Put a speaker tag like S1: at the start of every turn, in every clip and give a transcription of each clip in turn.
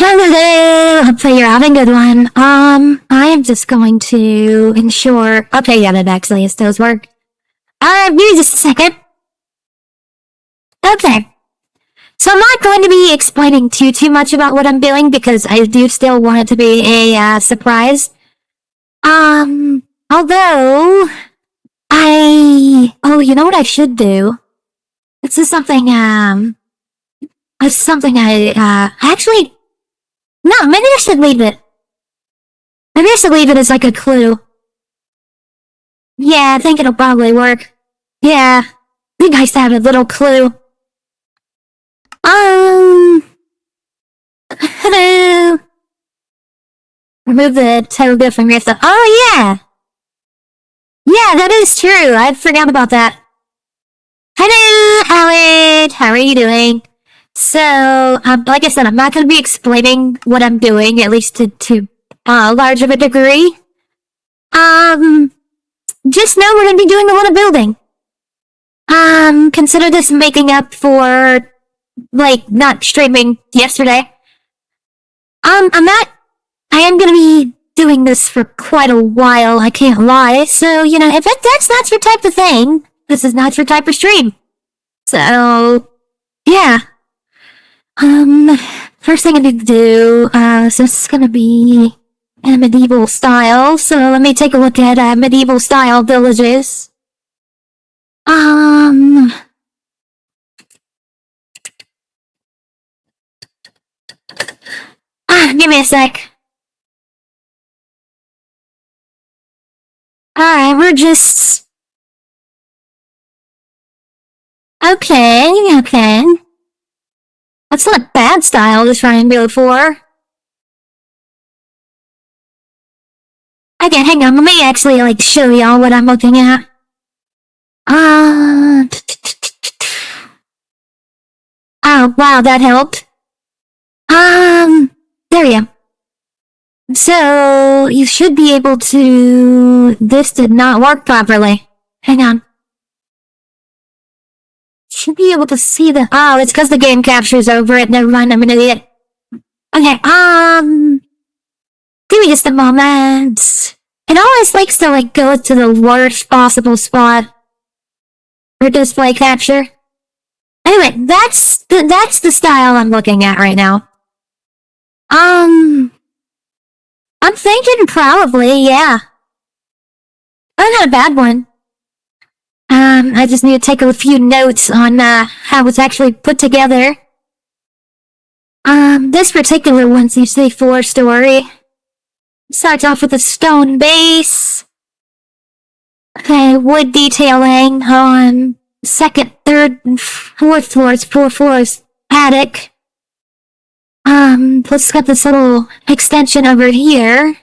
S1: Hello, hopefully you're having a good one. I am just going to ensure. Okay, yeah, that actually is those work. Give me just a second. Okay. So I'm not going to be explaining too much about what I'm doing because I do still want it to be a surprise. Although you know what I should do? This is something actually, no, maybe I should leave it. Maybe I should leave it as like a clue. Yeah, I think it'll probably work. Yeah, be nice to have a little clue. Hello. Remove the toga from your stuff. Oh, yeah. Yeah, that is true. I forgot about that. Hello, Howard. How are you doing? So, like I said, I'm not going to be explaining what I'm doing, at least to large of a degree. Just know we're going to be doing a lot of building. Consider this making up for, like, not streaming yesterday. I am going to be doing this for quite a while, I can't lie. So, you know, if that's not your type of thing, this is not your type of stream. So, yeah. First thing I need to do, so this is gonna be in a medieval style, so let me take a look at, medieval style villages. Give me a sec. Alright, we're just... Okay. That's not bad style to try and build for. Okay, hang on, let me actually, like, show y'all what I'm looking at. Oh, wow, that helped. There we go. So, you should be able to... This did not work properly. Hang on. Should be able to see the... Oh, it's because the game captures over it. Never mind, I'm an idiot. Okay, give me just a moment. It always likes to, like, go to the worst possible spot for display capture. Anyway, that's the style I'm looking at right now. I'm thinking probably, yeah. Oh, not a bad one. I just need to take a few notes on, how it's actually put together. This particular one's usually 4-story. Starts off with a stone base. Okay, wood detailing on second, third, and fourth floors, 4 floors, attic. Plus got this little extension over here.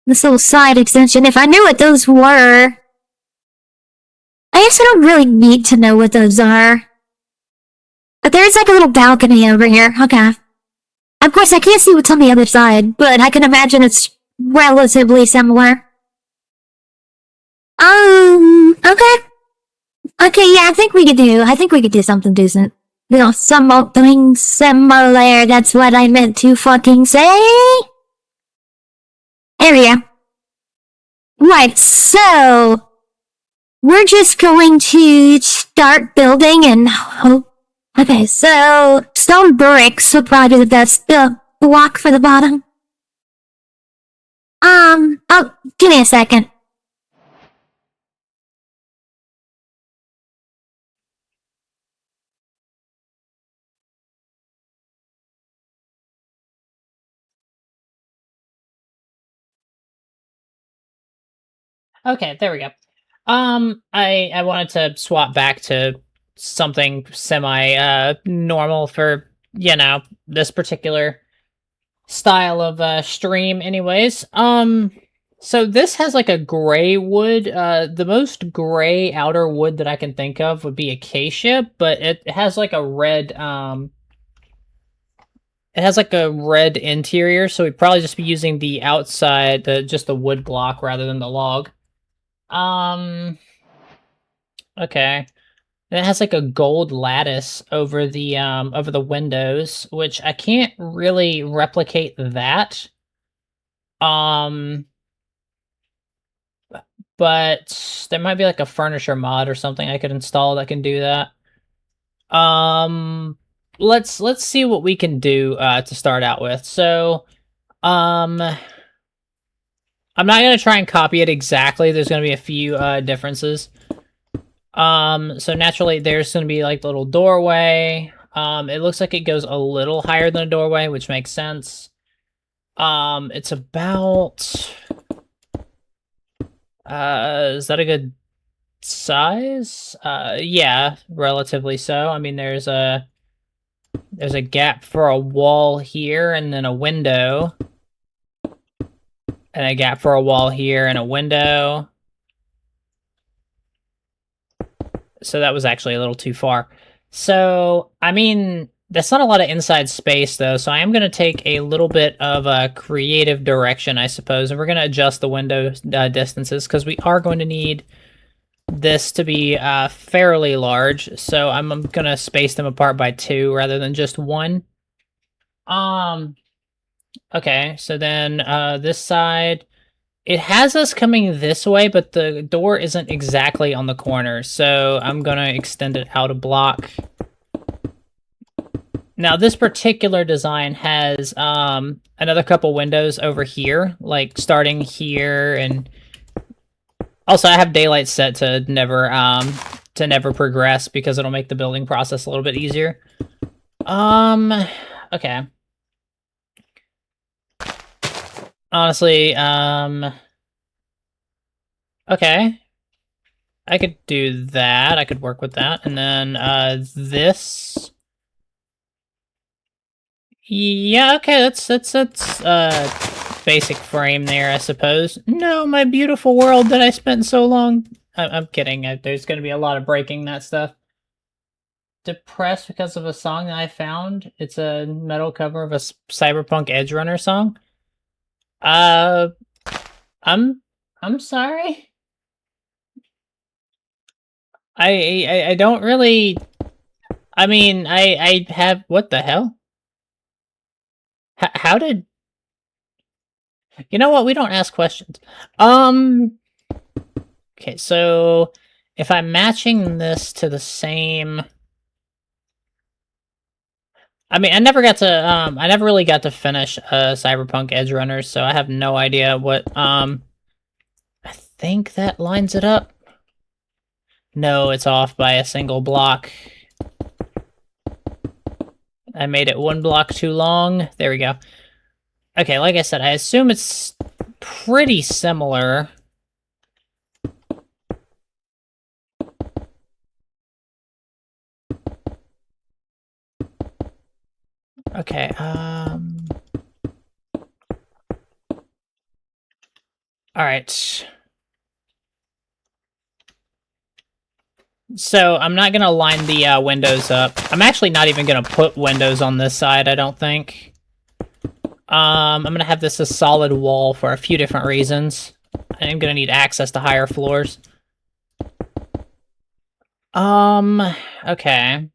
S1: This little side extension. If I knew what those were... I guess I don't really need to know what those are. But there's like a little balcony over here. Okay. Of course, I can't see what's on the other side, but I can imagine it's relatively similar. Okay. Okay, yeah, I think we could do something decent. You know, something similar, that's what I meant to fucking say. There we go. Right, so... We're just going to start building and hope. Okay, so stone bricks would probably be the best block for the bottom. Oh, give me a second.
S2: Okay, there we go. I wanted to swap back to something semi normal for, you know, this particular style of stream anyways. So this has like a gray wood. The most gray outer wood that I can think of would be acacia, but it has like a red it has like a red interior, so we'd probably just be using the outside, just the wood block rather than the log. Okay. And it has like a gold lattice over the windows, which I can't really replicate that. But there might be like a furniture mod or something I could install that can do that. Let's see what we can do to start out with. So, I'm not gonna try and copy it exactly. There's gonna be a few differences. So naturally there's gonna be like the little doorway. It looks like it goes a little higher than a doorway, which makes sense. It's about is that a good size? Yeah, relatively so. I mean, there's a gap for a wall here, and then a window, and a gap for a wall here, and a window. So that was actually a little too far. So, I mean, that's not a lot of inside space, though, so I am going to take a little bit of a creative direction, I suppose, and we're going to adjust the window distances, because we are going to need this to be fairly large, so I'm going to space them apart by 2 rather than just 1. Okay, so then this side, it has us coming this way, but the door isn't exactly on the corner, so I'm going to extend it out a block. Now, this particular design has another couple windows over here, like starting here, and also I have daylight set to never progress because it'll make the building process a little bit easier. Okay. Honestly, okay. I could do that. I could work with that. And then, this. Yeah, okay, that's basic frame there, I suppose. No, my beautiful world that I spent so long. I'm kidding. There's going to be a lot of breaking that stuff. Depressed because of a song that I found. It's a metal cover of a Cyberpunk Edge Runner song. I'm sorry. I don't really. I mean, I have. What the hell? How did? You know what? We don't ask questions. Okay, so if I'm matching this to the same. I mean, I never really got to finish Cyberpunk Edge Runners, so I have no idea what, I think that lines it up. No, it's off by a single block. I made it 1 block too long. There we go. Okay, like I said, I assume it's pretty similar. Okay, alright. So, I'm not gonna line the windows up. I'm actually not even gonna put windows on this side, I don't think. I'm gonna have this a solid wall for a few different reasons. I'm gonna need access to higher floors. Okay.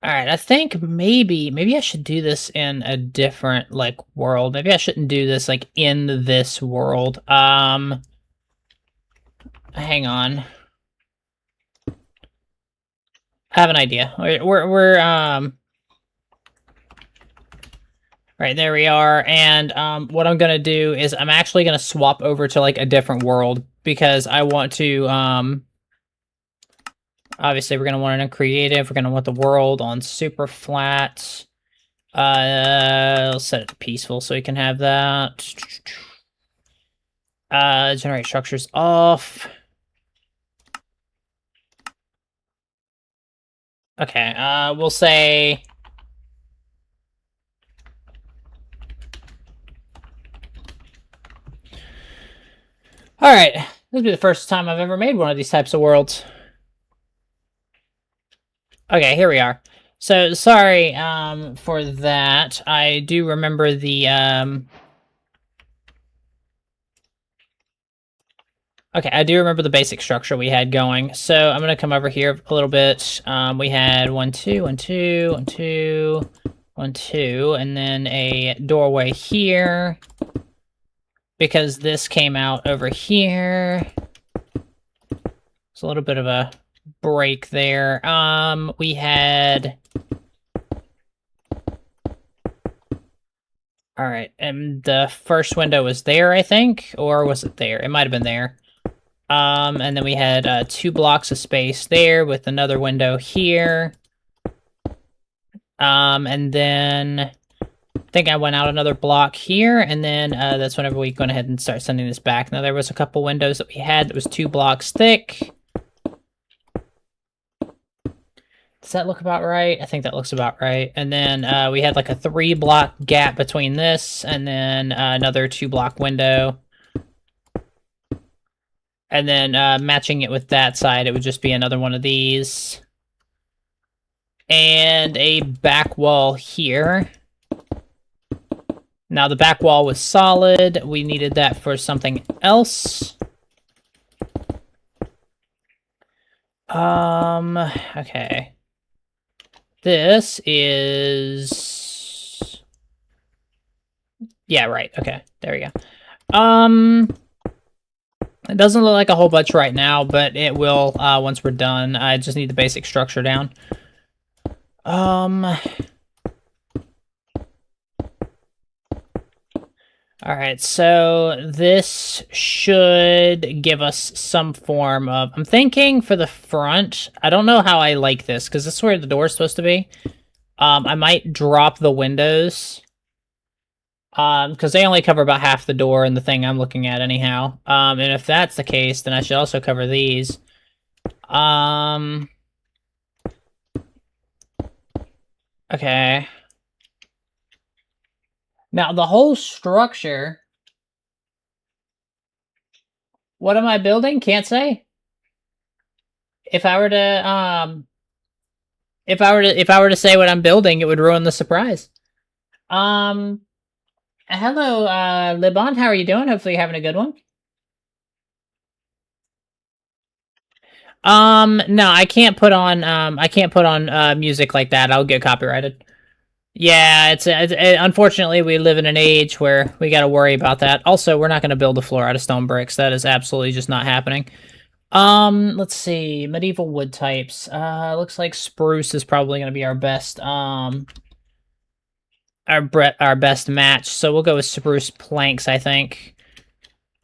S2: Alright, I think maybe I should do this in a different, like, world. Maybe I shouldn't do this, like, in this world. Hang on. I have an idea. Right, there we are, and, what I'm gonna do is I'm actually gonna swap over to, like, a different world, because I want to, obviously we're gonna want it in creative, we're gonna want the world on super flat. I'll set it to peaceful so we can have that. Generate structures off. Okay, we'll say... Alright, this will be the first time I've ever made one of these types of worlds. Okay, here we are. So, sorry, for that. I do remember the, Okay, I do remember the basic structure we had going. So I'm gonna come over here a little bit. We had 1, 2, 1, 2, 1, 2, 1, 2, and then a doorway here. Because this came out over here. It's a little bit of a break there. We had... Alright, and the first window was there, I think? Or was it there? It might have been there. And then we had 2 blocks of space there with another window here. And then I think I went out another block here, and then that's whenever we go ahead and start sending this back. Now there was a couple windows that we had that was 2 blocks thick. Does that look about right? I think that looks about right. And then we had like a 3-block gap between this and then another 2-block window. And then matching it with that side, it would just be another one of these. And a back wall here. Now the back wall was solid. We needed that for something else. Okay. This is... Yeah, right. Okay, there we go. It doesn't look like a whole bunch right now, but it will once we're done. I just need the basic structure down. Alright, so this should give us some form of... I'm thinking for the front, I don't know how I like this, because this is where the door is supposed to be. I might drop the windows. Because they only cover about half the door in the thing I'm looking at anyhow. And if that's the case, then I should also cover these. Okay. Now, the whole structure... What am I building? Can't say. If I were to say what I'm building, it would ruin the surprise. Hello, Libon. How are you doing? Hopefully you're having a good one. No, I can't put on music like that. I'll get copyrighted. Yeah, it's unfortunately we live in an age where we got to worry about that. Also, we're not going to build a floor out of stone bricks. That is absolutely just not happening. Let's see, medieval wood types. Looks like spruce is probably going to be our best our best match. So we'll go with spruce planks, I think.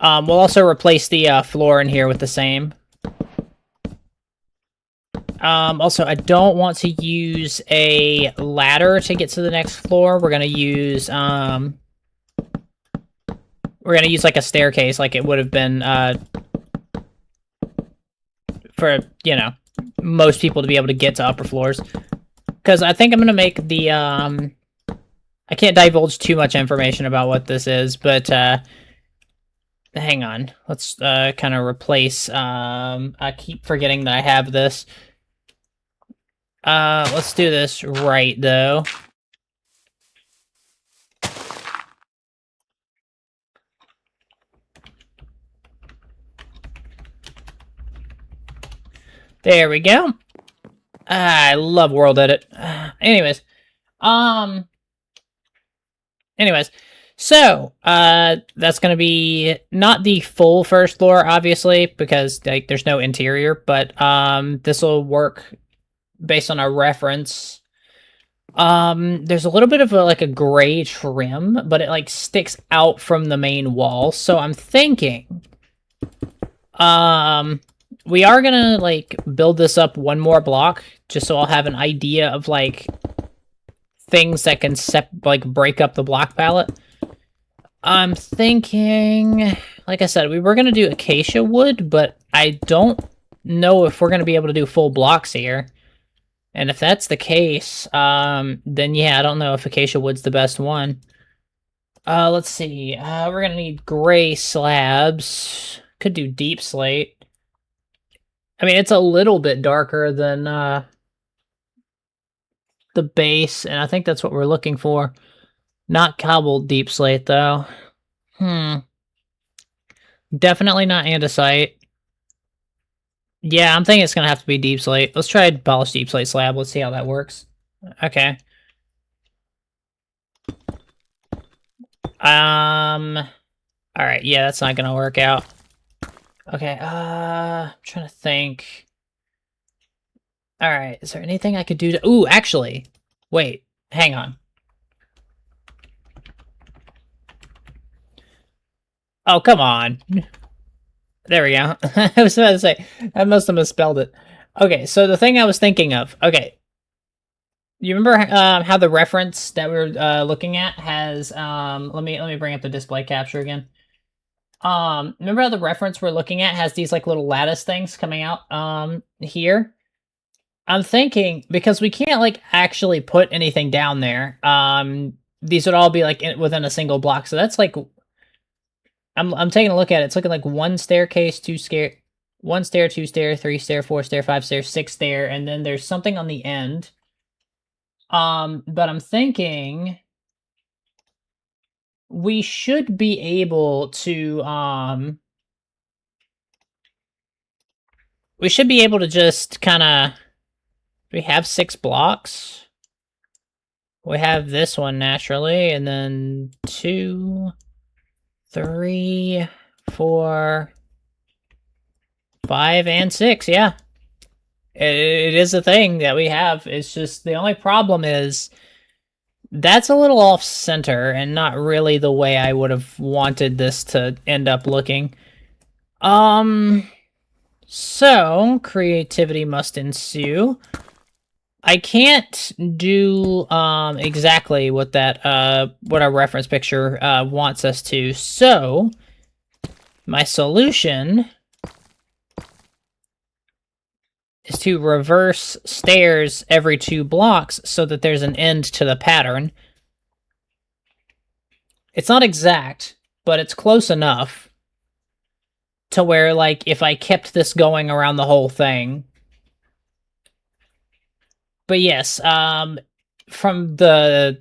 S2: We'll also replace the floor in here with the same. Also, I don't want to use a ladder to get to the next floor. We're gonna use like a staircase, like it would have been for, you know, most people to be able to get to upper floors. Because I think I'm gonna make the I can't divulge too much information about what this is, but hang on. Let's kind of replace. I keep forgetting that I have this. Let's do this right, though. There we go. I love World Edit. Anyways, so, that's gonna be not the full first floor, obviously, because, like, there's no interior, but, this will work based on our reference. There's a little bit of a gray trim, but it like sticks out from the main wall. So I'm thinking, we are gonna like build this up one more block just so I'll have an idea of like things that can break up the block palette. I'm thinking, like I said, we were gonna do acacia wood, but I don't know if we're gonna be able to do full blocks here. And if that's the case, then yeah, I don't know if acacia wood's the best one. Let's see. We're gonna need gray slabs. Could do deep slate. I mean, it's a little bit darker than the base, and I think that's what we're looking for. Not cobbled deep slate, though. Definitely not andesite. Yeah, I'm thinking it's gonna have to be deep slate. Let's try polished deep slate slab. Let's see how that works. Okay. All right. Yeah, that's not gonna work out. Okay. I'm trying to think. All right. Is there anything I could do to? Ooh, actually, wait. Hang on. Oh, come on. There we go. I was about to say, I must have misspelled it. Okay, so the thing I was thinking of. Okay, you remember how the reference that we were looking at has let me bring up the display capture again. Remember how the reference we're looking at has these like little lattice things coming out here? I'm thinking because we can't like actually put anything down there. These would all be like within a single block. So that's like I'm taking a look at it. It's looking like one staircase, one stair, two stair, three stair, four stair, five stair, six stair, and then there's something on the end. But I'm thinking we should be able to just kind of. We have 6 blocks. We have this one naturally, and then 2, 3, 4, 5, and 6. Yeah, it is a thing that we have. It's just the only problem is that's a little off center and not really the way I would have wanted this to end up looking. So creativity must ensue. I can't do exactly what that what our reference picture wants us to. So my solution is to reverse stairs every 2 blocks so that there's an end to the pattern. It's not exact, but it's close enough to where, like, if I kept this going around the whole thing. But yes, from the...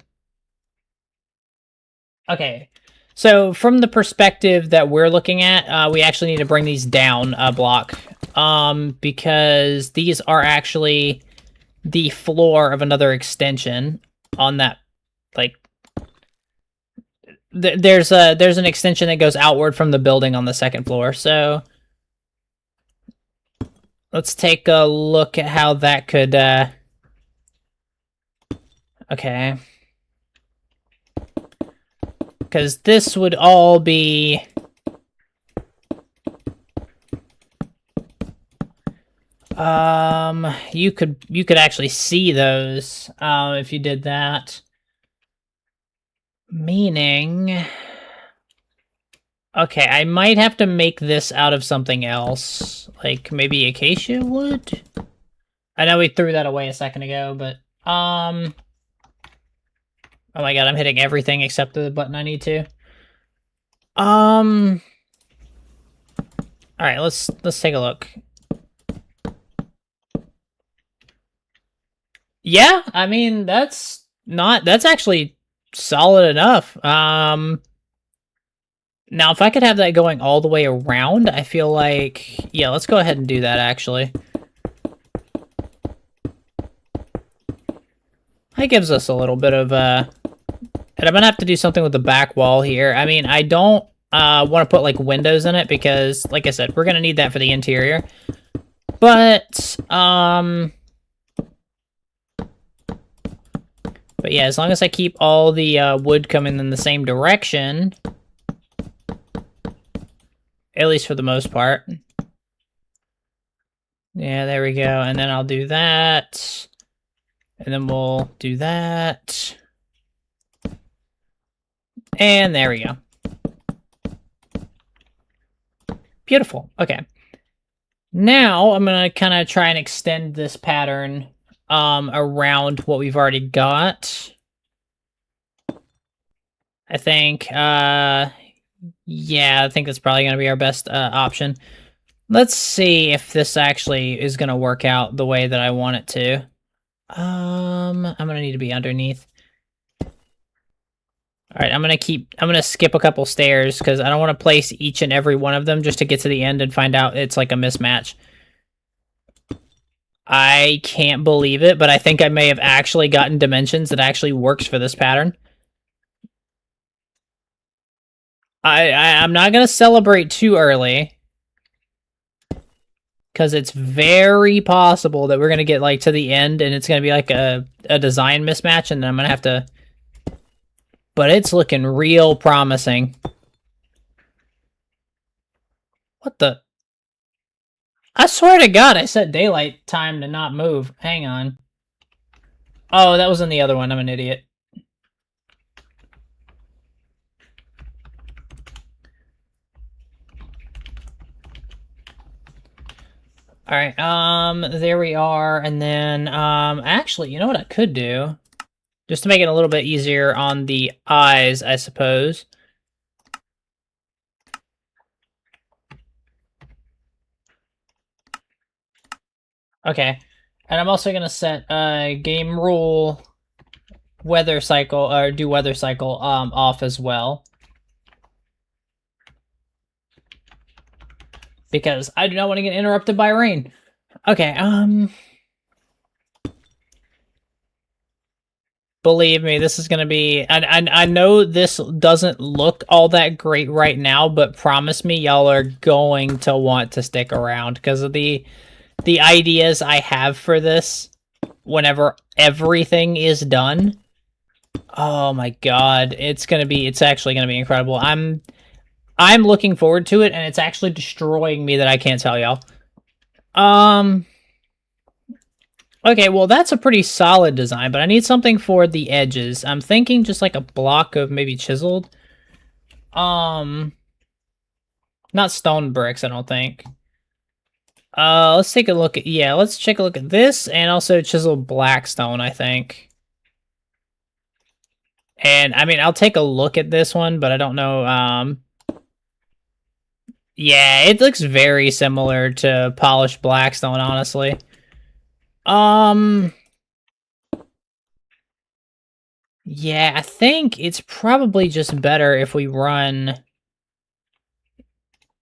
S2: Okay, so from the perspective that we're looking at, we actually need to bring these down a block. Because these are actually the floor of another extension on that, like... There's an extension that goes outward from the building on the 2nd floor, so... Let's take a look at how that could, Okay. Because this would all be... you could actually see those, if you did that. Meaning... Okay, I might have to make this out of something else. Like, maybe acacia wood? I know we threw that away a second ago, but, oh my god, I'm hitting everything except the button I need to. Alright, let's take a look. Yeah, I mean, that's actually solid enough. Now, if I could have that going all the way around, I feel like... Yeah, let's go ahead and do that, actually. That gives us a little bit of, And I'm gonna have to do something with the back wall here. I mean, I don't want to put, like, windows in it because, like I said, we're gonna need that for the interior. But yeah, as long as I keep all the wood coming in the same direction... At least for the most part. Yeah, there we go. And then I'll do that. And then we'll do that. And there we go. Beautiful. Okay. Now I'm going to kind of try and extend this pattern around what we've already got. I think... Yeah, I think that's probably going to be our best option. Let's see if this actually is going to work out the way that I want it to. I'm going to need to be underneath. Alright, I'm going to skip a couple stairs because I don't want to place each and every one of them just to get to the end and find out it's like a mismatch. I can't believe it, but I think I may have actually gotten dimensions that actually works for this pattern. I'm not going to celebrate too early, because it's very possible that we're going to get like to the end and it's going to be like a design mismatch, and then I'm going to have to... But it's looking real promising. What the... I swear to God, I set daylight time to not move. Hang on. Oh, that was in the other one. I'm an idiot. Alright, there we are, and then, actually, you know what I could do? Just to make it a little bit easier on the eyes, I suppose. Okay, and I'm also gonna set, game rule weather cycle, or do weather cycle, off as well. Because I do not want to get interrupted by rain. Okay, believe me, this is going to be... I know this doesn't look all that great right now, but promise me y'all are going to want to stick around because of the ideas I have for this whenever everything is done. Oh my god, it's actually going to be incredible. I'm looking forward to it, and it's actually destroying me that I can't tell y'all. Okay, well, that's a pretty solid design, but I need something for the edges. I'm thinking just like a block of maybe chiseled. Not stone bricks, I don't think. Let's take a look at... Yeah, let's take a look at this, and also chiseled black stone, I think. And, I mean, I'll take a look at this one, but I don't know, yeah, it looks very similar to polished blackstone, honestly. Yeah, I think it's probably just better if we run...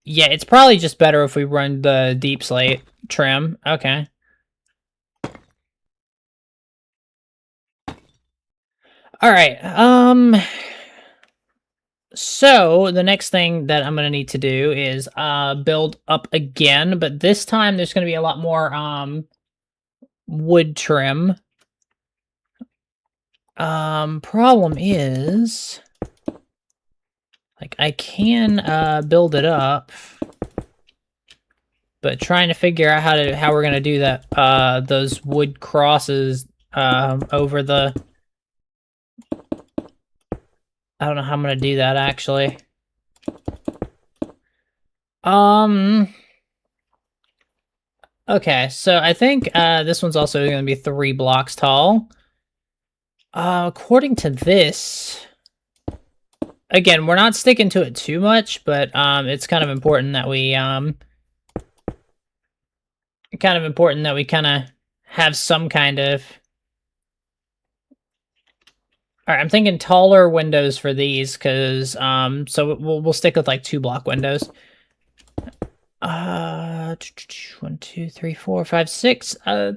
S2: Yeah, it's probably just better if we run the deep slate trim. Okay. Alright, so, the next thing that I'm gonna need to do is, build up again, but this time there's gonna be a lot more, wood trim. Problem is... Like, I can, build it up, but trying to figure out how we're gonna do that, those wood crosses, over the... I don't know how I'm gonna do that, actually. Okay, so I think, this one's also gonna be 3 blocks tall. According to this... Again, we're not sticking to it too much, but, it's kind of important that we, kind of have some kind of... Alright, I'm thinking taller windows for these, because, so we'll stick with, like, 2 block windows. 1, 2, 3, 4, 5, 6. I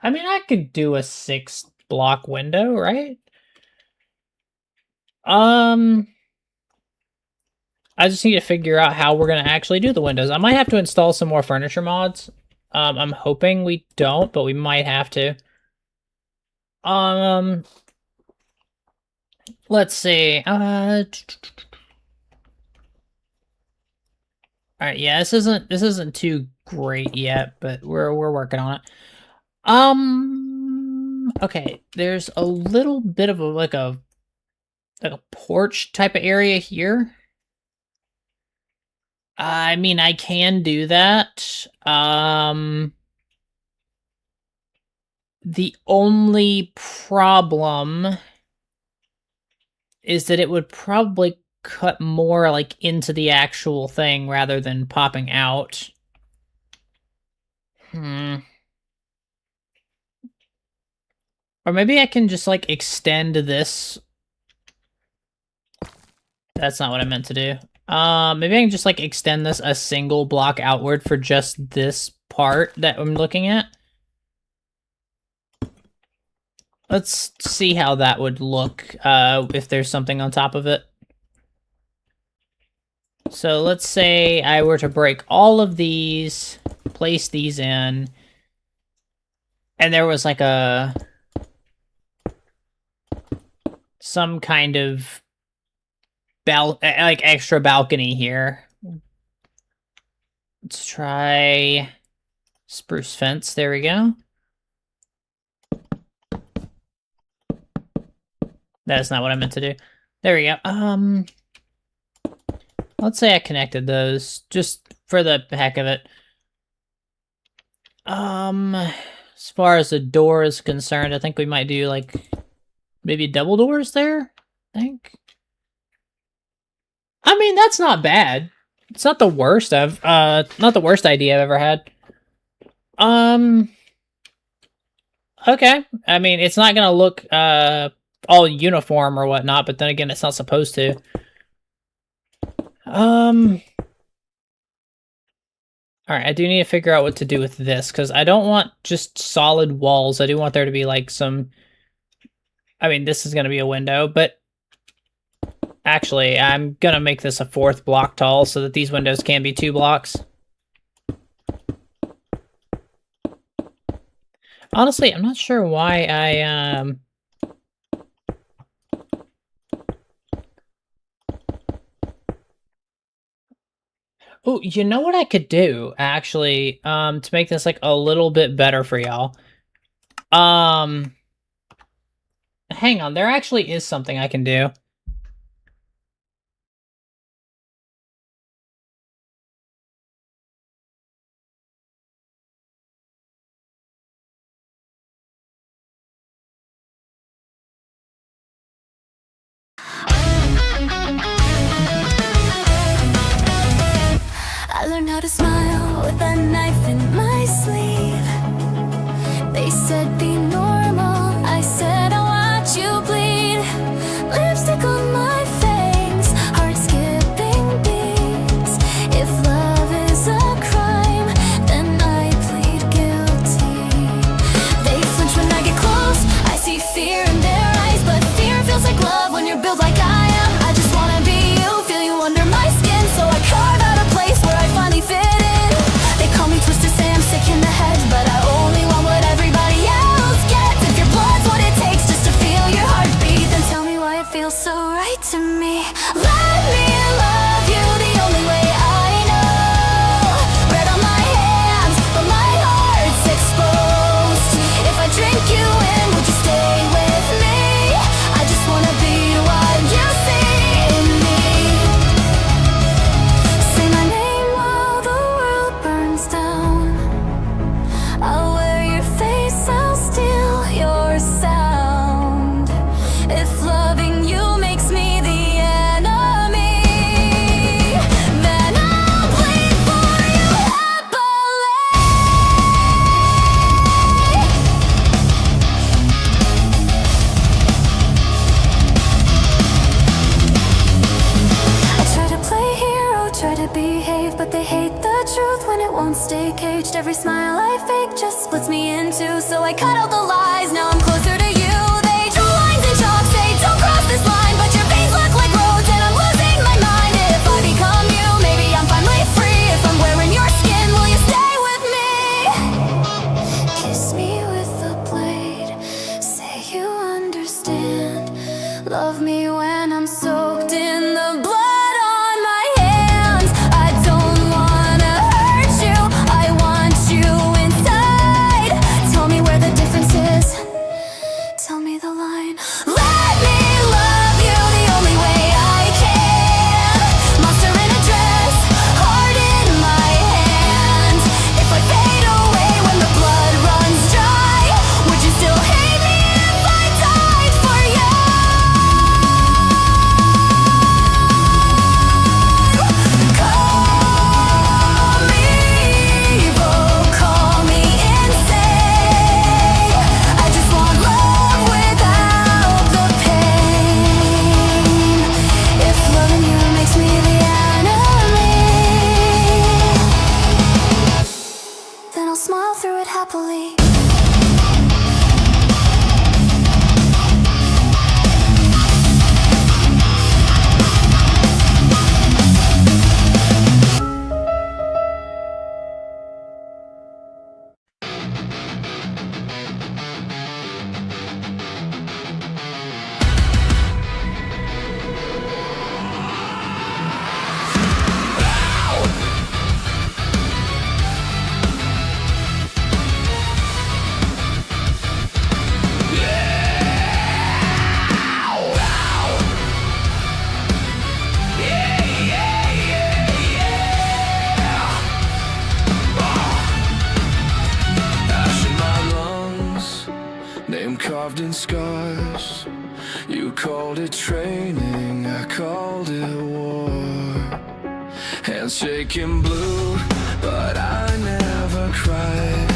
S2: mean, I could do a 6 block window, right? I just need to figure out how we're gonna actually do the windows. I might have to install some more furniture mods. I'm hoping we don't, but we might have to. Let's see. Alright, yeah, this isn't too great yet, but we're working on it. Okay, there's a little bit of like a porch type of area here. I mean, I can do that. The only problem is that it would probably cut more like into the actual thing rather than popping out. Or maybe I can just like extend this. That's not what I meant to do. Maybe I can just like extend this a single block outward for just this part that I'm looking at. let's see how that would look if there's something on top of it. So let's say I were to break all of these, place these in, and there was like some kind of like extra balcony here. Let's try spruce fence. There we go. That's not what I meant to do. There we go. Let's say I connected those just for the heck of it. As far as the door is concerned, I think we might do like maybe double doors there. I think. I mean, that's not bad. It's not the worst not the worst idea I've ever had. Okay. I mean, it's not gonna look all uniform or whatnot, but then again, it's not supposed to. Alright, I do need to figure out what to do with this, because I don't want just solid walls. I do want there to be like some... I mean, this is going to be a window, but... Actually, I'm going to make this a 4th block tall so that these windows can be 2 blocks. Honestly, I'm not sure why I, Oh, you know what I could do, actually, to make this, like, a little bit better for y'all? Hang on, there actually is something I can do.
S3: I learned how to smile with a knife in my sleeve. They said be normal, I said I'll watch you bleed. Lipstick on my face, heart skipping beats. If love is a crime, then I plead guilty. They flinch when I get close, I see fear in their eyes. But fear feels like love when you're built like I am. I just wanna be you, feel you under my skin. So I carve out a place where I finally fit in. They call me twisted, say I'm sick in the head, but I only want what everybody else gets. If your blood's what it takes just to feel your heartbeat, then tell me why it feels so right to me. Let me love you the only way I know. Red on my hands, but my heart's exposed. If I drink you in, would you stay with me? I just wanna be what you see in me. Say my name while the world burns down. I'll wear your face, I'll steal your sound. If loving you makes me the enemy, then I'll plead for you happily. I try to play hero, try to behave, but they hate the truth when it won't stay caged. Every smile I fake just splits me in two, so I cut out the lies, now I'm closer to you. They draw lines in chalk, say don't cross this line, but your veins look like roads and I'm losing my mind. If I become you, maybe I'm finally free. If I'm wearing your skin, will you stay with me? Kiss me with a blade, say you understand. Love me when I'm soaked in the blood on my hands. I don't wanna hurt you, I want you inside. Tell me where the difference is, tell me the line. Let me love you the only way I can. Monster in a dress, heart in my hand. If I fade away when the blood runs dry, would you still hate me if I died for you? Call me evil, call me insane. I just want love without
S4: name carved in scars. You called it training, I called it war. Hands shaking blue, but I never cried.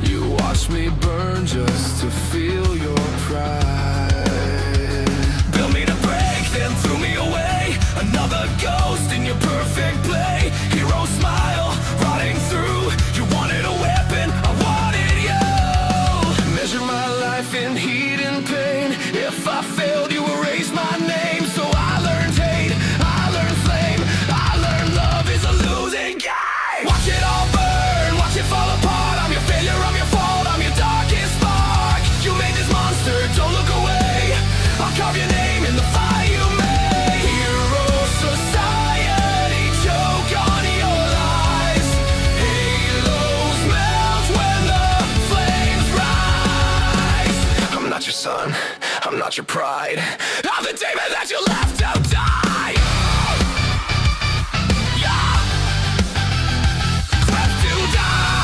S4: You watched me burn just to feel your pride. Built me to break, then threw me away. Another ghost in your perfect play. Hero smile, rotting through. You wanted a weapon, I wanted you. Measure my life in heat and pain. If I failed, you erased my name. So I learned hate, I learned flame, I learned love is a losing game. Watch it all burn, watch it fall apart. I'm your failure, I'm your fault, I'm your darkest spark. You made this monster, don't look away. I'll carve your name in the fire you made. Hero society, choke on your lies. Halos melt when the flames rise. I'm not your son, I'm not your pride. I'm the demon that you left to die. Yeah. Left to die.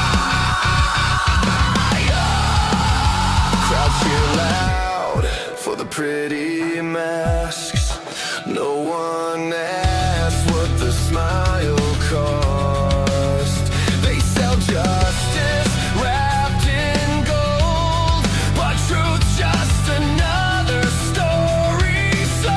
S4: Crowds cheer loud for the pretty masks. No one asks what the smile cost. They sell justice wrapped in gold, but truth's just another story sold.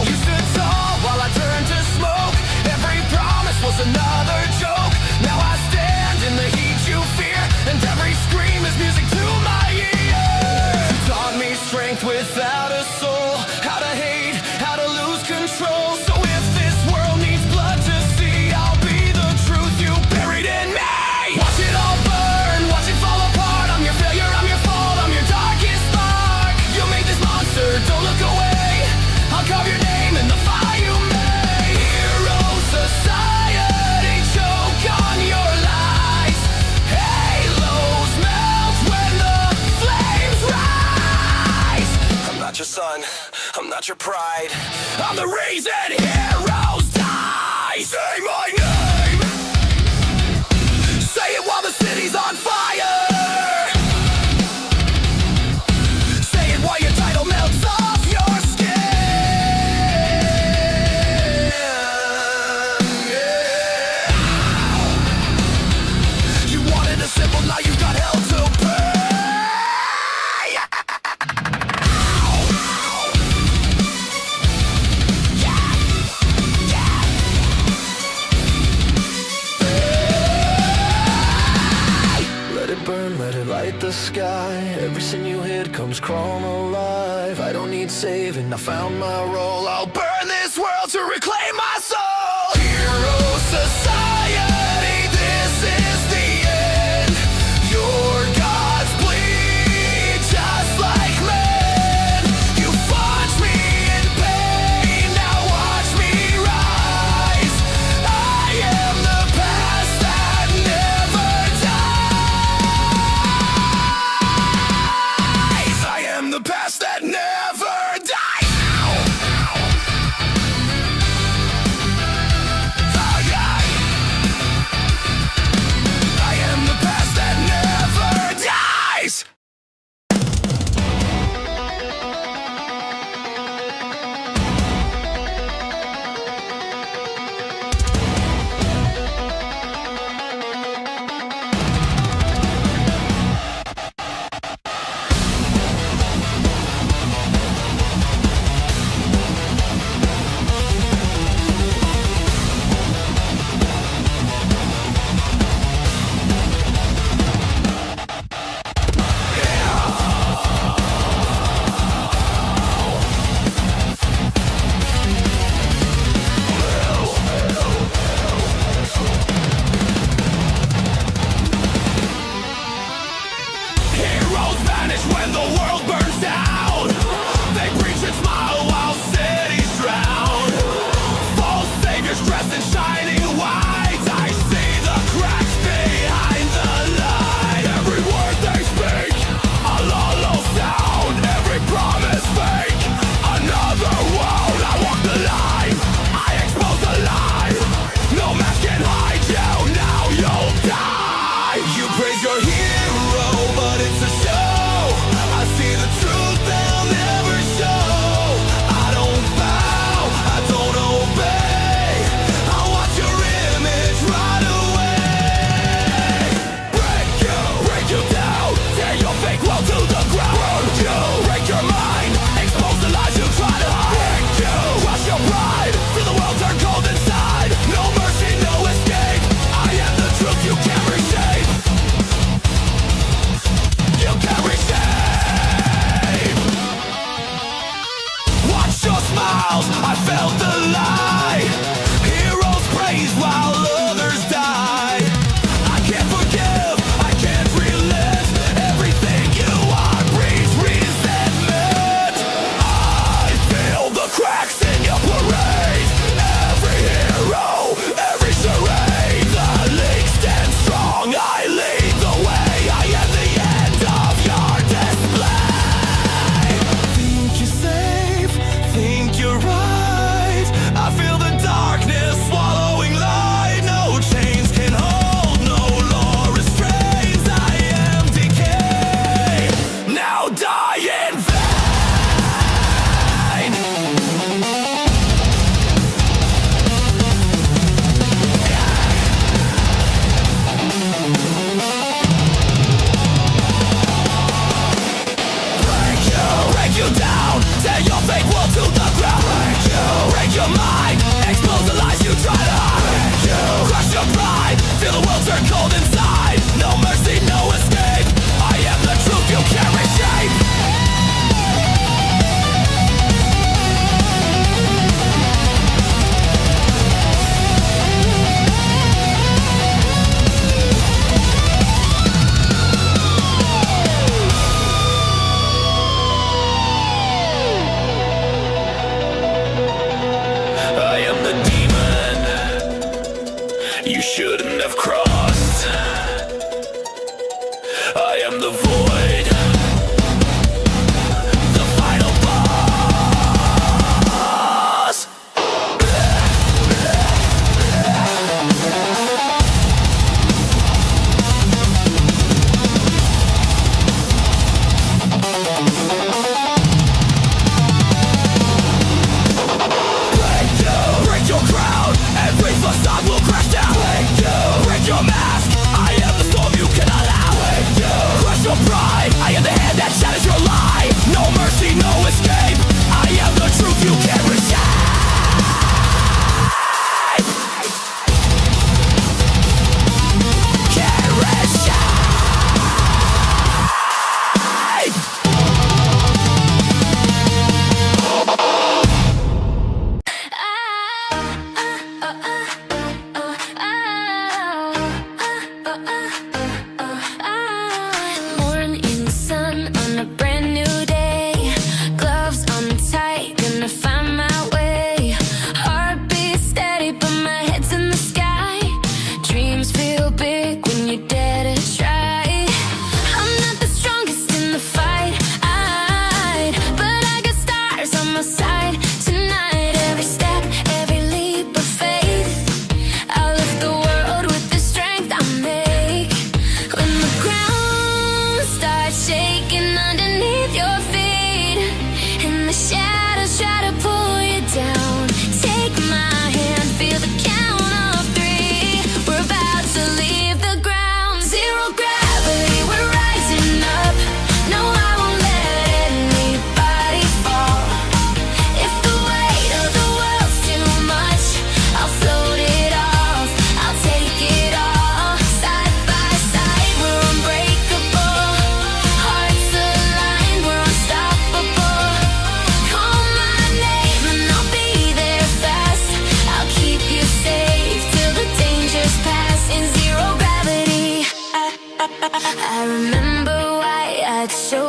S4: You stood tall while I turned to smoke. Every promise was another joke. Now I stand in the heat you fear, and every scream is music to my ears. You taught me strength without a soul, how to hate, how to lose control. So if this world needs blood to see, I'll be the truth you buried in me. Watch it all burn, watch it fall apart. I'm your failure, I'm your fault, I'm your darkest spark. You made this monster, don't look away. I'll carve your name in the fire you made. Hero society, choke on your lies. Halos melt when the flames rise. I'm not your son, I'm not your pride. I'm the reason heroes die. Say my name. Say it while the city's on fire. Say it while your title melts off your skin. Yeah. You wanted a symbol, now you got hell to pay. Let it burn, let it light the sky. Every sin you hid comes crawling alive. I don't need saving, I found my role. I'll burn this world to reclaim my soul. Hero society, this is the end. Your gods bleed just like men. You forged me in pain, now watch me rise. I am the past that never dies. I am the past that never dies. I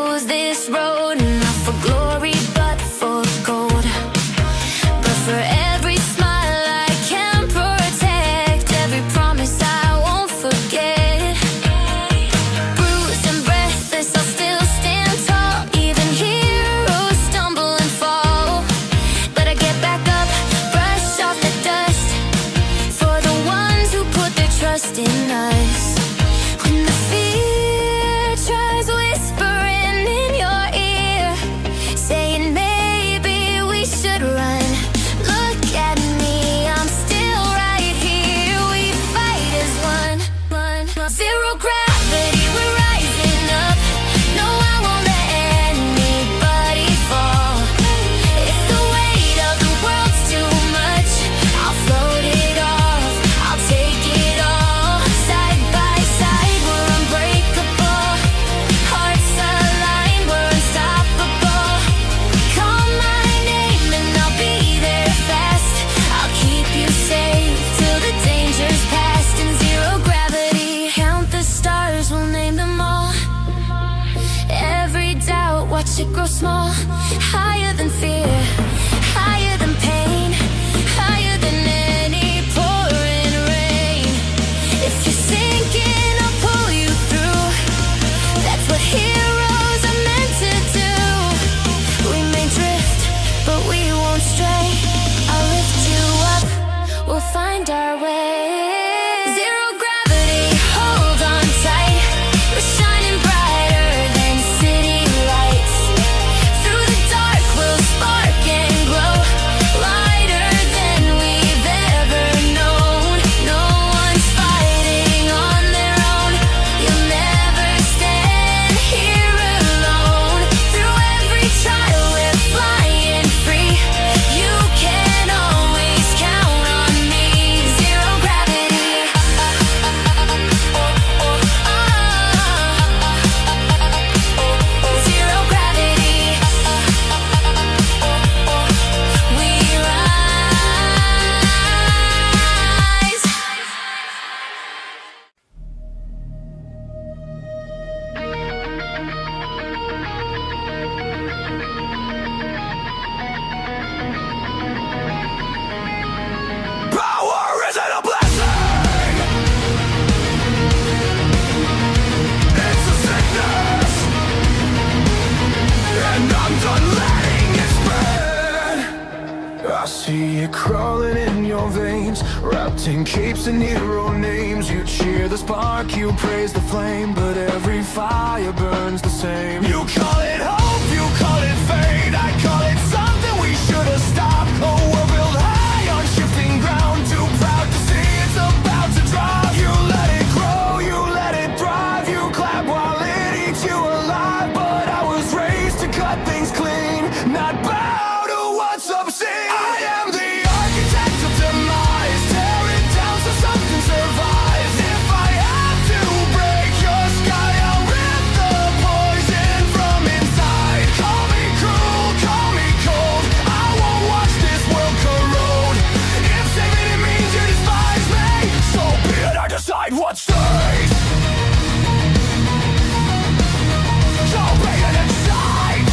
S3: chose this road, not for glory but for gold. But for every smile I can protect, every promise I won't forget. Bruised and breathless, I'll still stand tall. Even heroes stumble and fall, but I get back up, brush off the dust, for the ones who put their trust in us. When the fear tries whispering in your ear, saying maybe we should run, look at me, I'm still right here. We fight as one. Zero gravity, we're rising up. No, I won't let anybody fall. If the weight of the world's too much, I'll float it off, I'll take it all. Side by side, we're unbreakable. Hearts aligned, we're unstoppable. Call my name and I'll be there fast. I'll keep you safe till the danger's past. In zero gravity, count the stars, we'll name them all. Every doubt, watch it grow small. Higher than fear, higher than pain, higher than any pouring rain. If you're sinking, I'll pull you through. That's what heroes are meant to do. We may drift, but we won't stray. I'll lift you up, we'll find our way. Zero gravity, hold on tight. We're shining brighter than city lights. Through the dark, we'll spark and glow. Lighter than we've ever known. No one's fighting on their own. You'll never stand here alone. Through every trial, we're flying free. You can always count on me. Zero gravity. Zero gravity. We rise.
S4: Power isn't a blessing, it's a sickness, and I'm done letting it spread. I see it crawling in your veins, wrapped in capes and hero names. You cheer the spark, you praise the flame, but every fire burns the same. You call it hope, you call it fate, I call it something we should have stopped. Oh, we're built high on shifting ground, too proud to see it's about to drop. You let it grow, you let it thrive, you clap while it eats you alive. But I was raised to cut things clean, not bow to what's obscene. I am the architect of demise, tear it down so something survives. If I have to break your sky, I'll rip the poison from inside. Call me cruel, call me cold, I won't watch this world corrode. If saving it means you despise me, so be it, I decide what stays. So be it inside.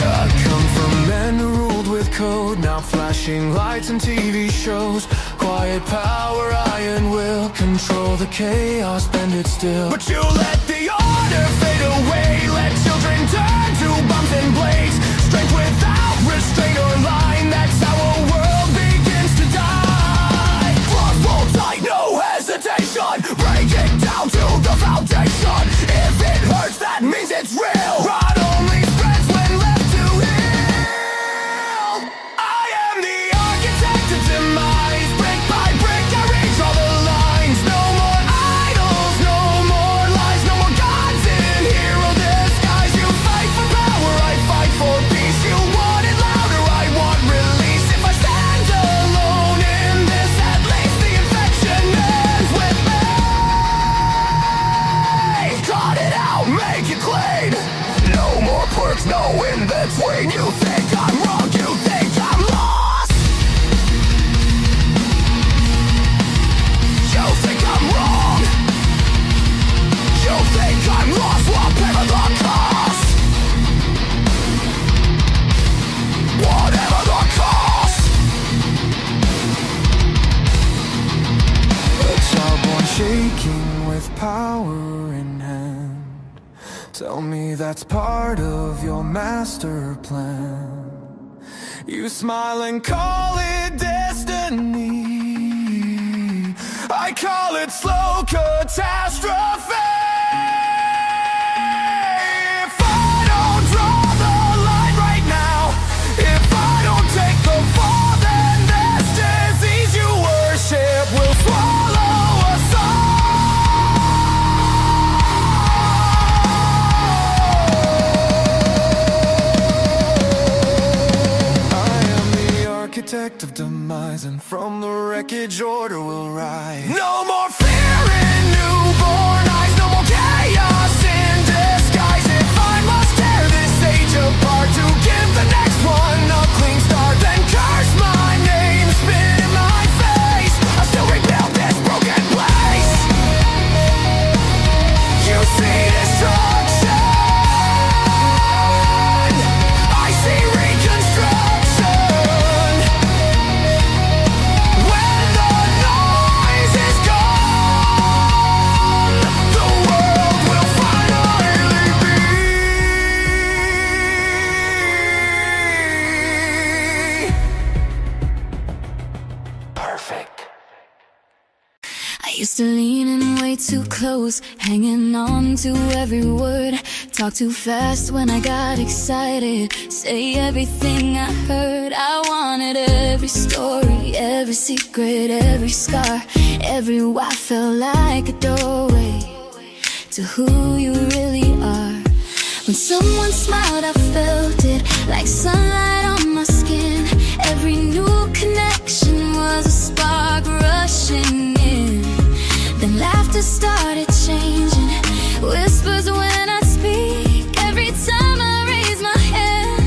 S4: I come from men who ruled with code, now flashing lights and TV shows. Quiet power, iron will, control the chaos, bend it still. But you let the order fade away, let children turn to bombs and blades. Strength without restraint or line, that's how a world begins to die. Crossbow tight, no hesitation, break it down to the foundation. If it hurts, that means it's real. Rot only spreads when left to heal. I am the architect of demise, brick by brick I reach all the lines. No more idols, no more lies, no more gods in hero disguise. You fight for power, I fight for peace. You want it louder, I want release. If I stand alone in this, at least the infection ends with me. Cut it out, make it clean. No more quirks, no in between. You think I'm wrong, you think I'm lost. You think I'm wrong, you think Tell me that's part of your master plan. You smile and call it destiny. I call it slow catastrophe. If I don't draw the line right now, if I don't take the fall, then this disease you worship will swallow us all. I am the architect of demise, and from the wreckage order will rise. No more fear in newborn eyes, no more chaos in disguise. If I must tear this age apart to give the next one a clean start, then curse my name, spit in my face. I still rebuild this broken place. You see destruction, I see reconstruction. When the noise is gone, the world will finally be perfect.
S3: I used to lean in way too close, hanging on to every word. Talk too fast when I got excited, say everything I heard. I wanted every story, every secret, every scar. Every why felt like a doorway to who you really are. When someone smiled, I felt it like sunlight on my skin. Every new connection was a spark rushing in. Then laughter started changing, whispers when I speak. Every time I raised my hand,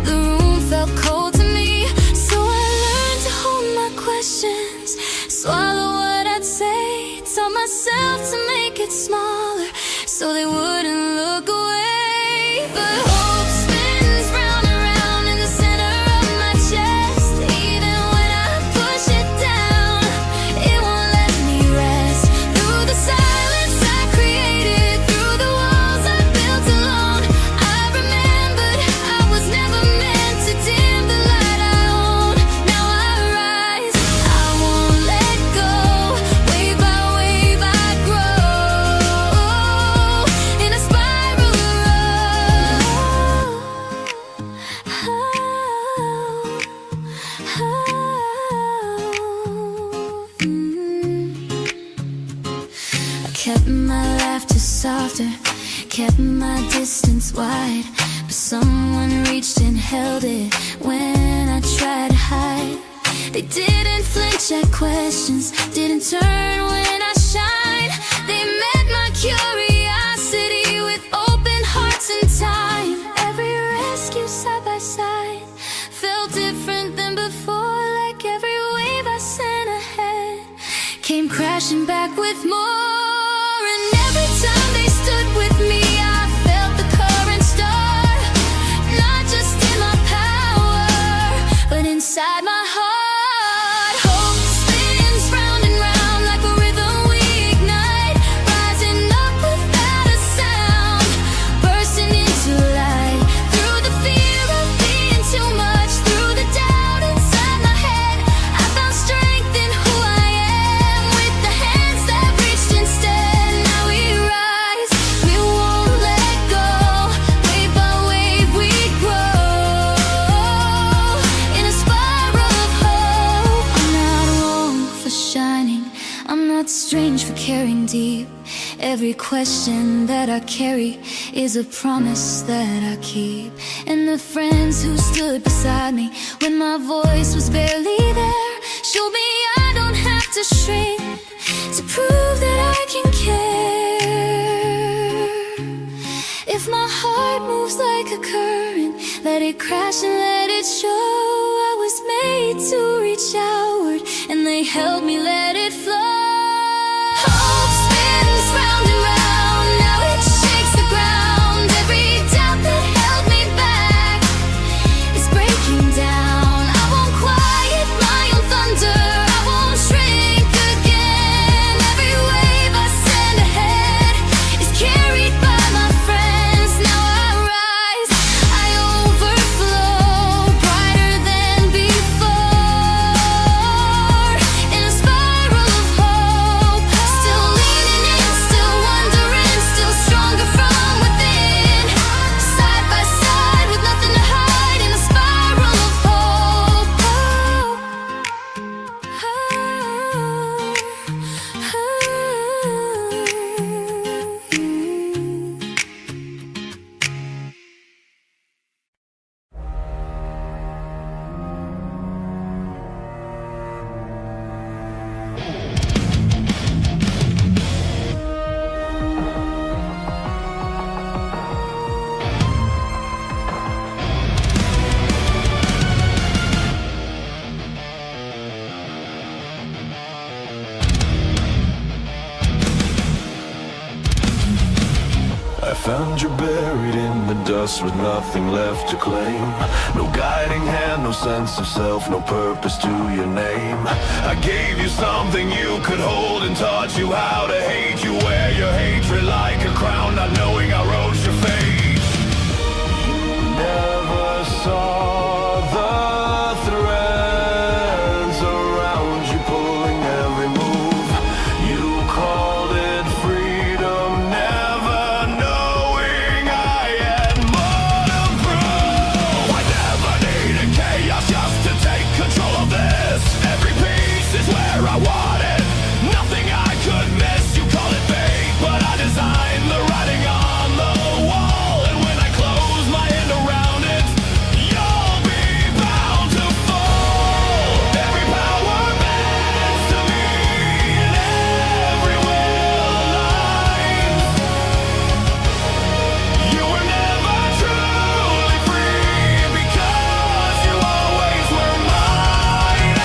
S3: the room felt cold to me. So I learned to hold my questions, swallow what I'd say. Tell myself to make it smaller so they wouldn't look away. But hope spins round and round in the center of my chest. Even when I push it down, it won't let me rest. Through the silence I created, through the walls I built alone, I remembered I was never meant to dim the light I own. Now I rise, I won't let go. Wave by wave I grow in a spiral I kept my laughter softer, kept my distance wide, but someone reached and held it when I tried to hide. They didn't flinch at questions, didn't turn when I shine. They met my curiosity with open hearts and time. Every rescue side by side felt different than before, like every wave I sent ahead came crashing back with more. And every time they stood with me, I felt the current start, not just in my power, but inside my heart. Hope spins round and round like a rhythm we ignite, rising up without a sound, bursting into light. Through the fear of being too much, through the doubt inside my head, I found strength in who I am, with the hands that reached instead. Now we rise, we won't let go. Wave by wave we grow in a spiral of hope. I'm not wrong for shining, I'm not strange for caring deep. Every question that I carry is a promise that I keep. And the friends who stood beside me when my voice was barely there showed me I don't have to shrink to prove that I can care. If my heart moves like a current, let it crash and let it show. I was made to reach outward, and they held me, let it flow. Hope spins round and round, now it shakes the ground. Every doubt that held me back is breaking down. I won't quiet my own thunder, I won't shrink again. Every wave I send ahead is carried by my friends.
S4: found you buried in the dust with nothing left to claim. No guiding hand, no sense of self, no purpose to your name. I gave you something you could hold and taught you how to hate. You wear your hatred like a crown, not knowing I wrote your fate. You never saw the threads around you pulling every move. You called it freedom, never knowing I had more to prove. I never needed chaos just to take control of this. Every piece is where I want it, nothing I could miss. You call it fate, but I designed the writing on the wall. And when I close my hand around it, you'll be bound to fall. Every power bends to me, and every will aligns. You were never truly free because you always were mine.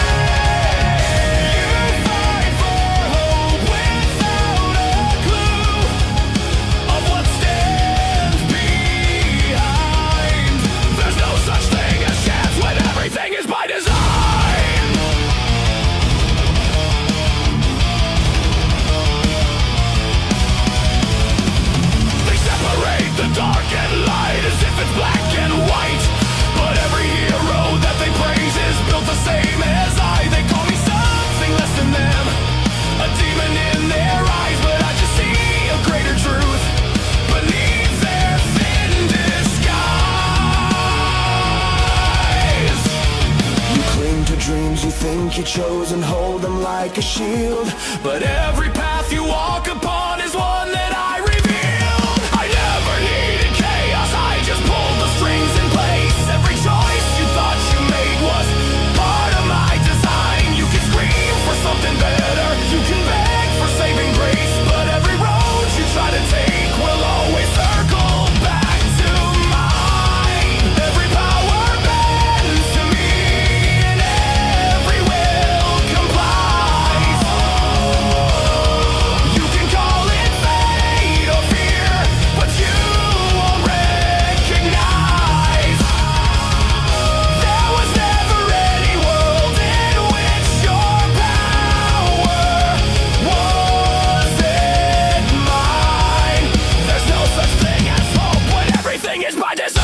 S4: You fight for hope without a clue of what stands behind. There's no such thing as chance when everything is by design. They separate the dark and light as if it's black and white. But every hero that they praise is built the same as I. They call me something less than them, a demon in their eyes. But I just see a greater truth beneath their thin disguise. You cling to dreams you think you chose and hold them like a shield. But every path you walk upon is one that I revealed. I never needed chaos, I just pulled the strings in place. Every choice you thought you made was part of my design. You can scream for something better, you can beg for saving grace, but every road you try to take will always circle back to mine. Every power bends to me, and every will complies. You can call it fate or fear, but you won't recognize. There was never any world in which your power wasn't mine. There's no such thing as hope when everything is by design.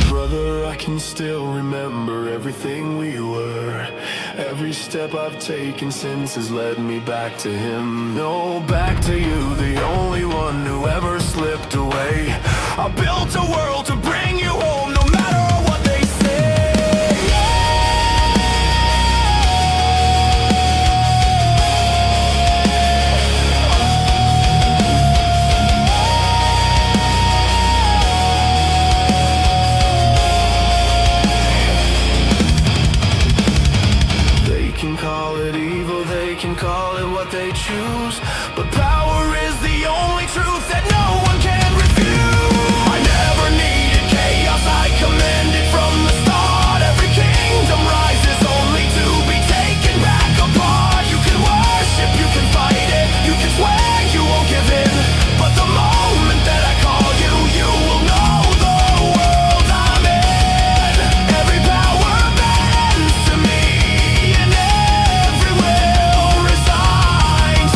S4: Brother, I can still remember everything we were. Every step I've taken since has led me back to him. No, back to you, the only one who ever slipped away. I built a world to bring you home, no matter what they say. They can call it evil, they can call it what they choose, but power is the only truth that no one can refuse. I never needed chaos, I commanded from the start. Every kingdom rises only to be taken back apart. You can worship, you can fight it, you can swear you won't give in, but the moment that I call you, you will know the world I'm in. Every power bends to me, and every will resigns.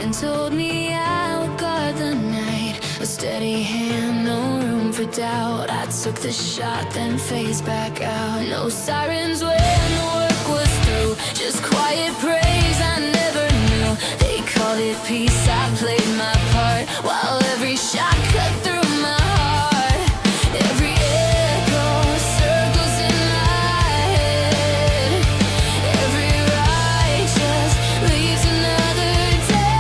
S3: and told me I would guard the night. A steady hand, no room for doubt. I took the shot, then phased back out. No sirens when the work was through, just quiet praise I never knew. They called it peace, I played my part, while every shot cut through my heart. Every echo circles in my head. Every ride just leaves another dead.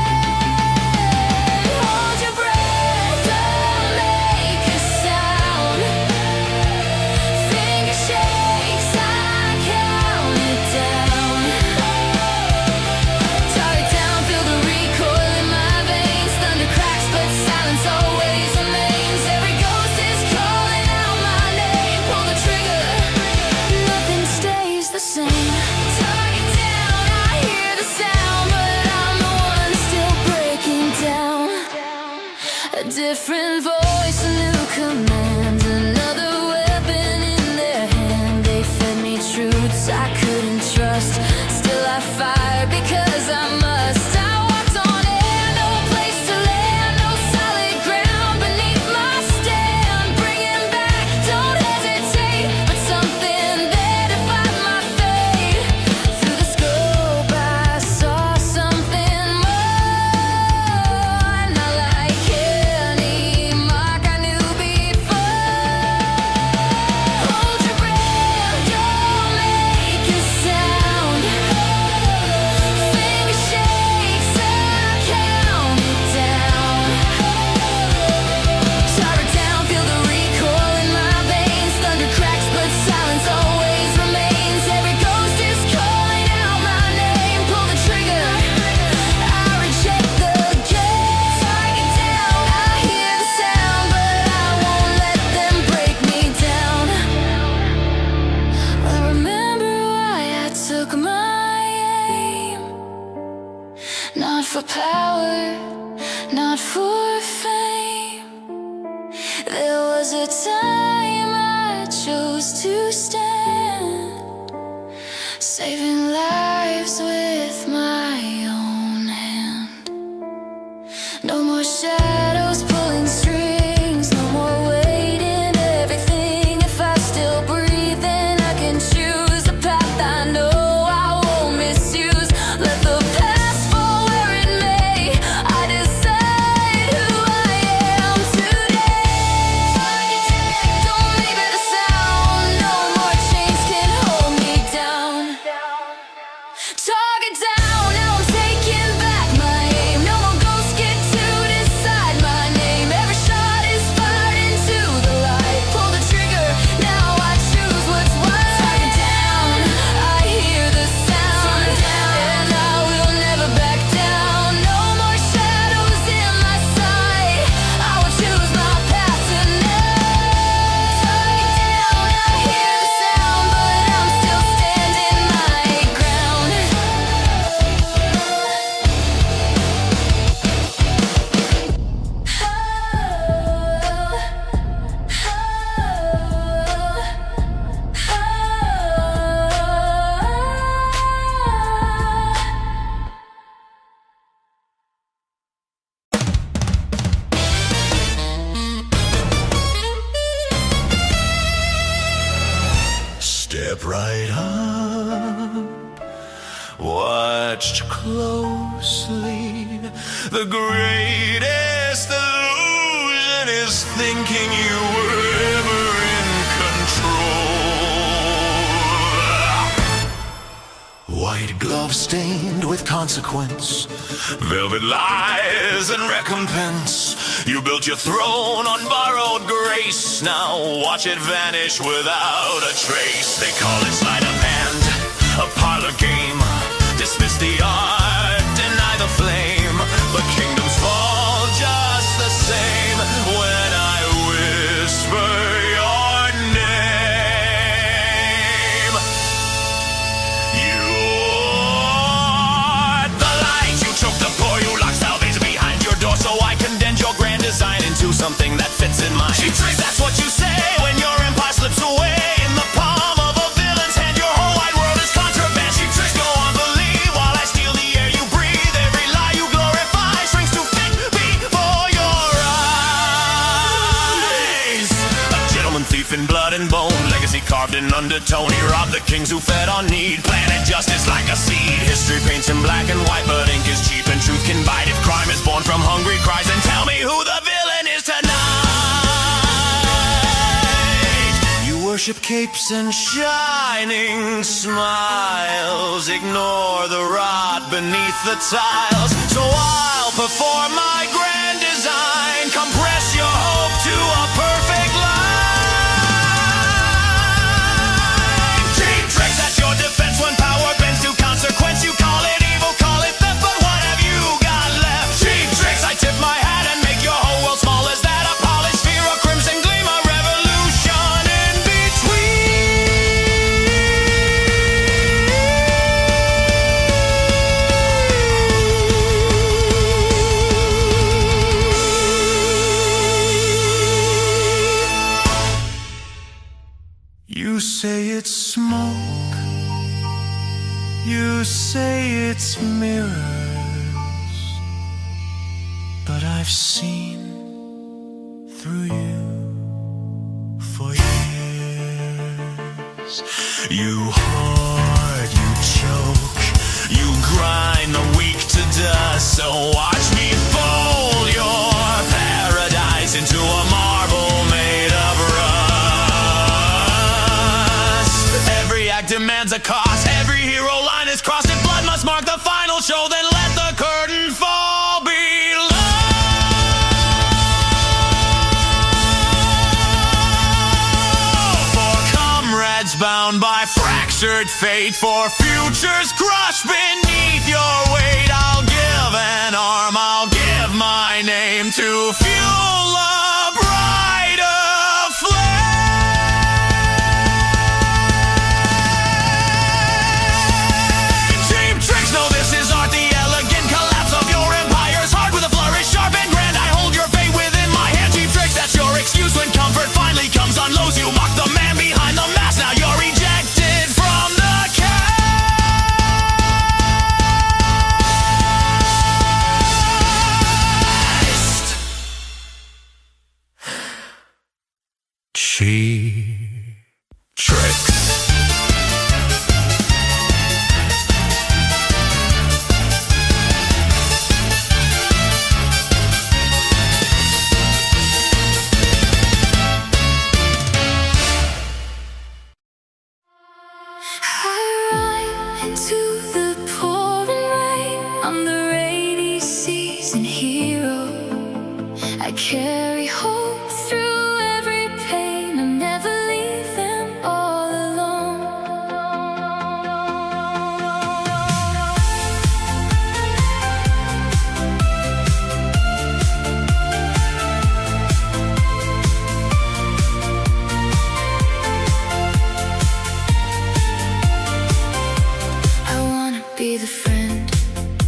S3: Hold your breath, don't make a sound. Finger shakes, I count it down. Target down, feel the recoil in my veins. Thunder cracks, but silence always remains. Every ghost is calling out my name. Pull the trigger, nothing stays the same. Target down, I hear the sound, but I'm the one still breaking down. A different voice, a new command, another weapon in their hand. They fed me truths I couldn't trust. Still I fired because I must. I walked on air, no place to land, no solid ground beneath my stand. Bringing back, don't hesitate, but something there to fight my fate. Through the scope I saw something more, not like any mark I knew before. Hold your breath, don't make a sound. Finger shakes, I count it down. Target down, feel the recoil in my veins. Thunder cracks, but silence always remains. Every ghost is calling out my name. Pull the trigger, I reject the game. Target down, I hear the sound, but I won't let them break me down. I remember why I took my aim. Not for power, not for fame. There was a time I chose to stand, saving lives with my own hand. No more shadows pulling strings, no more waiting everything. If I still breathe, then I can choose the path I know I won't misuse. Let the past fall where it may. I decide who I am today. Don't leave it a sound, no more chains can hold me down. Target down, now I'm taking back my aim. No more ghosts get to decide my name. Every shot is fired into the light. Pull the trigger, now I choose what's what. Target down, I hear the sound, and I will never back down. No more shadows in my sight, I will choose my path tonight. Target down, I hear the sound, but I'm still standing my ground.
S4: Step right up, watched closely. The greatest illusion is thinking you were ever in control. White gloves stained with consequence, velvet lies and recompense. You built your throne on borrowed grace. Now watch it vanish without a trace. They call it sleight of hand, a parlor game. Dismiss the art, deny the flame. But kingdoms fall just the same when I whisper your name. You're the light. You choke the poor. You lock salvation behind your door. So I condense your grand design into something that fits in mine. That's what you say when your empire slips away in the palm of a villain's hand. Your whole wide world is contraband. Go on, believe while I steal the
S5: in blood and bone, legacy carved in undertone. He robbed the kings who fed on need, planted justice like a seed. History paints in black and white, but ink is cheap and truth can bite. If crime is born from hungry cries, then tell me who the villain is tonight. You worship capes and shining smiles, ignore the rot beneath the tiles. So I'll perform my grand design, compress your hope to a perfect line. Cheap tricks at your defense when power bends to consequence. You call it evil, call it theft, but what have you got left? Cheap tricks, I tip my hat and make your whole world small as that. A polished sphere, a crimson gleam, a revolution in You say it's smoke, you say it's mirrors, but I've seen through you for years. You hoard, you choke, you grind the weak to dust. So watch me fold your paradise into a marble made of rust. Every act demands a cost, every hero line is crossed, and blood must mark the final show. Then let the curtain fall below. For comrades bound by fractured fate, for futures crushed beneath your weight, I'll give an arm, I'll give my name to fuel a brighter flame. Cheap tricks, no, this is art, the elegant collapse of your empire's heart. With a flourish sharp and grand, I hold your fate within my hand. Cheap tricks, that's your excuse when comfort finally comes unloads. You mock the man behind the mask, now you're ejected from the cast. Cheap tricks.
S3: I ride into the pouring rain. I'm the rainy season hero. I carry hope through every pain. I never leave them all alone. I wanna be the friend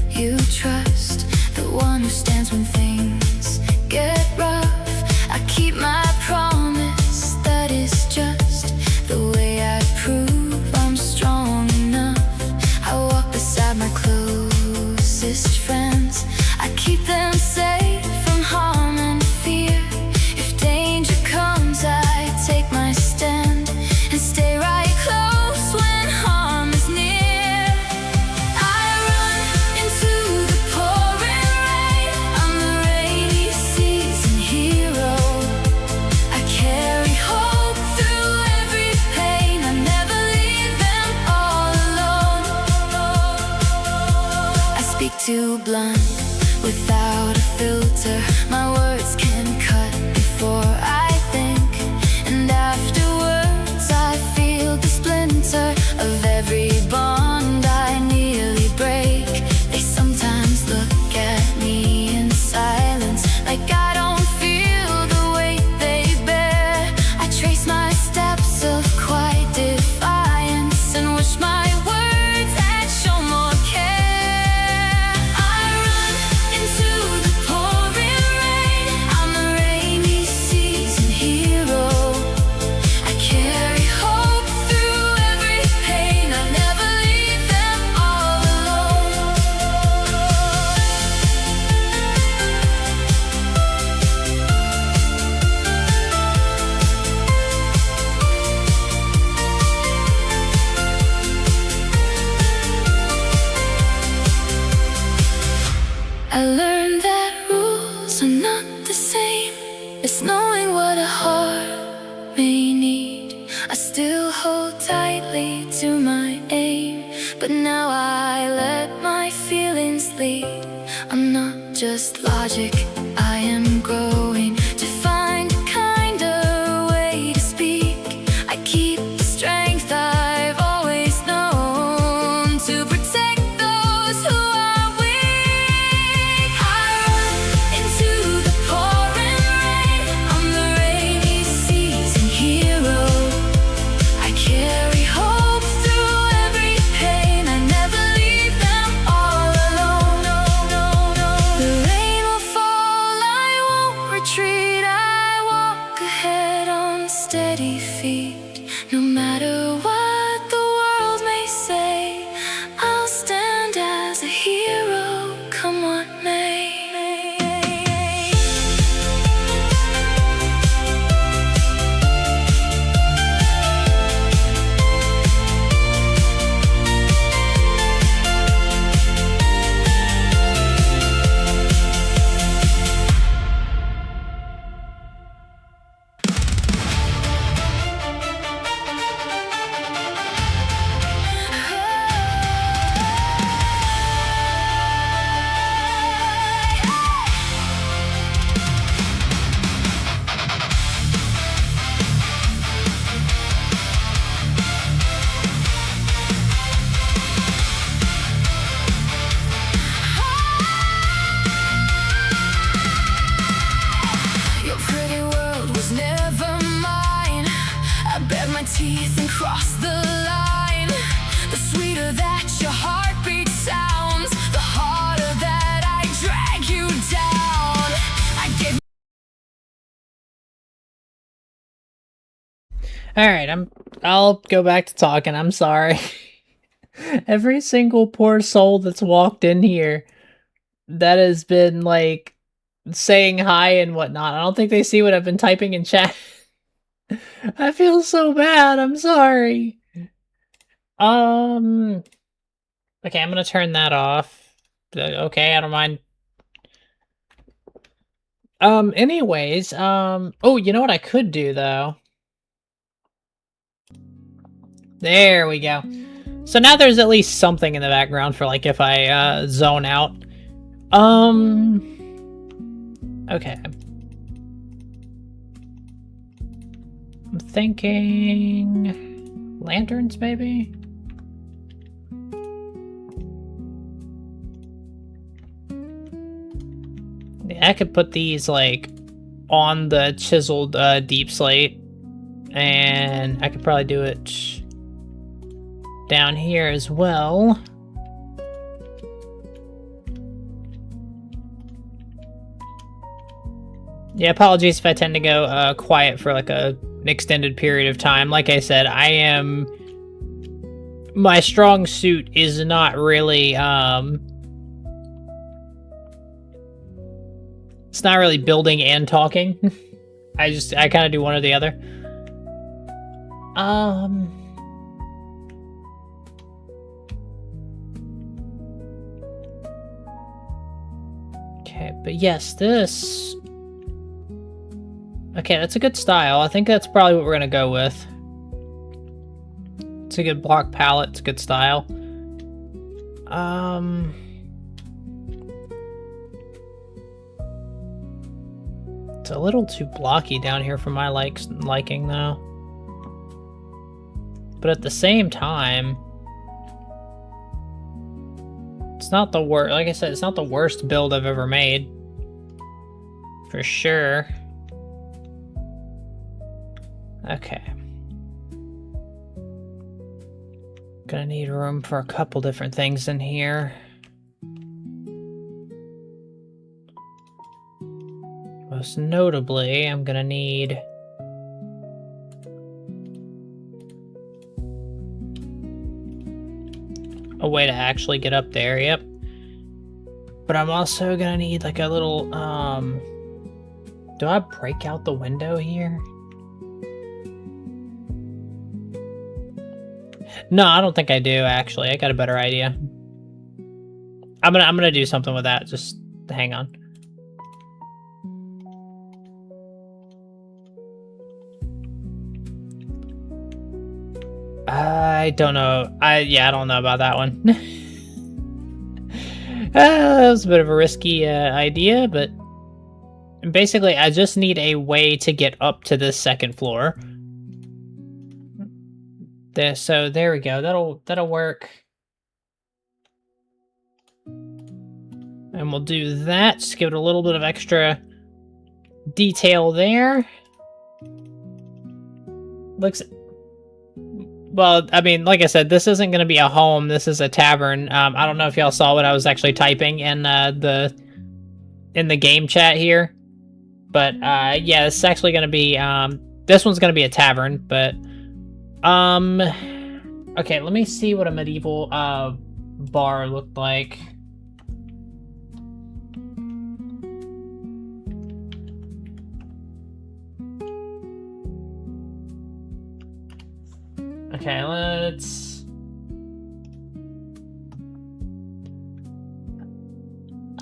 S3: you trust, the one who stands when things get rough. I keep my promise, that is just the way I prove I'm strong enough. I walk beside my closest friends, I keep them safe from harm and fear. If danger comes, I take my stand and stay right close when harm is near. I run into the pouring rain. I'm the rainy season hero. I carry hope through every pain. I never leave them all alone. I speak too blunt, without a filter. My words can cut before I think, and afterwards I feel the splinter of every bond I nearly break. They sometimes look at me in silence, like I don't feel the weight they bear. I trace my steps of quiet defiance and wish my words had shown more care. I run into I learned that rules are not the same as knowing what a heart may need. I still hold tightly to my aim, but now I let my feelings lead. I'm not just logic, I am growing to find a kinder way to speak. I keep the strength I've always known to protect those who are weak. I run into the pouring rain, I'm the rainy season hero. I carry hope through every pain, I never leave them all alone. No, no, no. The rain will fall, I won't retreat. I walk ahead on steady feet. No matter what the world may say, I'll stand as a hero, come what may. Your pretty world was never mine. I bared my teeth and crossed the line. The sweeter that your heartbeat sounds, the harder that I drag you down. I gave
S2: Alright, I'll go back to talking, I'm sorry. Every single poor soul that's walked in here that has been, like, saying hi and whatnot, I don't think they see what I've been typing in chat. I feel so bad, I'm sorry. Okay, I'm gonna turn that off. Okay, I don't mind. Anyways, oh, you know what I could do, though? There we go. So now there's at least something in the background for, like, if I, zone out. Okay. I'm thinking... lanterns, maybe? Yeah, I could put these, like, on the chiseled, deep slate. And I could probably do it down here as well. Yeah, apologies if I tend to go quiet for like an extended period of time. Like I said, my strong suit is not really, it's not really building and talking. I kind of do one or the other. Okay, but yes, this... Okay, that's a good style. I think that's probably what we're gonna go with. It's a good block palette, it's a good style. It's a little too blocky down here for my liking, though. But at the same time, it's not the worst. Like I said, it's not the worst build I've ever made, for sure. Okay. Gonna need room for a couple different things in here. Most notably, I'm gonna need a way to actually get up there, yep. But I'm also gonna need like a little, do I break out the window here? No, I don't think I do, actually. I got a better idea. I'm gonna do something with that, just hang on. I don't know. I don't know about that one. That was a bit of a risky idea, but basically I just need a way to get up to this second floor. So there we go. That'll work. And we'll do that. Just give it a little bit of extra detail there. Looks... Well, I mean, like I said, this isn't going to be a home. This is a tavern. I don't know if y'all saw what I was actually typing in the game chat here, but yeah, this is actually going to be this one's going to be a tavern. But okay, let me see what a medieval bar looked like. Okay, let's...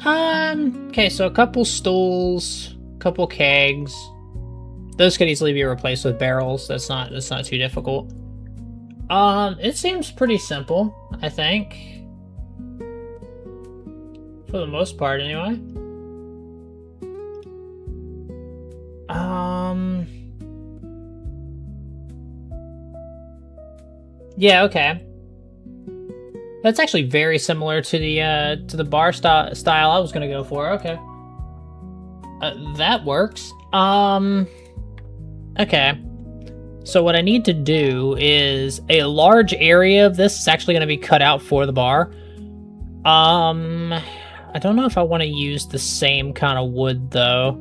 S2: Okay, so a couple stools, couple kegs. Those could easily be replaced with barrels. That's not too difficult. It seems pretty simple, I think. For the most part, anyway. Yeah, okay. That's actually very similar to the bar style I was gonna go for. Okay. That works. Okay. So what I need to do is a large area of this is actually gonna be cut out for the bar. I don't know if I want to use the same kind of wood though,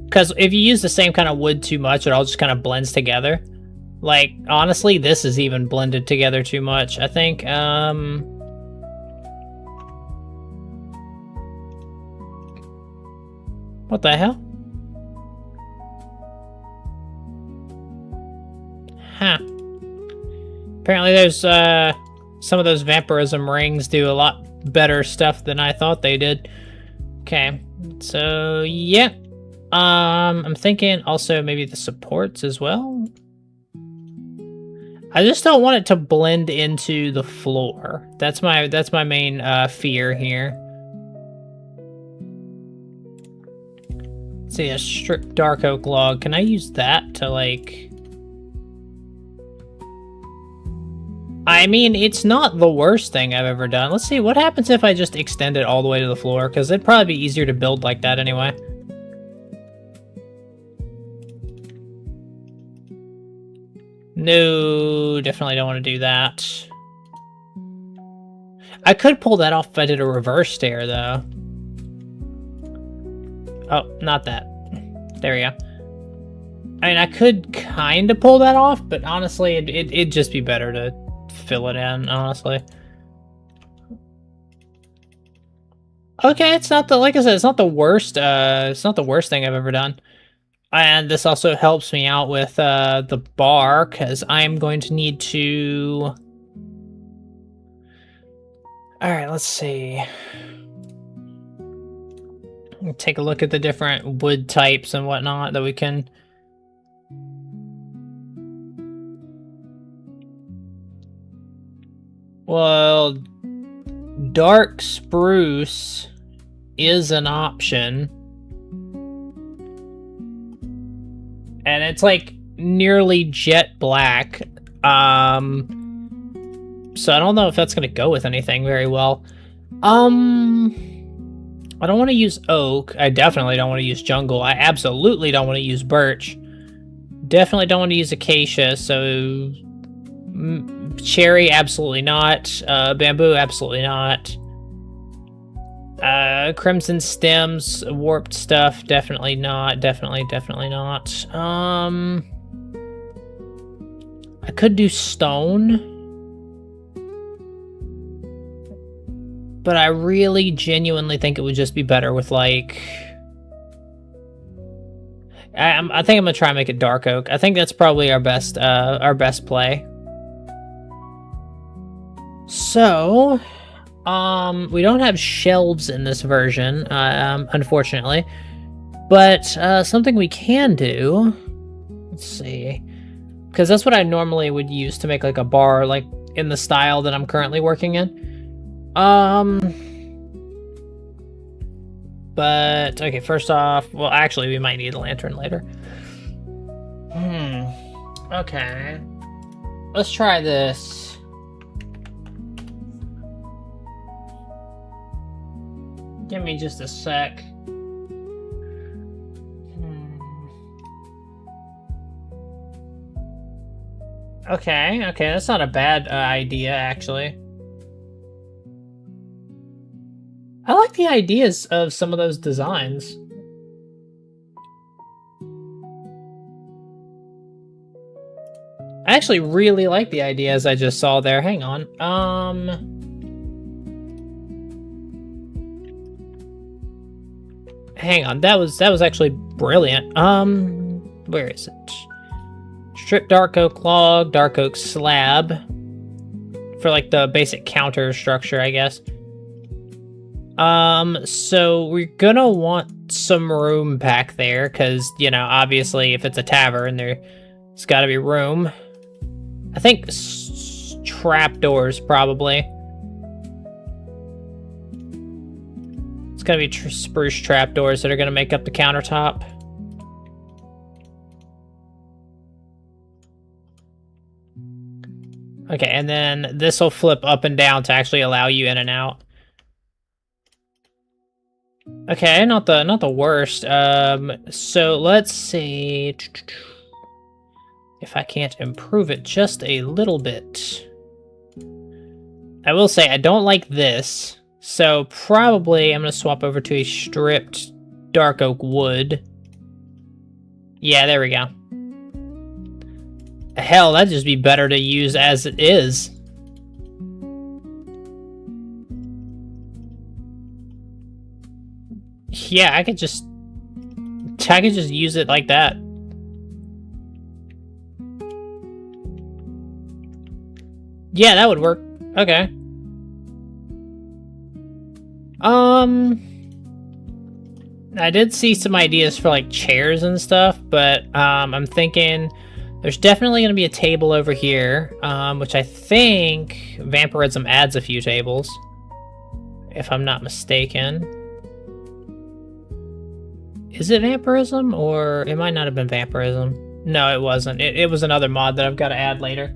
S2: because if you use the same kind of wood too much, it all just kind of blends together. Like, honestly, this is even blended together too much. I think, what the hell? Huh. Apparently there's, some of those vampirism rings do a lot better stuff than I thought they did. Okay, so, yeah. I'm thinking also maybe the supports as well. I just don't want it to blend into the floor. That's my main fear here. Let's see, a stripped dark oak log. Can I use that to like... I mean, it's not the worst thing I've ever done. Let's see, what happens if I just extend it all the way to the floor? Because it'd probably be easier to build like that anyway. No, definitely don't want to do that. I could pull that off if I did a reverse stair, though. Oh, not that. There we go. I mean, I could kind of pull that off, but honestly, it'd just be better to fill it in, honestly. Okay, it's not the, like I said, it's not the worst thing I've ever done. And this also helps me out with the bar, because I'm going to need to... Alright, let's see. Take a look at the different wood types and whatnot that we can... Well, dark spruce is an option. And it's like nearly jet black. So I don't know if that's gonna go with anything very well. I don't want to use oak. I definitely don't want to use jungle. I absolutely don't want to use birch. Definitely don't want to use acacia. So cherry, absolutely not. Bamboo, absolutely not. Crimson stems, warped stuff, definitely not. Definitely not. I could do stone, but I really genuinely think it would just be better with like... I think I'm gonna try and make it dark oak. I think that's probably our best play. So, We don't have shelves in this version, unfortunately. But something we can do, let's see, because that's what I normally would use to make like a bar, like in the style that I'm currently working in. But okay, first off, well, actually, we might need a lantern later. Okay, let's try this. Give me just a sec. Okay, that's not a bad idea, actually. I like the ideas of some of those designs. I actually really like the ideas I just saw there. Hang on. Hang on. That was actually brilliant. Where is it? Strip dark oak log, dark oak slab. For like the basic counter structure, I guess. So we're gonna want some room back there, because, you know, obviously if it's a tavern, there's gotta be room. I think trapdoors, probably. It's gonna be spruce trapdoors that are gonna make up the countertop. Okay, and then this will flip up and down to actually allow you in and out. Okay, not the worst. So let's see if I can't improve it just a little bit. I will say I don't like this, so probably I'm gonna swap over to a stripped dark oak wood. Yeah, there we go. Hell, that'd just be better to use as it is. Yeah, I could just use it like that. Yeah, that would work. Okay. I did see some ideas for like chairs and stuff, but I'm thinking there's definitely going to be a table over here, which I think Vampirism adds a few tables, if I'm not mistaken. Is it Vampirism, or it might not have been Vampirism? No, it wasn't. It was another mod that I've got to add later.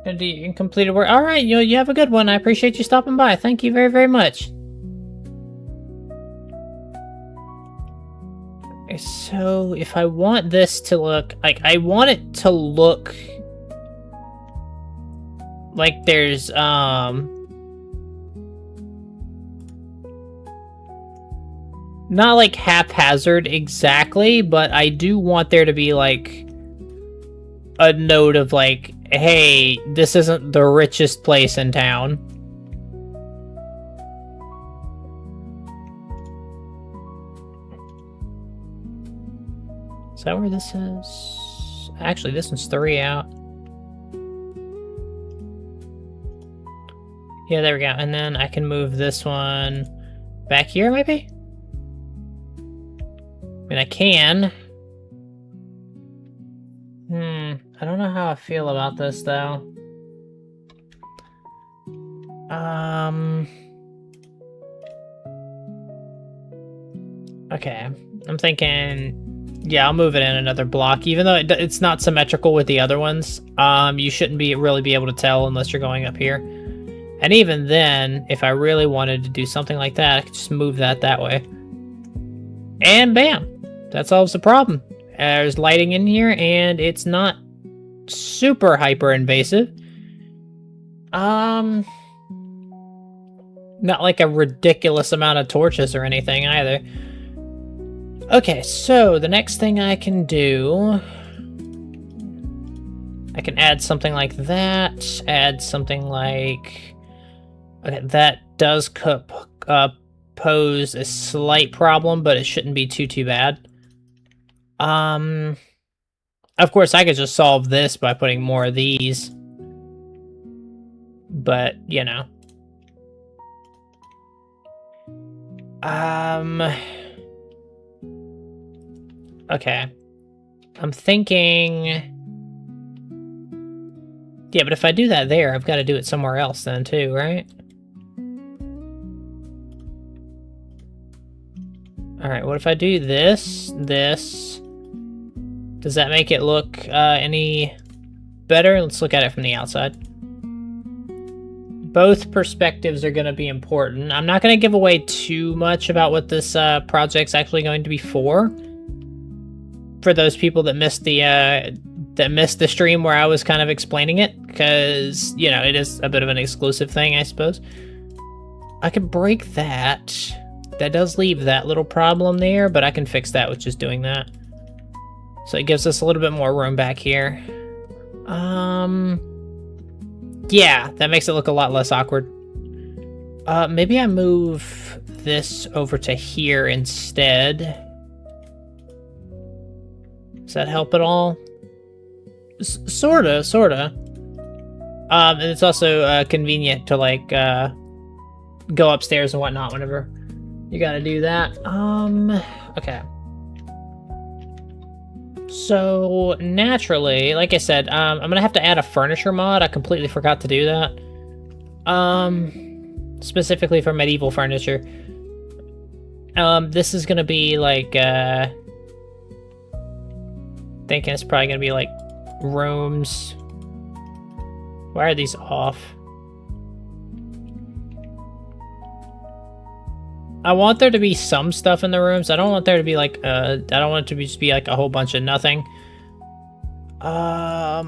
S2: And completed work. All right, you have a good one. I appreciate you stopping by. Thank you very, very much. Okay, so if I want this to look like, I want it to look like there's not like haphazard exactly, but I do want there to be like a note of like, hey, this isn't the richest place in town. Is that where this is? Actually, this one's 3 out. Yeah, there we go. And then I can move this one back here, maybe? I mean, I can. I don't know how I feel about this, though. Okay. I'm thinking, yeah, I'll move it in another block, even though it's not symmetrical with the other ones. You shouldn't really be able to tell unless you're going up here. And even then, if I really wanted to do something like that, I could just move that way. And bam! That solves the problem. There's lighting in here, and it's not super hyper invasive. Not like a ridiculous amount of torches or anything either. Okay, so the next thing I can do, I can add something like that. Add something like, okay, that does pose a slight problem, but it shouldn't be too bad. Of course, I could just solve this by putting more of these. But, you know. Okay. I'm thinking... Yeah, but if I do that there, I've got to do it somewhere else then too, right? Alright, what if I do this, this? Does that make it look any better? Let's look at it from the outside. Both perspectives are going to be important. I'm not going to give away too much about what this project's actually going to be for those people that missed the stream where I was kind of explaining it, because, you know, it is a bit of an exclusive thing, I suppose. I could break that. That does leave that little problem there, but I can fix that with just doing that. So it gives us a little bit more room back here. Yeah, that makes it look a lot less awkward. Maybe I move this over to here instead. Does that help at all? Sorta. And it's also convenient to, like, go upstairs and whatnot whenever you gotta do that. Okay. So, naturally, like I said, I'm gonna have to add a furniture mod. I completely forgot to do that. Specifically for medieval furniture. This is gonna be, like, thinking it's probably gonna be, like, rooms. Why are these off? I want there to be some stuff in the rooms. I don't want there to be like I don't want it to just be like a whole bunch of nothing. I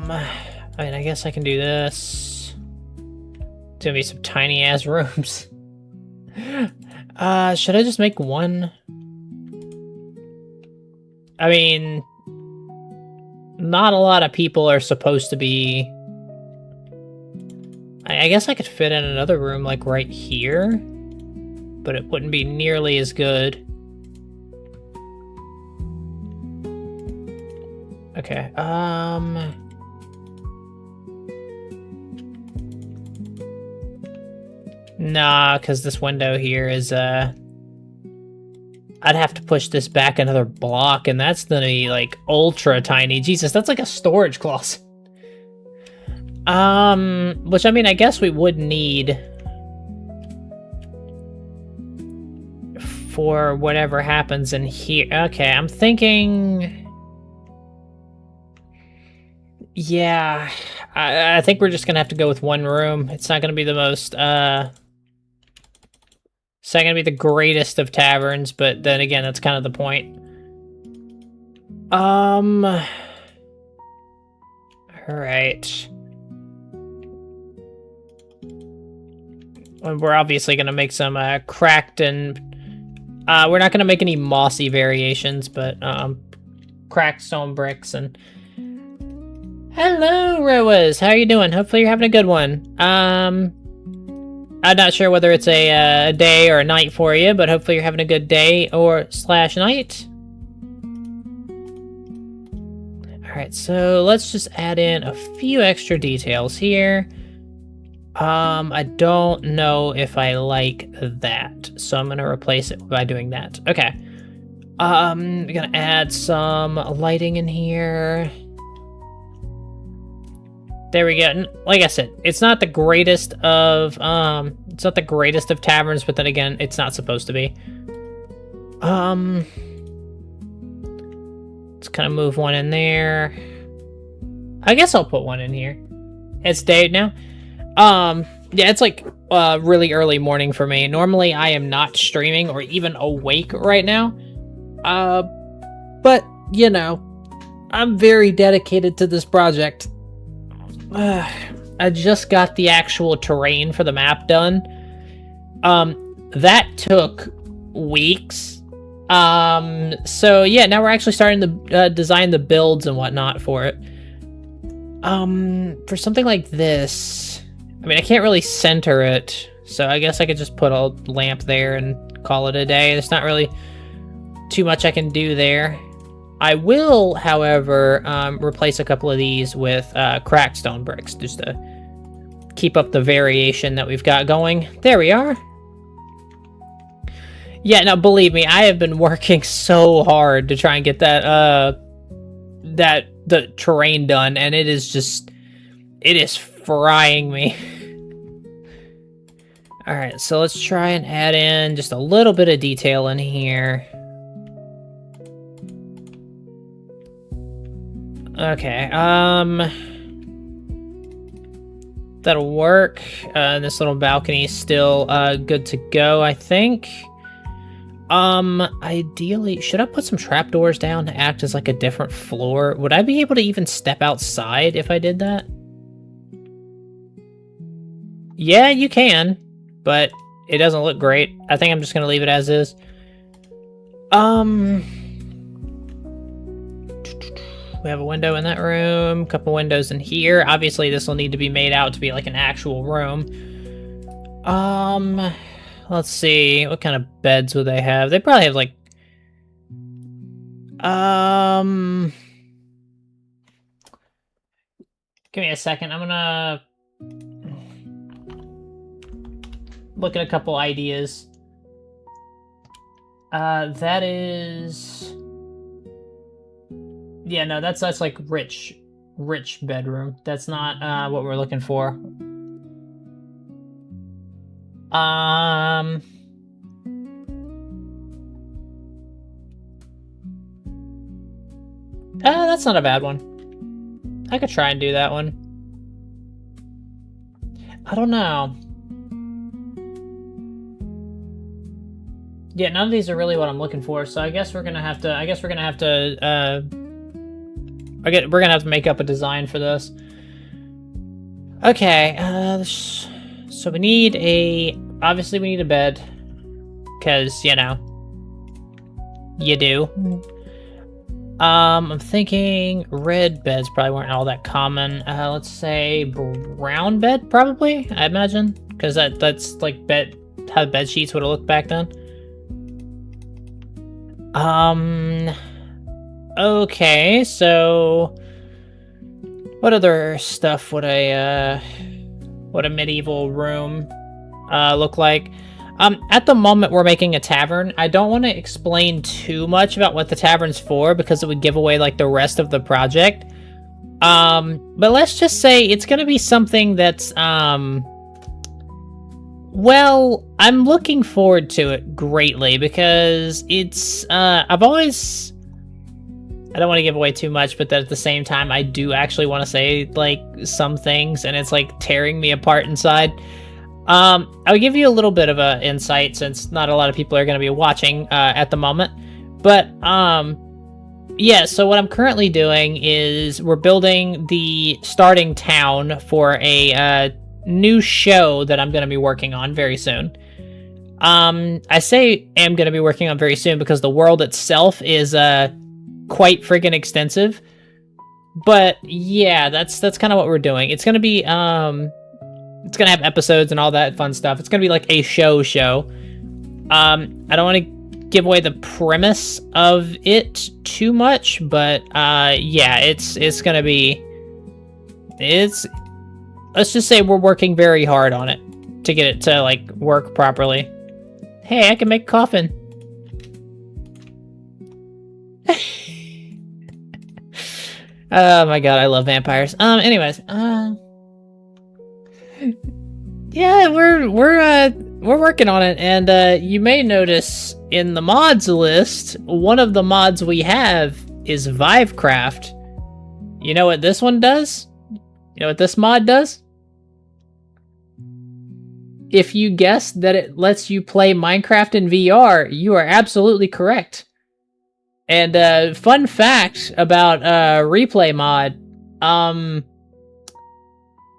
S2: mean, I guess I can do this. It's gonna be some tiny ass rooms. Should I just make one? I mean, not a lot of people are supposed to be... I guess I could fit in another room like right here, but it wouldn't be nearly as good. Okay, nah, because this window here is, I'd have to push this back another block, and that's gonna be, like, ultra tiny. Jesus, that's like a storage closet. Which, I mean, I guess we would need for whatever happens in here. Okay, I'm thinking... Yeah, I think we're just gonna have to go with one room. It's not gonna be the most, it's not gonna be the greatest of taverns, but then again, that's kind of the point. Alright. We're obviously gonna make some, cracked and... we're not gonna make any mossy variations, but, cracked stone bricks and... Hello, Roas! How are you doing? Hopefully you're having a good one. I'm not sure whether it's a day or a night for you, but hopefully you're having a good day or slash night. Alright, so let's just add in a few extra details here. I don't know if I like that, so I'm gonna replace it by doing that. Okay. I'm gonna add some lighting in here. There we go. Like I said, it's not the greatest of taverns, but then again, it's not supposed to be. Let's kind of move one in there. I guess I'll put one in here. It's day now. Yeah, it's like really early morning for me. Normally, I am not streaming or even awake right now. But you know, I'm very dedicated to this project. I just got the actual terrain for the map done. That took weeks. So yeah, now we're actually starting to design the builds and whatnot for it. For something like this, I mean, I can't really center it, so I guess I could just put a lamp there and call it a day. There's not really too much I can do there. I will, however, replace a couple of these with cracked stone bricks, just to keep up the variation that we've got going. There we are. Yeah, now believe me, I have been working so hard to try and get that the terrain done, and it is frying me. Alright, so let's try and add in just a little bit of detail in here. Okay, that'll work. This little balcony is still good to go, I think. Ideally, should I put some trapdoors down to act as like a different floor? Would I be able to even step outside if I did that? Yeah, you can, but it doesn't look great. I think I'm just gonna leave it as is. We have a window in that room, a couple windows in here. Obviously, this will need to be made out to be like an actual room. Let's see, what kind of beds would they have? They probably have like, give me a second. I'm gonna look at a couple ideas. That is, yeah, no, that's like rich bedroom. That's not what we're looking for. That's not a bad one. I could try and do that one. I don't know. Yeah, none of these are really what I'm looking for, so I guess we're gonna have to we're gonna have to make up a design for this. Okay, so we need obviously we need a bed, because, you know, you do. I'm thinking red beds probably weren't all that common. Let's say brown bed, probably, I imagine, because that's like how bed sheets would have looked back then. Okay, so what other stuff would a medieval room look like? At the moment, we're making a tavern. I don't want to explain too much about what the tavern's for, because it would give away, like, the rest of the project. But let's just say it's gonna be something that's, well, I'm looking forward to it greatly, because it's, I don't want to give away too much, but at the same time, I do actually want to say, like, some things, and it's, like, tearing me apart inside. I'll give you a little bit of a insight, since not a lot of people are going to be watching at the moment. But, yeah, so what I'm currently doing is we're building the starting town for a new show that I'm going to be working on very soon. I say I'm going to be working on very soon because the world itself is quite friggin' extensive. But, yeah, that's kind of what we're doing. It's going to be, it's gonna have episodes and all that fun stuff. It's gonna be like a show. I don't want to give away the premise of it too much, but yeah, it's gonna be. Let's just say we're working very hard on it to get it to like work properly. Hey, I can make a coffin. Oh my god, I love vampires. Anyways, yeah, we're working on it, and you may notice in the mods list, one of the mods we have is Vivecraft. You know what this one does? You know what this mod does? If you guessed that it lets you play Minecraft in VR, you are absolutely correct. And fun fact about replay mod,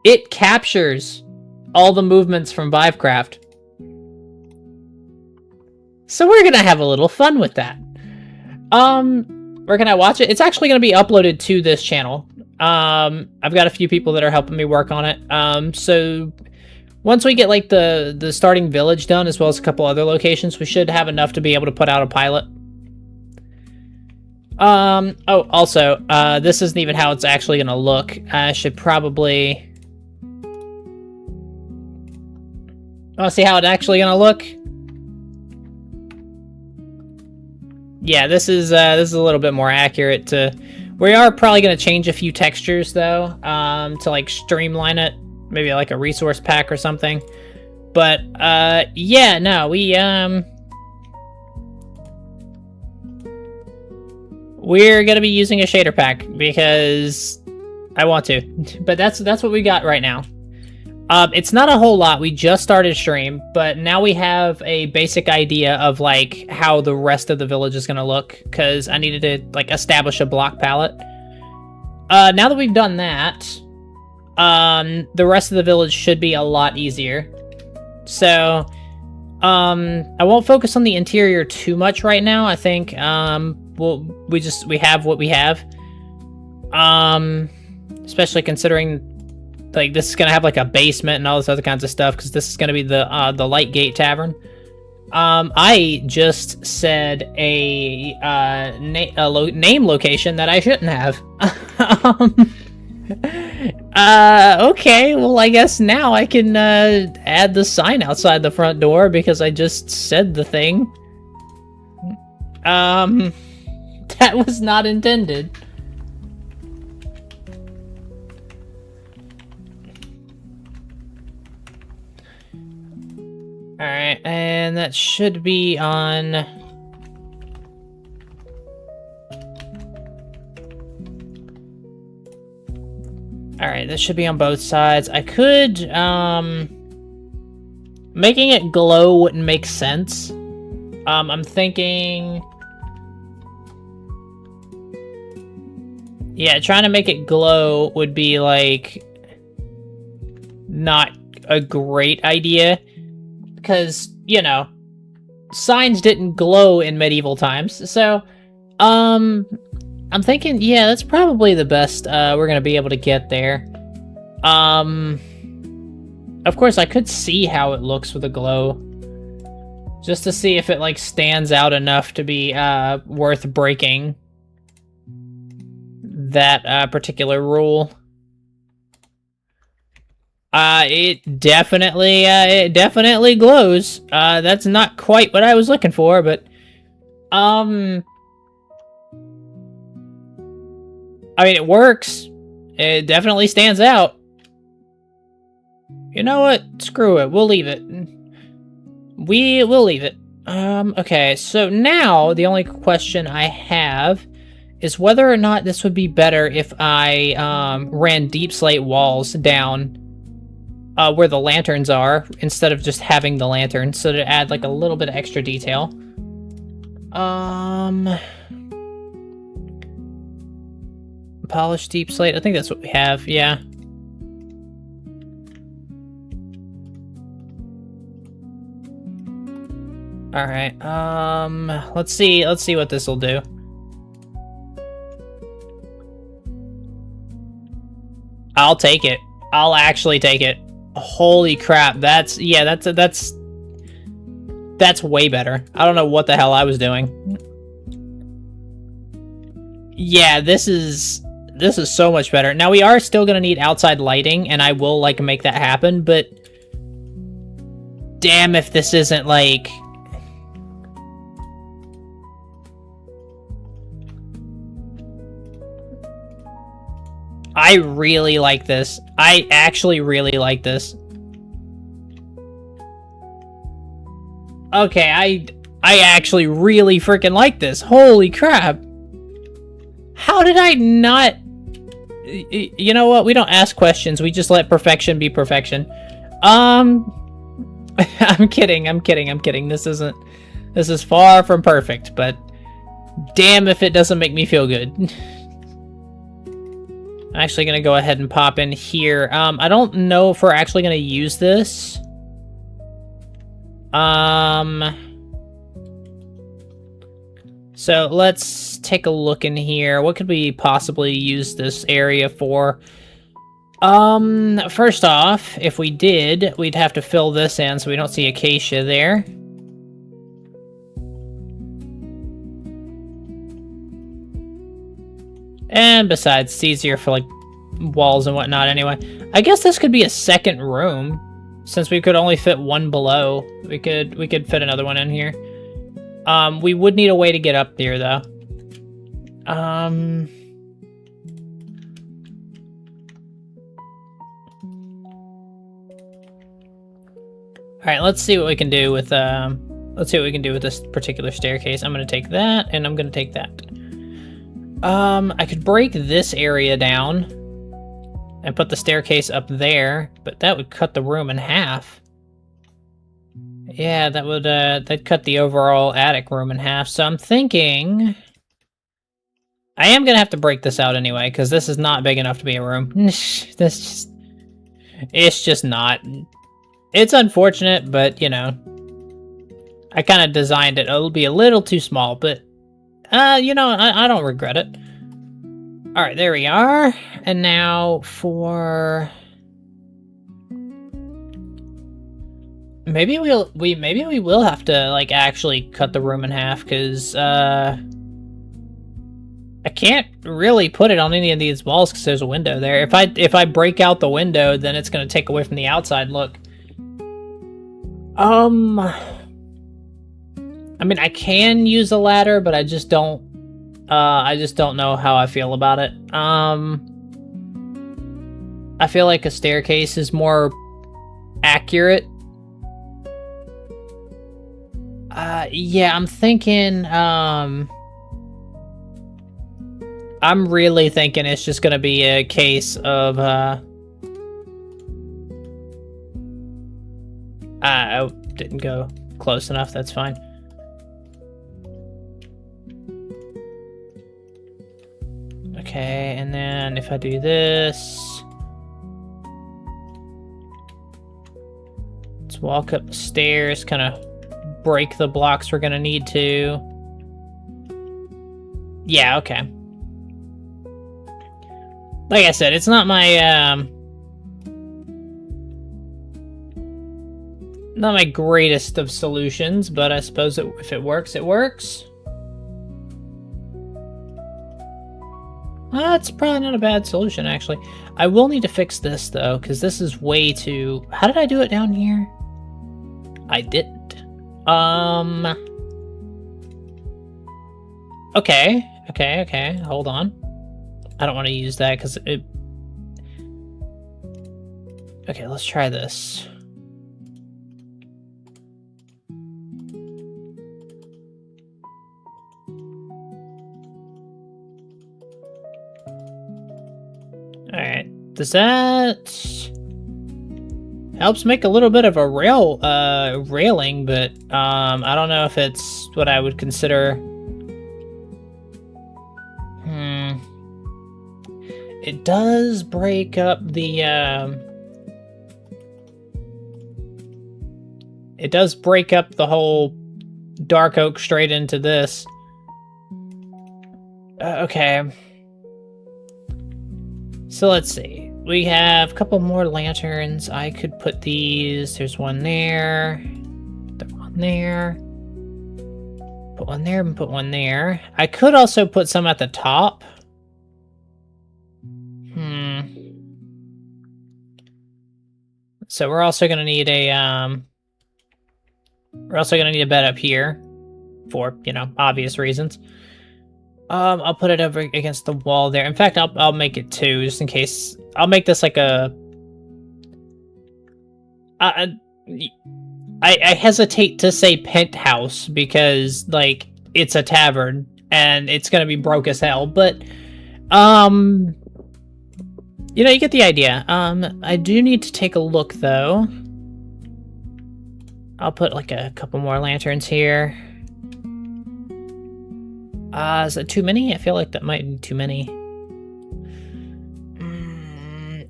S2: it captures all the movements from Vivecraft. So we're gonna have a little fun with that. We're gonna watch it. It's actually gonna be uploaded to this channel. I've got a few people that are helping me work on it. So once we get like the starting village done, as well as a couple other locations, we should have enough to be able to put out a pilot. Oh, also, this isn't even how it's actually gonna look. I should probably Want to see how it's actually gonna look? Yeah, this is a little bit more accurate. We are probably gonna change a few textures though, to like streamline it, maybe like a resource pack or something. But yeah, no, we're gonna be using a shader pack because I want to. But that's what we got right now. It's not a whole lot. We just started stream, but now we have a basic idea of like how the rest of the village is gonna look, because I needed to like establish a block palette. Now that we've done that, the rest of the village should be a lot easier. So, I won't focus on the interior too much right now. I think, we have what we have. Especially considering like this is gonna have like a basement and all this other kinds of stuff, because this is gonna be the Light Gate Tavern. I just said a name location that I shouldn't have. Okay, well I guess now I can add the sign outside the front door because I just said the thing. That was not intended. Alright, and that should be on... Alright, this should be on both sides. I could, making it glow wouldn't make sense. I'm thinking... Yeah, trying to make it glow would be, like... not a great idea. Because, you know, signs didn't glow in medieval times. So, I'm thinking, yeah, that's probably the best we're gonna be able to get there. Of course, I could see how it looks with a glow. Just to see if it, like, stands out enough to be worth breaking that particular rule. It definitely glows. That's not quite what I was looking for, but, I mean, it works. It definitely stands out. You know what? Screw it. We'll leave it. We will leave it. Okay, so now the only question I have is whether or not this would be better if I, ran deep slate walls down where the lanterns are, instead of just having the lanterns, so to add like a little bit of extra detail. Polished deep slate, I think that's what we have, yeah. Alright, let's see what this will do. I'll take it. I'll actually take it. Holy crap, that's way better. I don't know what the hell I was doing. Yeah, this is so much better. Now, we are still gonna need outside lighting, and I will, like, make that happen, but... Damn if this isn't, like... I really like this. I actually really like this. Okay, I actually really freaking like this. Holy crap. How did I not... You know what? We don't ask questions. We just let perfection be perfection. I'm kidding. This is far from perfect, but damn if it doesn't make me feel good. I'm actually gonna go ahead and pop in here. I don't know if we're actually gonna use this. So let's take a look in here. What could we possibly use this area for? First off, if we did, we'd have to fill this in so we don't see acacia there. And besides, it's easier for, like, walls and whatnot anyway. I guess this could be a second room. Since we could only fit one below, we could fit another one in here. We would need a way to get up there though. Alright, let's see what we can do with this particular staircase. I'm gonna take that, and I'm gonna take that. I could break this area down and put the staircase up there, but that would cut the room in half. Yeah, that would that'd cut the overall attic room in half. So I'm thinking I am gonna have to break this out anyway, because this is not big enough to be a room. It's just not. It's unfortunate, but, you know, I kind of designed it. It'll be a little too small, but, you know, I don't regret it. All right, there we are. And now for... Maybe we will have to, like, actually cut the room in half, because, I can't really put it on any of these walls because there's a window there. If I break out the window, then it's going to take away from the outside look. I mean, I can use a ladder, but I just don't know how I feel about it. I feel like a staircase is more accurate. Yeah, I'm thinking, I'm really thinking it's just gonna be a case of, I didn't go close enough, that's fine. Okay, and then if I do this... Let's walk up the stairs, kind of break the blocks we're gonna need to. Yeah, okay. Like I said, it's not my, not my greatest of solutions, but I suppose if it works, it works. It's probably not a bad solution, actually. I will need to fix this, though, because this is way too... How did I do it down here? I didn't. Okay, hold on. I don't want to use that, because it... Okay, let's try this. Alright, does that... Helps make a little bit of a railing, but, I don't know if it's what I would consider... It does break up the, It does break up the whole dark oak straight into this. Okay. So let's see. We have a couple more lanterns. I could put these. There's one there. Put one there. Put one there and put one there. I could also put some at the top. So we're also gonna need a bed up here for, you know, obvious reasons. I'll put it over against the wall there. In fact, I'll make it two, just in case. I'll make this like a... I hesitate to say penthouse, because, like, it's a tavern, and it's gonna be broke as hell, but, you know, you get the idea. I do need to take a look, though. I'll put, like, a couple more lanterns here. Is that too many? I feel like that might be too many.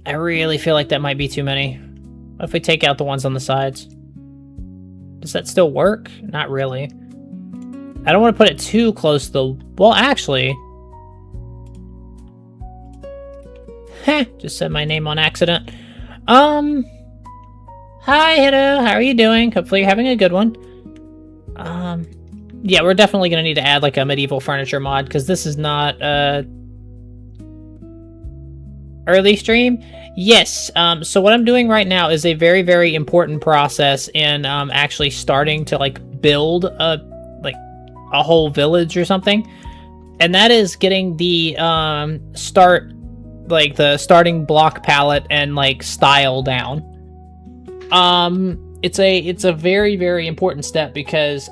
S2: I really feel like that might be too many. What if we take out the ones on the sides? Does that still work? Not really. I don't want to put it too close to the... Well, actually... Heh, just said my name on accident. Hi, Hiddo. How are you doing? Hopefully you're having a good one. Yeah, we're definitely gonna need to add, like, a medieval furniture mod, because this is not, early stream? Yes. So what I'm doing right now is a very, very important process in actually starting to like build a whole village or something, and that is getting the the starting block palette and like style down. It's a very, very important step because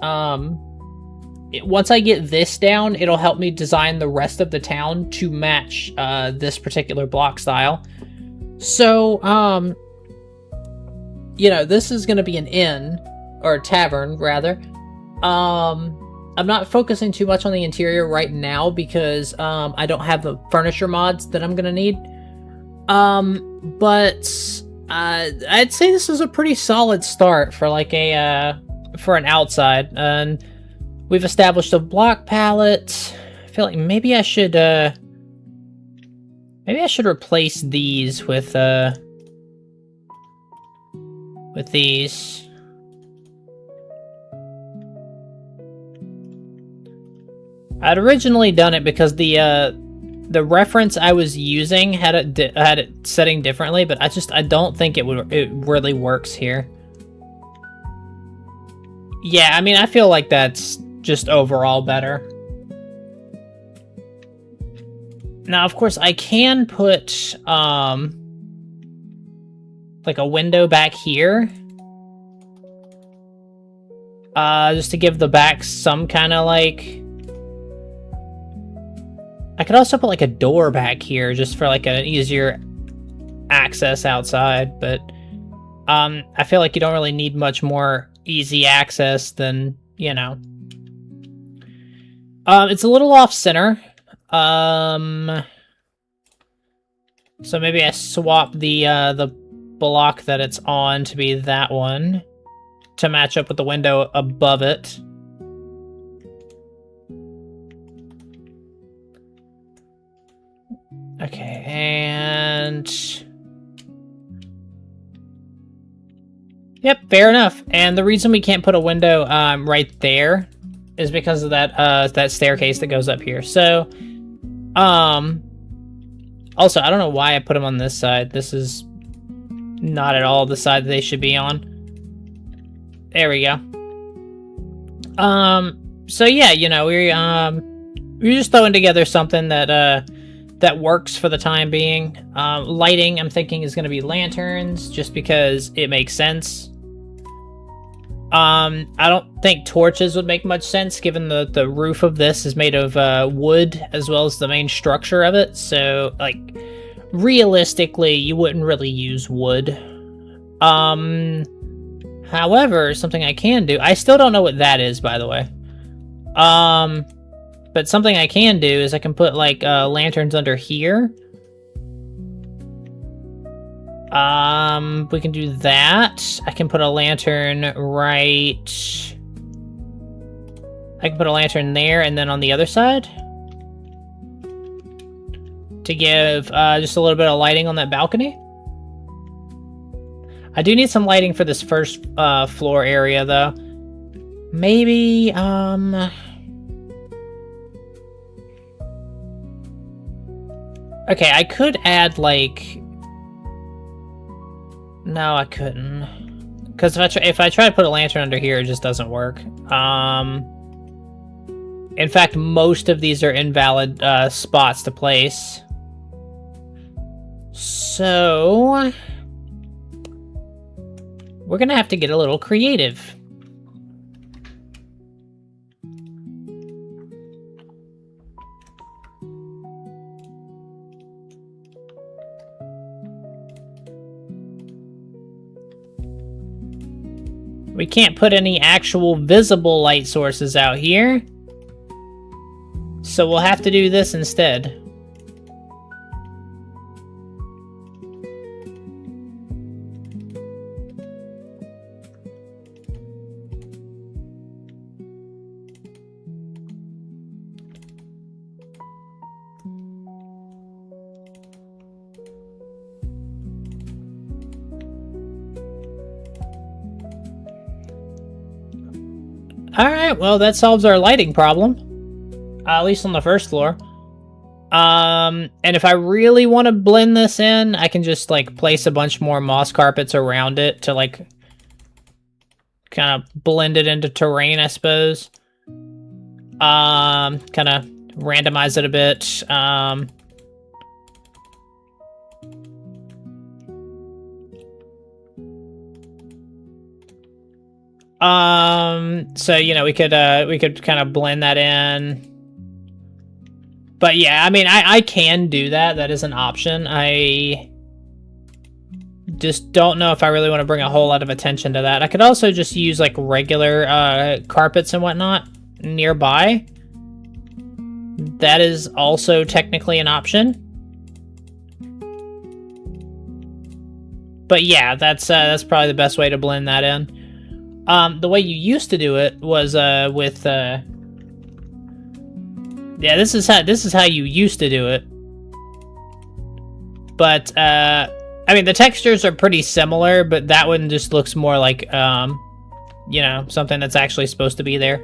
S2: once I get this down, it'll help me design the rest of the town to match this particular block style. So, you know, this is going to be an inn, or a tavern, rather. I'm not focusing too much on the interior right now because I don't have the furniture mods that I'm going to need. But I'd say this is a pretty solid start for like for an outside. And we've established a block palette. I feel like maybe I should replace these with these. I'd originally done it because the reference I was using had it setting differently, but I don't think it really works here. Yeah, I mean, I feel like that's just overall better. Now, of course, I can put like a window back here, just to give the back some kind of like. I could also put like a door back here just for like an easier access outside, but I feel like you don't really need much more easy access than, you know. It's a little off center. So maybe I swap the block that it's on to be that one to match up with the window above it. Okay, and yep, fair enough. And the reason we can't put a window right there is because of that staircase that goes up here. So, also, I don't know why I put them on this side. This is not at all the side that they should be on. There we go. So yeah, you know, we're just throwing together something that that works for the time being. Lighting, I'm thinking, is going to be lanterns, just because it makes sense. I don't think torches would make much sense, given the roof of this is made of wood, as well as the main structure of it. So, like, realistically, you wouldn't really use wood. However, something I can do... I still don't know what that is, by the way. But something I can do is I can put, like, lanterns under here. We can do that. I can put a lantern right... I can put a lantern there and then on the other side. To give just a little bit of lighting on that balcony. I do need some lighting for this first floor area, though. Maybe, okay, I could add, like... No, I couldn't. Because if I try to put a lantern under here, it just doesn't work. In fact, most of these are invalid spots to place. So... we're gonna have to get a little creative. We can't put any actual visible light sources out here. So we'll have to do this instead. Alright, well, that solves our lighting problem. At least on the first floor. And if I really want to blend this in, I can just, like, place a bunch more moss carpets around it to, like, kind of blend it into terrain, I suppose. Kind of randomize it a bit. So, you know, we could kind of blend that in. But yeah, I mean, I can do that. That is an option. I just don't know if I really want to bring a whole lot of attention to that. I could also just use, like, regular carpets and whatnot nearby. That is also technically an option. But yeah, that's probably the best way to blend that in. The way you used to do it was with yeah, this is how you used to do it. But I mean, the textures are pretty similar, but that one just looks more like you know, something that's actually supposed to be there.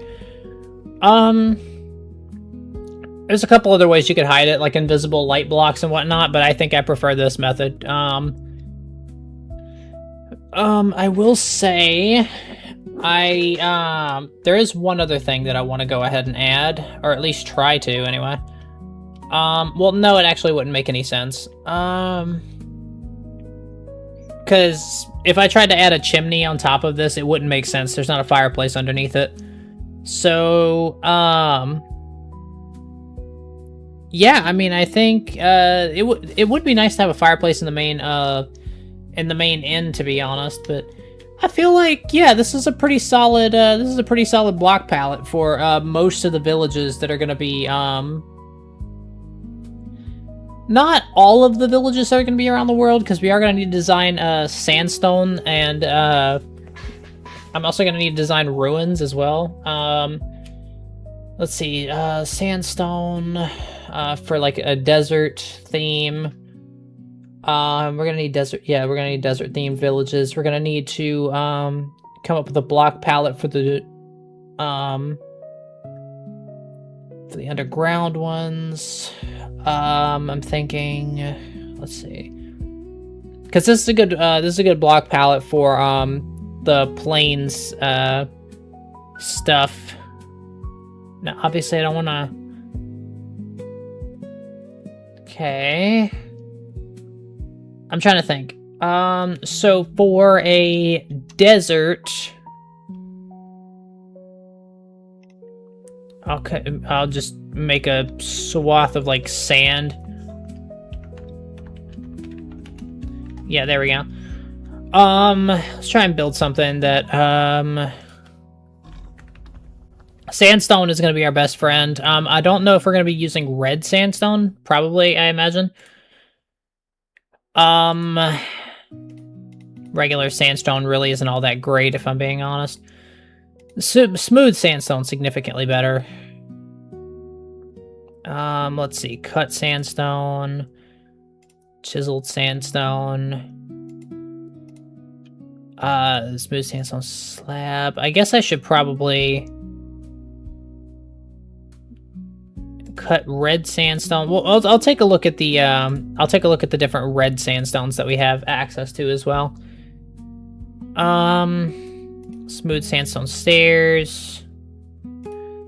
S2: There's a couple other ways you could hide it, like invisible light blocks and whatnot, but I think I prefer this method. I will say, there is one other thing that I want to go ahead and add, or at least try to, anyway. Well, no, it actually wouldn't make any sense. Because if I tried to add a chimney on top of this, it wouldn't make sense. There's not a fireplace underneath it. So, yeah, I mean, I think it would be nice to have a fireplace in the main inn, to be honest. But I feel like, yeah, this is a pretty solid block palette for most of the villages that are going to be not all of the villages that are going to be around the world, because we are going to need to design sandstone, and I'm also going to need to design ruins as well. Let's see, sandstone for like a desert theme. We're gonna need desert. Yeah, we're gonna need desert themed villages. We're gonna need to come up with a block palette for the underground ones. I'm thinking. Let's see, because this is a good block palette for the plains stuff. Now, obviously, I don't want to. Okay. I'm trying to think. So for a desert, I'll just make a swath of like sand. Yeah, there we go. Let's try and build something that sandstone is going to be our best friend. I don't know if we're going to be using red sandstone. Probably, I imagine. Regular sandstone really isn't all that great, if I'm being honest. Smooth sandstone significantly better. Let's see. Cut sandstone. Chiseled sandstone. Smooth sandstone slab. I guess I should probably cut red sandstone. Well, I'll take a look at the different red sandstones that we have access to as well. Smooth sandstone stairs.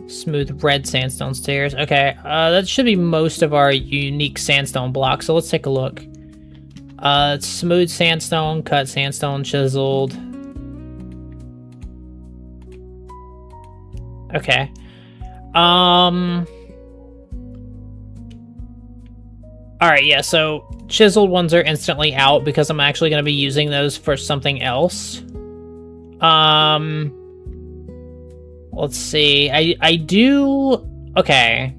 S2: Smooth red sandstone stairs. Okay, that should be most of our unique sandstone blocks. So let's take a look. Smooth sandstone, cut sandstone, chiseled. Okay. Alright, yeah, so chiseled ones are instantly out because I'm actually going to be using those for something else. Let's see. I do... Okay.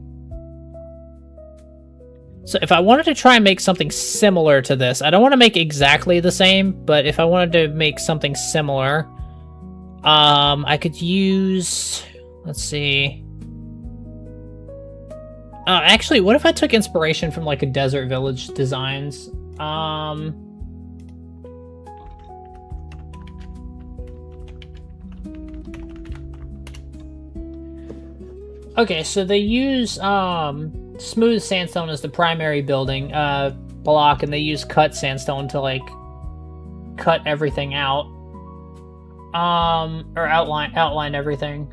S2: So if I wanted to try and make something similar to this, I don't want to make exactly the same, but if I wanted to make something similar, I could use... Let's see... actually, what if I took inspiration from, like, a desert village designs? Okay, so they use smooth sandstone as the primary building block, and they use cut sandstone to like cut everything out, or outline everything.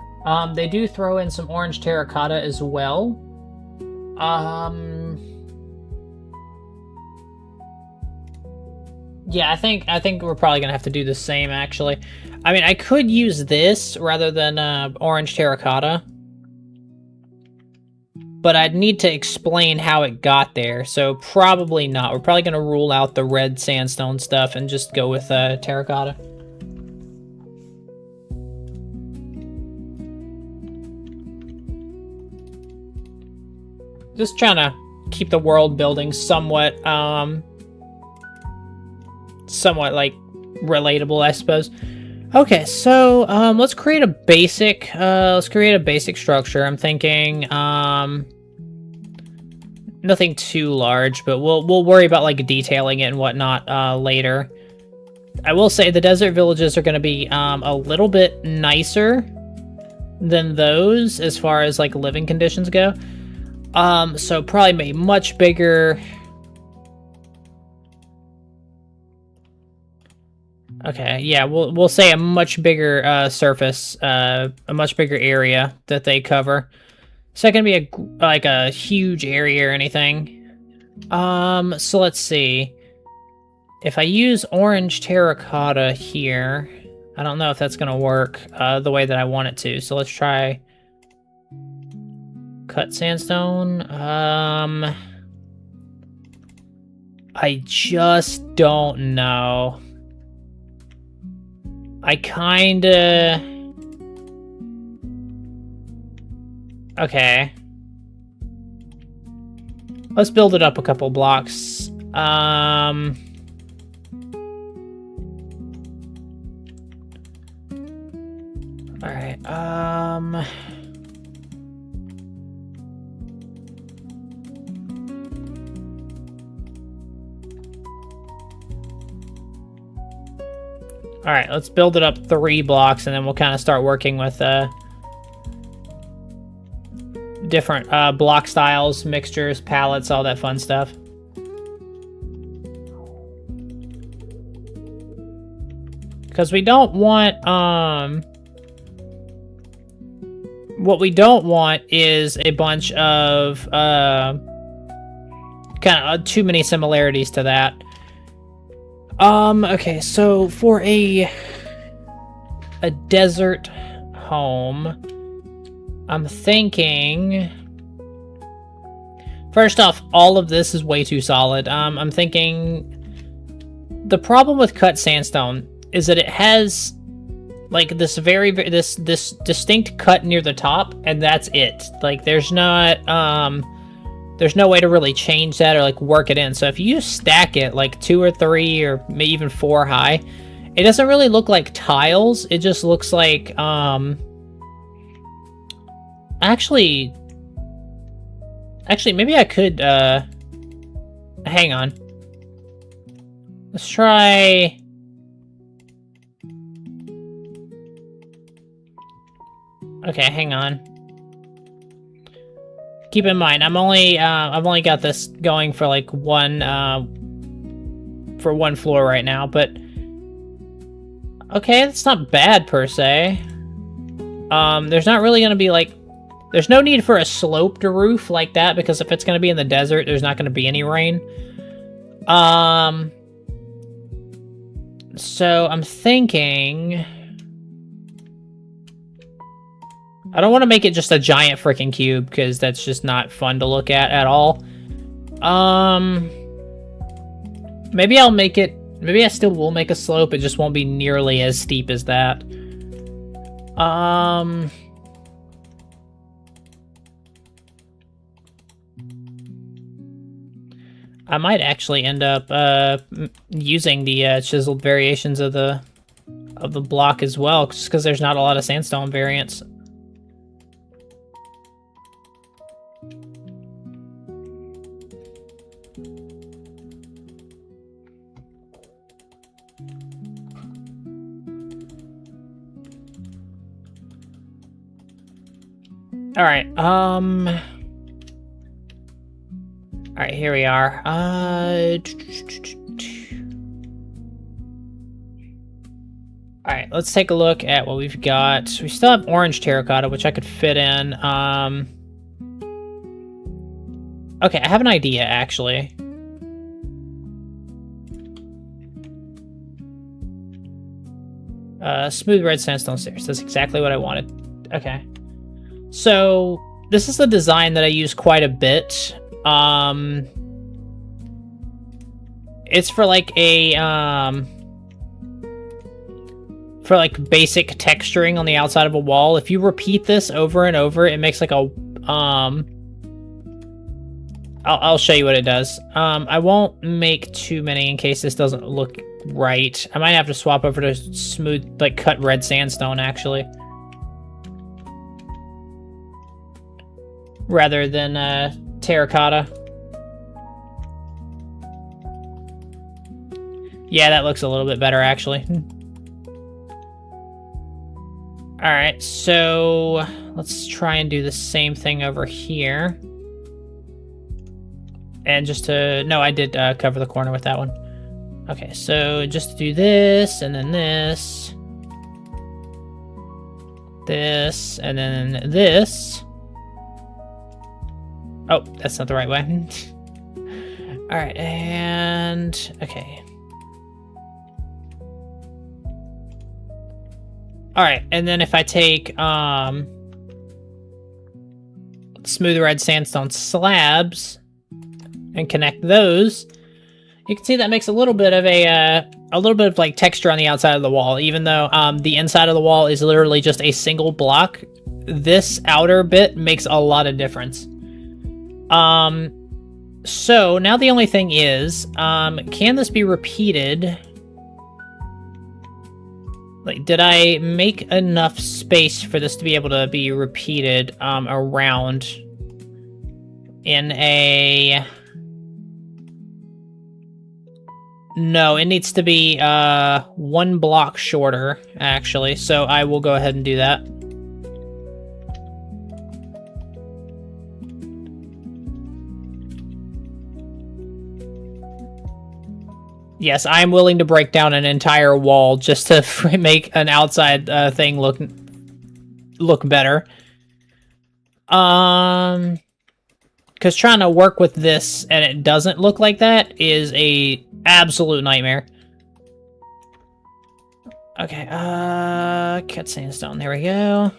S2: They do throw in some orange terracotta as well. Yeah, I think we're probably gonna have to do the same, actually. I mean, I could use this rather than orange terracotta, but I'd need to explain how it got there, so probably not. We're probably gonna rule out the red sandstone stuff and just go with terracotta. Just trying to keep the world building somewhat, somewhat like relatable, I suppose. Okay, so let's create a basic structure. I'm thinking nothing too large, but we'll worry about like detailing it and whatnot later. I will say the desert villages are going to be a little bit nicer than those as far as like living conditions go. So probably a much bigger. Okay, yeah, we'll say a much bigger surface, a much bigger area that they cover. It's not gonna be a huge area or anything. So let's see. If I use orange terracotta here, I don't know if that's gonna work the way that I want it to. So let's try cut sandstone. I just don't know. I kinda... Okay. Let's build it up a couple blocks. Alright, Alright, let's build it up 3 blocks, and then we'll kind of start working with different block styles, mixtures, palettes, all that fun stuff. Because we don't want, what we don't want is a bunch of, kind of too many similarities to that. Okay, so for a desert home, I'm thinking... First off, all of this is way too solid. I'm thinking... The problem with cut sandstone is that it has, like, this this distinct cut near the top, and that's it. Like, there's not, there's no way to really change that or, like, work it in. So if you stack it, like, 2 or 3 or maybe even 4 high, it doesn't really look like tiles. It just looks like, Actually, maybe I could, hang on. Let's try... Okay, hang on. Keep in mind, I've only got this going for like one floor right now, but okay, that's not bad per se. There's not really gonna be like, there's no need for a sloped roof like that, because if it's gonna be in the desert, there's not gonna be any rain. So I'm thinking, I don't want to make it just a giant freaking cube, because that's just not fun to look at all. Maybe I'll make it... Maybe I still will make a slope, it just won't be nearly as steep as that. I might actually end up using the chiseled variations of the block as well, just because there's not a lot of sandstone variants. All right. All right, here we are. All right, let's take a look at what we've got. We still have orange terracotta, which I could fit in. Okay, I have an idea, actually. Smooth red sandstone stairs. That's exactly what I wanted. Okay. So, this is a design that I use quite a bit. It's for like a, for like basic texturing on the outside of a wall. If you repeat this over and over, it makes like a, I'll show you what it does. I won't make too many in case this doesn't look right. I might have to swap over to smooth, like cut red sandstone, actually. Rather than, terracotta. Yeah, that looks a little bit better, actually. Alright, so let's try and do the same thing over here. And just to... No, I did cover the corner with that one. Okay, so just do this, and then this. This, and then this. Oh, that's not the right way. Alright, and... Okay. Alright, and then if I take, smooth red sandstone slabs and connect those, you can see that makes a little bit of like texture on the outside of the wall, even though, the inside of the wall is literally just a single block. This outer bit makes a lot of difference. So now the only thing is, can this be repeated? Like, did I make enough space for this to be able to be repeated, around in a... No, it needs to be, 1 block shorter, actually, so I will go ahead and do that. Yes, I'm willing to break down an entire wall just to make an outside thing look better. Because trying to work with this and it doesn't look like that is a absolute nightmare. Okay, cut sandstone. There we go.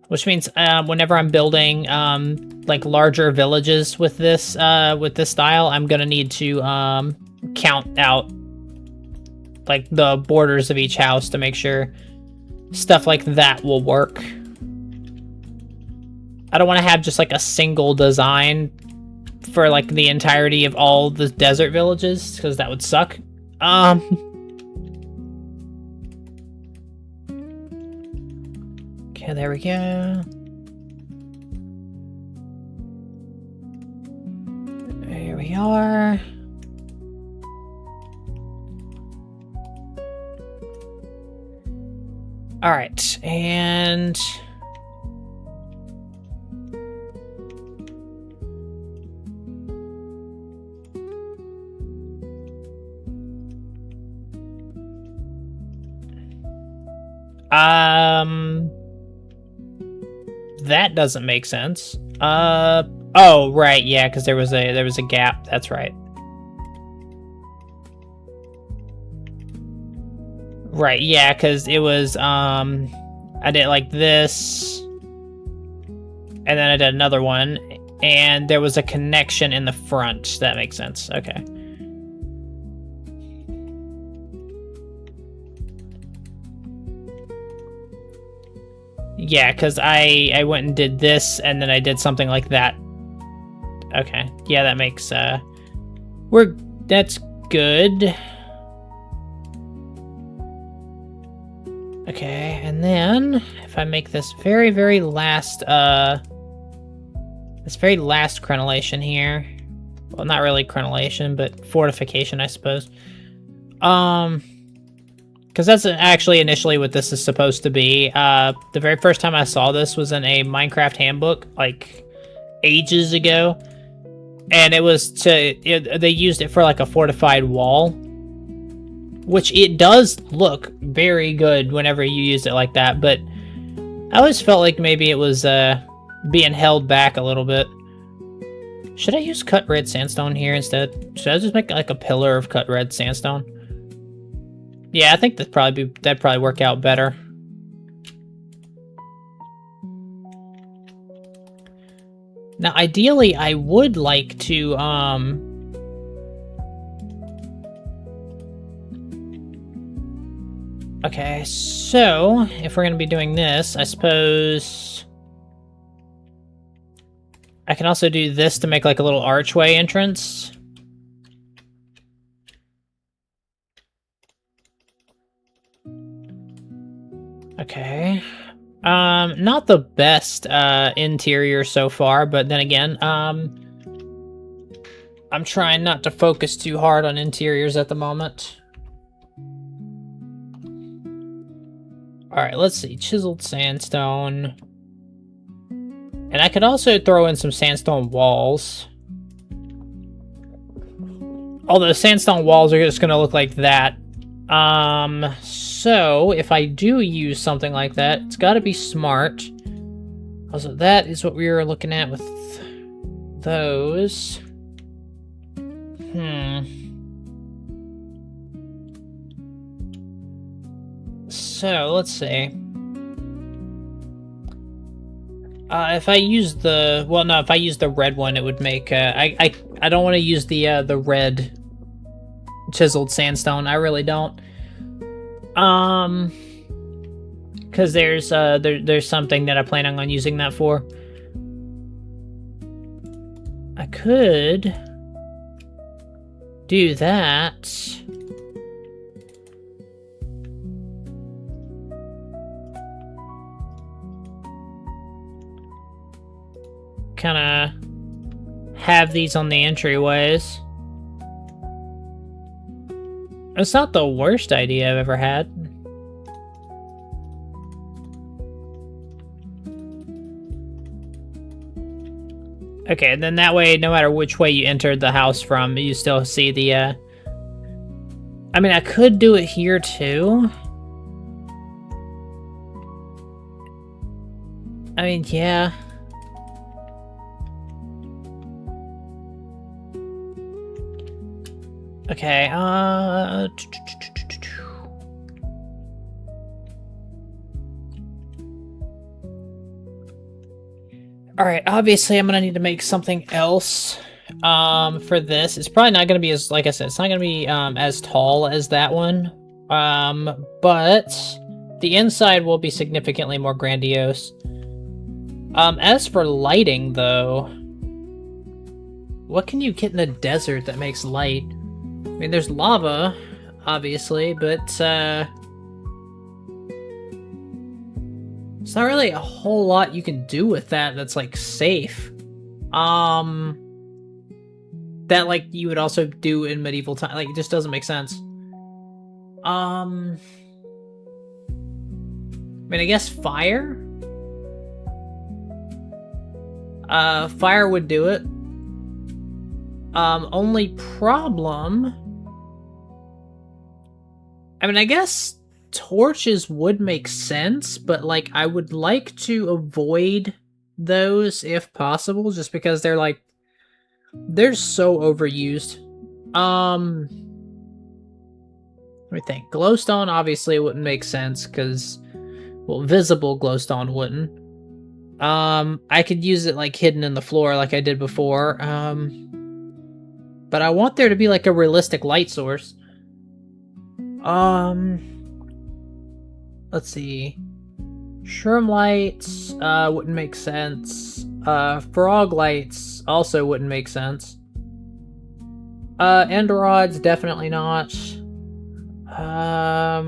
S2: Which means whenever I'm building like larger villages with this style, I'm gonna need to count out like the borders of each house to make sure stuff like that will work. I don't want to have just like a single design for like the entirety of all the desert villages, because that would suck. Okay, there we go. There we are. All right, and that doesn't make sense. Oh, right, yeah, because there was a gap. That's right. Right, yeah, because it was, I did like this, and then I did another one, and there was a connection in the front. That makes sense. Okay. Yeah, because I went and did this, and then I did something like that. Okay. Yeah, that makes, that's good. Okay, and then, if I make this very, very last, this very last crenellation here, well, not really crenellation, but fortification, I suppose. Because Because that's actually initially what this is supposed to be. The very first time I saw this was in a Minecraft handbook, like, ages ago. And it was they used it for, like, a fortified wall. Which it does look very good whenever you use it like that, but I always felt like maybe it was, being held back a little bit. Should I use cut red sandstone here instead? Should I just make, like, a pillar of cut red sandstone? Yeah, I think that'd probably work out better. Now, ideally, I would like to, okay, so, if we're gonna be doing this, I suppose I can also do this to make, like, a little archway entrance. Okay. Not the best, interior so far, but then again, I'm trying not to focus too hard on interiors at the moment. Alright, let's see. Chiseled sandstone. And I could also throw in some sandstone walls. Although sandstone walls are just gonna look like that. So if I do use something like that, it's gotta be smart. Also, that is what we were looking at with those. So, let's see. If I use the... Well, no, if I use the red one, it would make... I don't want to use the red chiseled sandstone. I really don't. Because there's something that I'm planning on using that for. I could do that. Kind of have these on the entryways. It's not the worst idea I've ever had. Okay, and then that way, no matter which way you entered the house from, you still see the, I mean, I could do it here, too. I mean, yeah. Okay, Alright, obviously I'm gonna need to make something else, for this. It's probably not gonna be as, like I said, it's not gonna be, as tall as that one. But the inside will be significantly more grandiose. As for lighting, though, what can you get in a desert that makes light? I mean, there's lava, obviously, but, it's not really a whole lot you can do with that that's, like, safe. That, like, you would also do in medieval time. Like, it just doesn't make sense. I mean, I guess fire? Fire would do it. Only problem... I mean, I guess torches would make sense, but, like, I would like to avoid those if possible, just because they're, like, they're so overused. Let me think. Glowstone obviously wouldn't make sense, because, well, visible glowstone wouldn't. I could use it, like, hidden in the floor like I did before, but I want there to be, like, a realistic light source. Let's see. Shroom lights, wouldn't make sense. Frog lights also wouldn't make sense. Ender rods, definitely not. I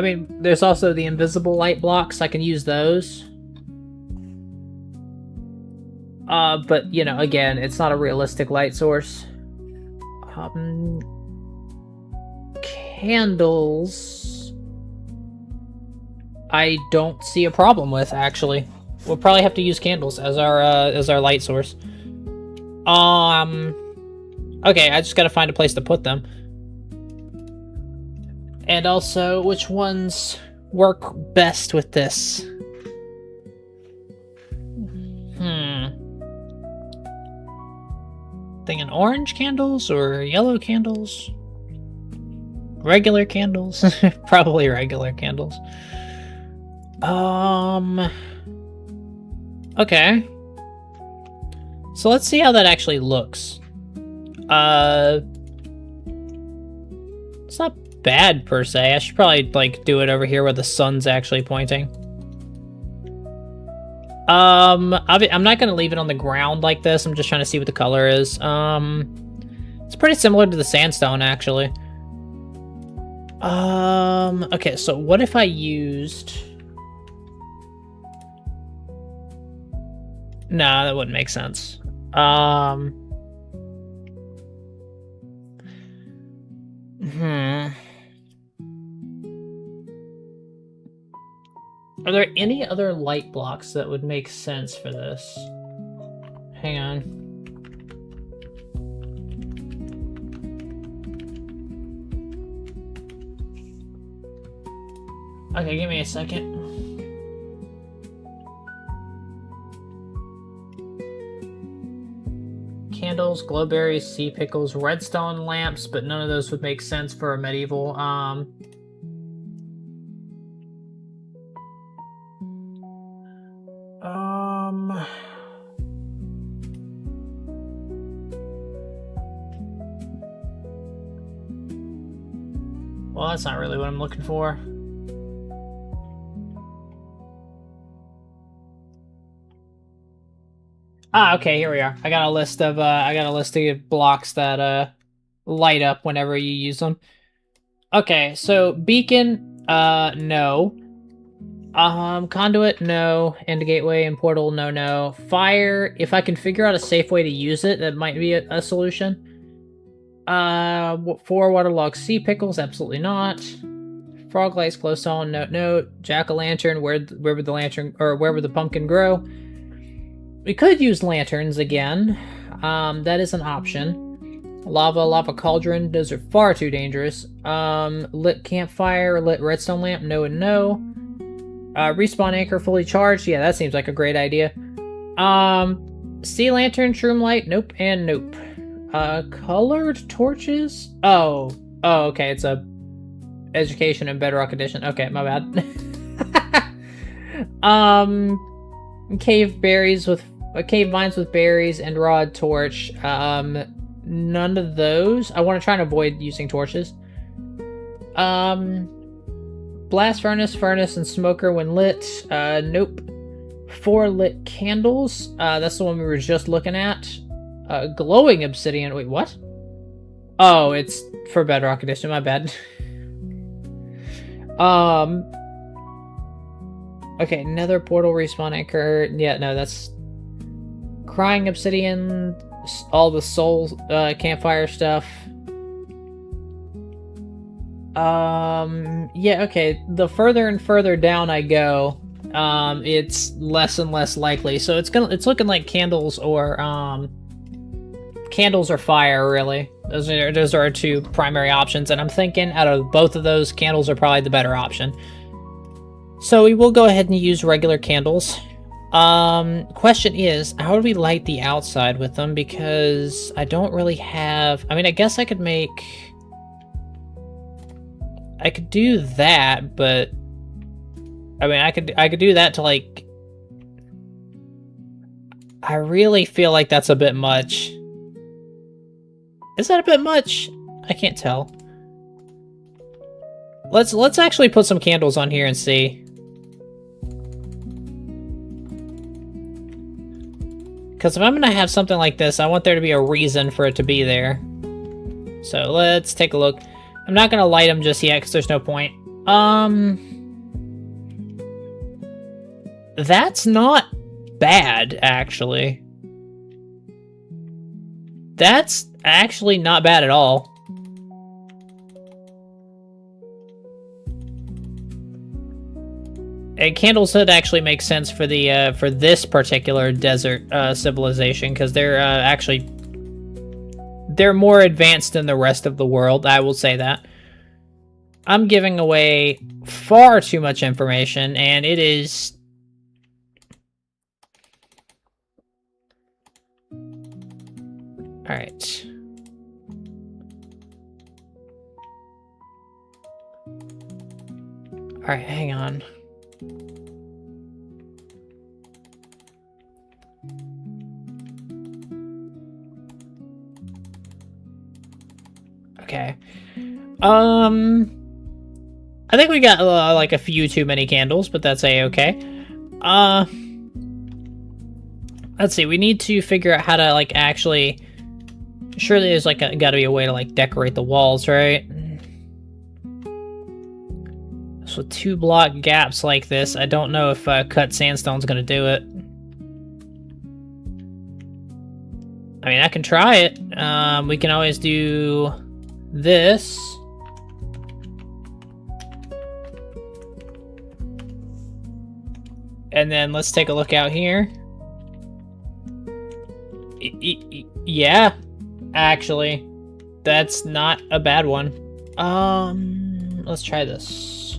S2: mean, there's also the invisible light blocks. I can use those. But, you know, again, it's not a realistic light source. candles, I don't see a problem with, actually. We'll probably have to use candles as our light source. Okay, I just gotta find a place to put them. And also, which ones work best with this? Thinking orange candles or yellow candles? Regular candles? Probably regular candles. Okay. So let's see how that actually looks. It's not bad per se. I should probably like do it over here where the sun's actually pointing. I'm not gonna leave it on the ground like this. I'm just trying to see what the color is. It's pretty similar to the sandstone actually. Okay, so what if I used... Nah, that wouldn't make sense. Are there any other light blocks that would make sense for this? Hang on. Okay, give me a second. Candles, glowberries, sea pickles, redstone lamps, but none of those would make sense for a medieval. Well, that's not really what I'm looking for. Ah, okay, here we are. I got a list of blocks that light up whenever you use them. Okay, so beacon, no. Conduit, no. And gateway and portal, no. Fire, if I can figure out a safe way to use it, that might be a solution. 4 waterlogged sea pickles, absolutely not. Frog lights, glowstone, no. Jack-o'-lantern, wherever the pumpkin grow. We could use lanterns again. That is an option. Lava cauldron, those are far too dangerous. Lit campfire, lit redstone lamp, no and no. Respawn anchor fully charged, yeah, that seems like a great idea. Sea lantern, shroom light, nope and nope. Colored torches? Oh, okay, it's a education and bedrock edition. Okay, my bad. Cave vines with berries and rod torch. None of those. I want to try and avoid using torches. Blast furnace and smoker when lit. Nope. 4 lit candles. That's the one we were just looking at. Glowing obsidian. Wait, what? Oh, it's for bedrock edition. My bad. Okay, nether portal respawn anchor. Yeah, no, that's crying obsidian, all the soul campfire stuff. Yeah, okay. The further and further down I go, it's less and less likely. So it's looking like candles or fire, really. Those are our 2 primary options, and I'm thinking out of both of those, candles are probably the better option. So we will go ahead and use regular candles. Question is, how do we light the outside with them? Because I don't really have... I mean, I guess I could do that, but... I mean, I could do that to, like... I really feel like that's a bit much. Is that a bit much? I can't tell. Let's actually put some candles on here and see. Because if I'm going to have something like this, I want there to be a reason for it to be there. So let's take a look. I'm not going to light them just yet because there's no point. That's not bad, actually. That's actually not bad at all. And candles would actually make sense for the for this particular desert civilization, because they're actually they're more advanced than the rest of the world. I will say that. I'm giving away far too much information, and it is. All right. All right, hang on. Okay. I think we got like a few too many candles, but that's a-okay. Let's see. We need to figure out how to like actually. Surely there's like got to be a way to like decorate the walls, right? So 2 block gaps like this. I don't know if cut sandstone's gonna do it. I mean, I can try it. We can always do this. And then let's take a look out here. Yeah, actually, that's not a bad one. Let's try this.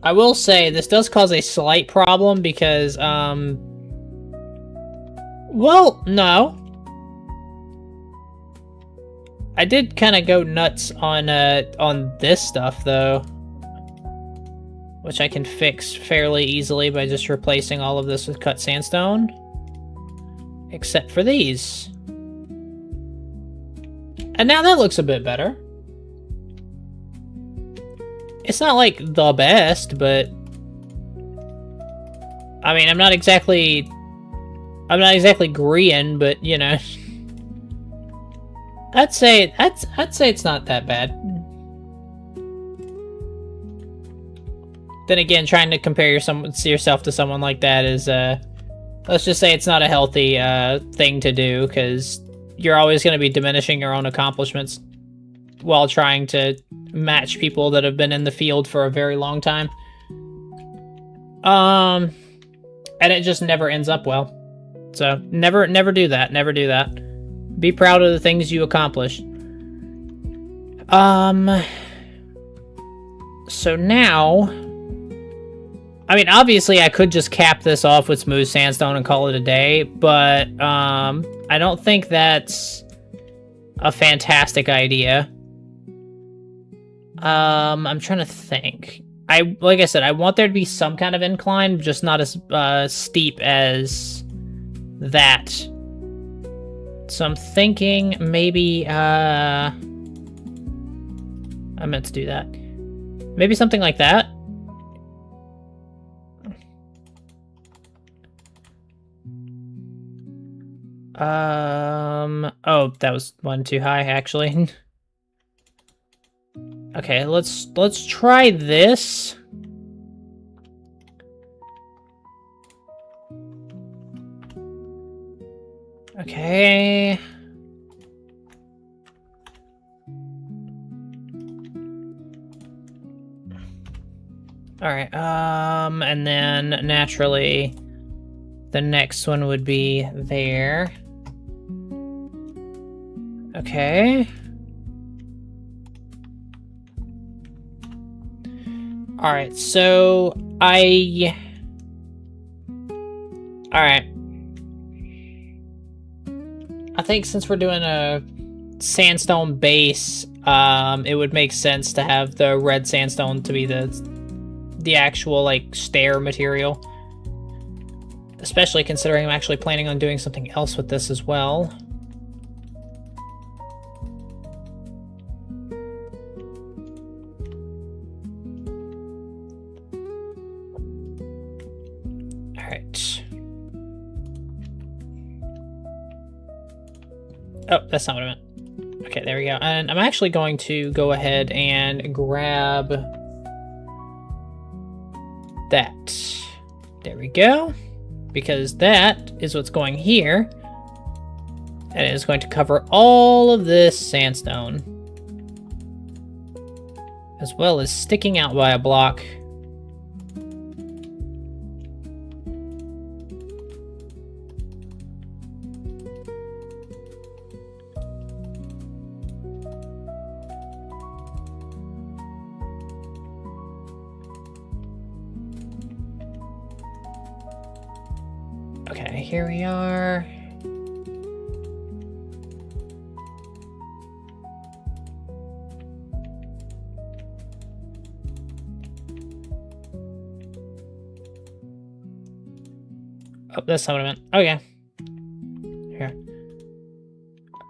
S2: I will say this does cause a slight problem because, well, no. I did kind of go nuts on this stuff though, which I can fix fairly easily by just replacing all of this with cut sandstone, except for these. And now that looks a bit better. It's not like the best, but I mean, I'm not exactly agreeing, but you know, I'd say it's not that bad. Then again, trying to compare yourself to someone like that is, let's just say it's not a healthy thing to do, because you're always going to be diminishing your own accomplishments while trying to match people that have been in the field for a very long time. And it just never ends up well. So never do that. Never do that. Be proud of the things you accomplish. So now, I mean, obviously I could just cap this off with smooth sandstone and call it a day, but I don't think that's a fantastic idea. I'm trying to think. Like I said, I want there to be some kind of incline, just not as steep as that. So I'm thinking maybe I meant to do that. Maybe something like that. Oh, that was one too high, actually. Okay, let's try this. Okay. All right. And then naturally, the next one would be there. Okay. All right. So Alright. I think since we're doing a sandstone base, it would make sense to have the red sandstone to be the actual, like, stair material. Especially considering I'm actually planning on doing something else with this as well. Alright. Oh, that's not what I meant. Okay, there we go. And I'm actually going to go ahead and grab that. There we go. Because that is what's going here. And it is going to cover all of this sandstone. as well as sticking out by a block. Okay, here we are. Oh, that's not what I meant. Okay. Here.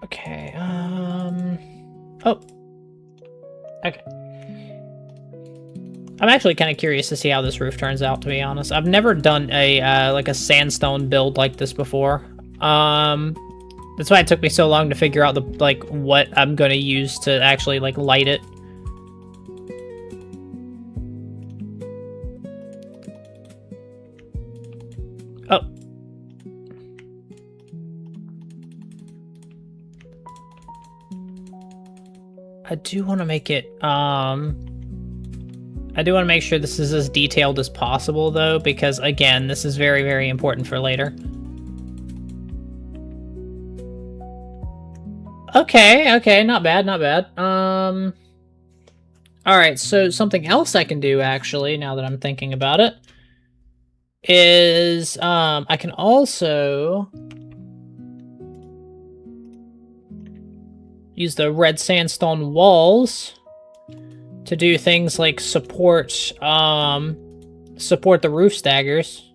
S2: Okay, oh. Okay. I'm actually kind of curious to see how this roof turns out, to be honest. I've never done a, like a sandstone build like this before. That's why it took me so long to figure out the, like, what I'm gonna use to actually, like, light it. Oh. I do want to make it, I do want to make sure this is as detailed as possible, though, because, again, this is very, very important for later. Okay, not bad, not bad. Alright, so something else I can do, actually, now that I'm thinking about it, is, I can also use the red sandstone walls to do things like support the roof staggers.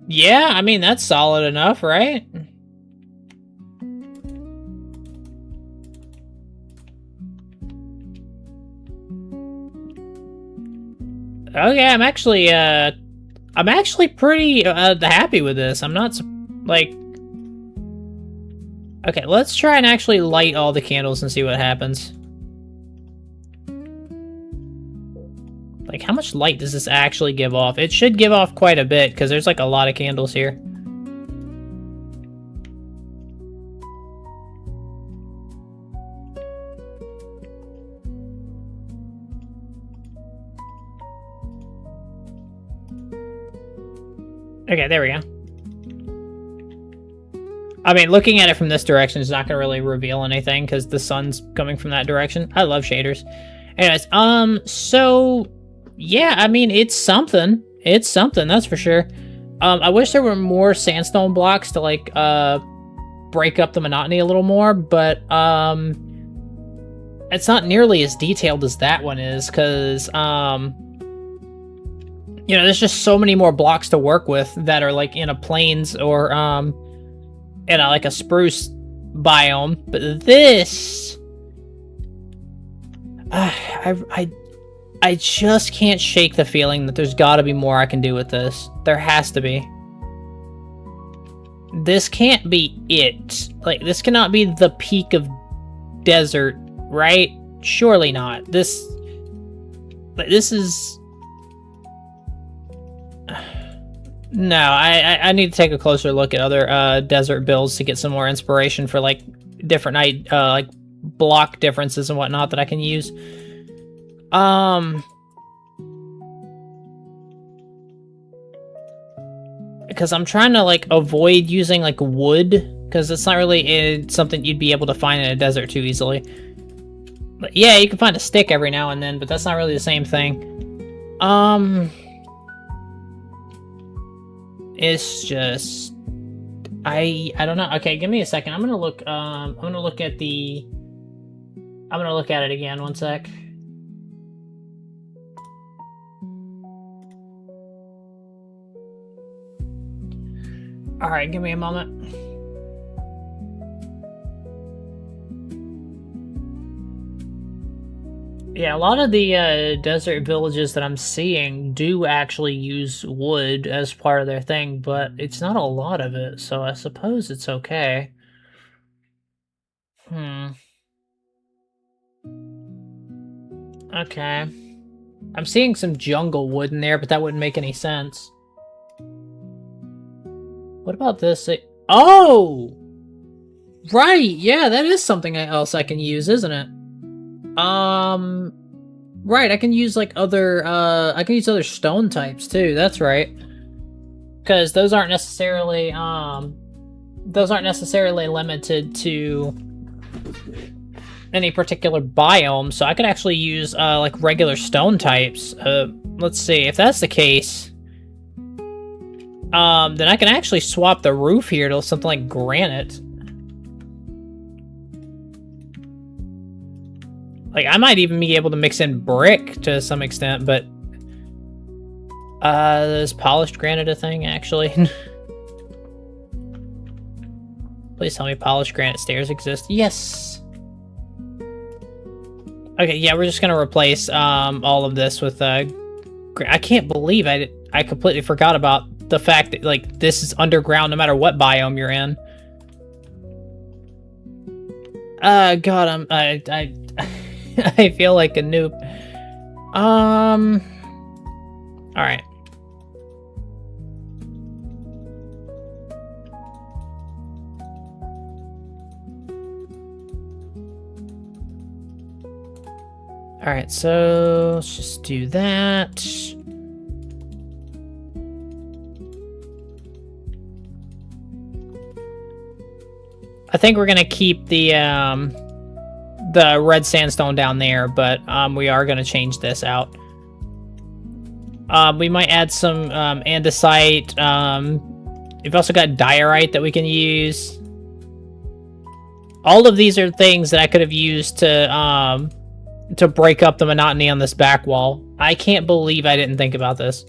S2: Yeah, I mean, that's solid enough, right? Okay, I'm actually pretty happy with this. I'm not like. Okay, let's try and actually light all the candles and see what happens. Like, how much light does this actually give off? It should give off quite a bit, because there's, like, a lot of candles here. Okay, there we go. I mean, looking at it from this direction is not going to really reveal anything because the sun's coming from that direction. I love shaders. Anyways, so, yeah, I mean, it's something. It's something, that's for sure. I wish there were more sandstone blocks to, like, break up the monotony a little more, but, it's not nearly as detailed as that one is because, you know, there's just so many more blocks to work with that are, like, in a plains or, in a, like a spruce biome, but this, I just can't shake the feeling that there's got to be more I can do with this. There has to be. This can't be it. Like, this cannot be the peak of desert, right? Surely not. This is. No, I need to take a closer look at other desert builds to get some more inspiration for like different like block differences and whatnot that I can use. Because I'm trying to like avoid using like wood because it's not really something you'd be able to find in a desert too easily. But yeah, you can find a stick every now and then, but that's not really the same thing. It's just I don't know. Okay, give me a second. I'm gonna look at it again, one sec. Alright, give me a moment. Yeah, a lot of the desert villages that I'm seeing do actually use wood as part of their thing, but it's not a lot of it, so I suppose it's okay. Okay. I'm seeing some jungle wood in there, but that wouldn't make any sense. What about this? Oh! Right, yeah, that is something else I can use, isn't it? Right, I can use like other I can use other stone types too. That's right. Because those aren't necessarily limited to any particular biome, so I could actually use like regular stone types. Let's see, if that's the case, then I can actually swap the roof here to something like granite. Like, I might even be able to mix in brick to some extent, but is polished granite a thing, actually? Please tell me polished granite stairs exist. Yes! Okay, yeah, we're just gonna replace all of this with I can't believe I completely forgot about the fact that, like, this is underground no matter what biome you're in. God, I I feel like a noob. Alright. Alright, so let's just do that. I think we're gonna keep the red sandstone down there, but we are gonna change this out. We might add some andesite. We've also got diorite that we can use. All of these are things that I could have used to break up the monotony on this back wall. I can't believe I didn't think about this.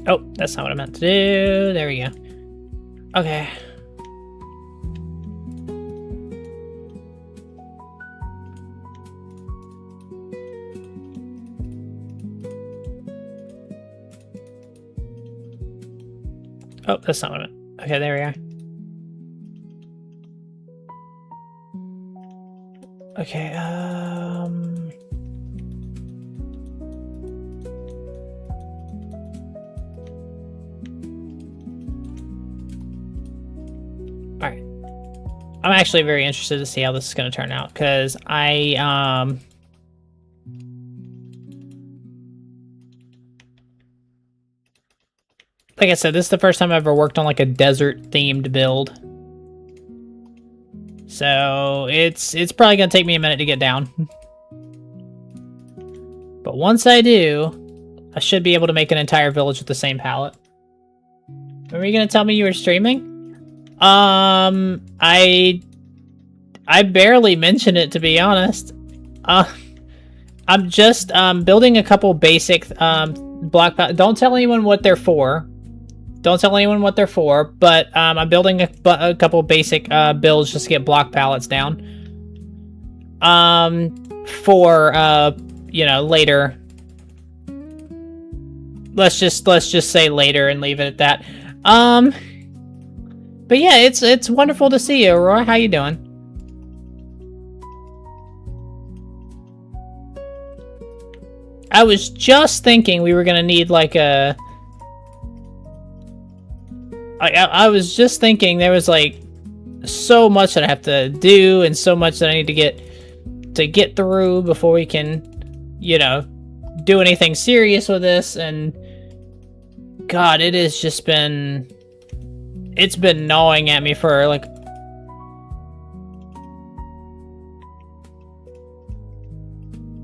S2: Oh, that's not what I meant to do. There we go. Okay. Oh, that's not what I meant. Okay, there we are. Okay, Alright. I'm actually very interested to see how this is going to turn out, because like I said, this is the first time I've ever worked on like a desert-themed build. So it's probably going to take me a minute to get down. But once I do, I should be able to make an entire village with the same palette. Were you going to tell me you were streaming? I barely mentioned it, to be honest. I'm just building a couple basic block. Don't tell anyone what they're for. Don't tell anyone what they're for. But I'm building a couple basic builds just to get block palettes down. For you know, later. Let's just say later and leave it at that. But yeah, it's wonderful to see you, Roy. How you doing? I was just thinking we were gonna need like a. I was just thinking there was like so much that I have to do and so much that I need to get through before we can, you know, do anything serious with this. And God, it has just been. It's been gnawing at me for like.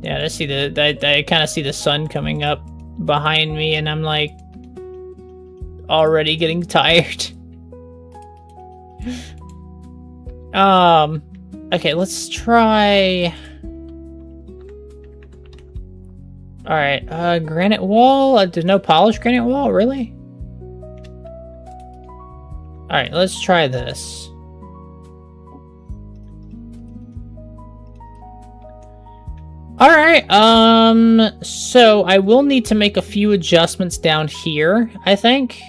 S2: Yeah, I see I kind of see the sun coming up behind me, and I'm like already getting tired. Okay, let's try. All right, granite wall. There's no polished granite wall, really? All right, let's try this. All right, so I will need to make a few adjustments down here, I think.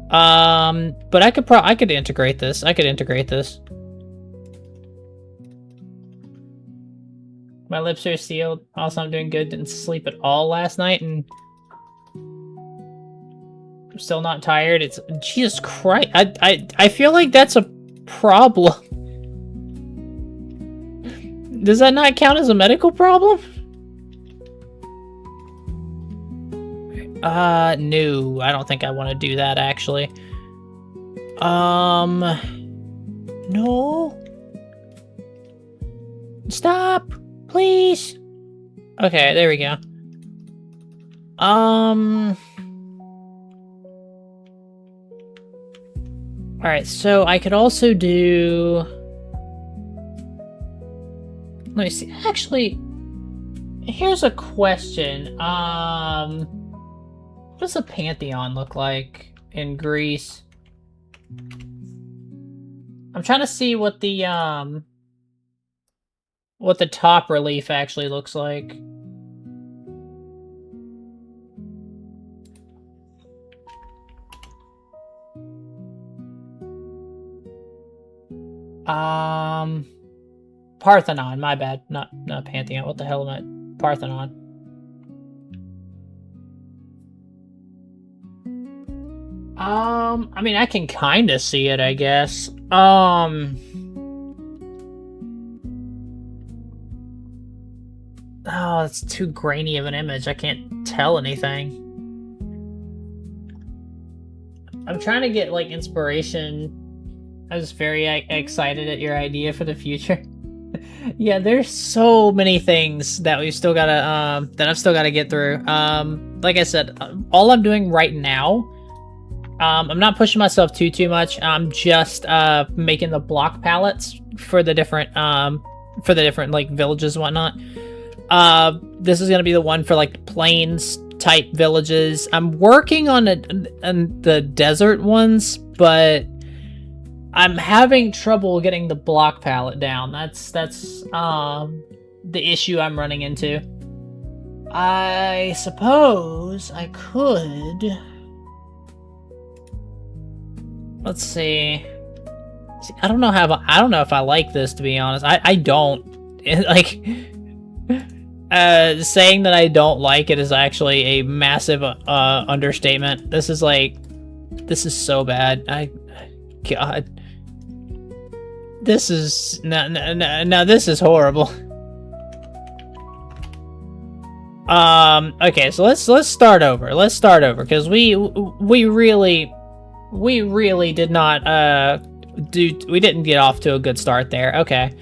S2: But I could integrate this. I could integrate this. My lips are sealed. Also, I'm doing good. Didn't sleep at all last night, and I'm still not tired. It's Jesus Christ. I feel like that's a problem. Does that not count as a medical problem? No, I don't think I want to do that, actually. No. Stop, please. Okay, there we go. Alright, so I could also do... Let me see. Actually, here's a question. What does a pantheon look like in Greece? I'm trying to see what the top relief actually looks like. Parthenon, my bad. Not Pantheon. What the hell am I? Parthenon. I mean, I can kind of see it, I guess. Oh, it's too grainy of an image. I can't tell anything. I'm trying to get, like, inspiration. I was very excited at your idea for the future. Yeah, there's so many things that we've still gotta, that I've still gotta get through. Like I said, all I'm doing right now, I'm not pushing myself too much. I'm just, making the block palettes for the different, like, villages and whatnot. This is gonna be the one for, like, plains type villages. I'm working on the desert ones, but I'm having trouble getting the block palette down. That's the issue I'm running into. I suppose I could... Let's see. I don't know if I like this, to be honest. I don't. Like, saying that I don't like it is actually a massive understatement. This is so bad. God. This is no, this is horrible. Okay, so let's start over. Let's start over, because we really did not we didn't get off to a good start there. Okay.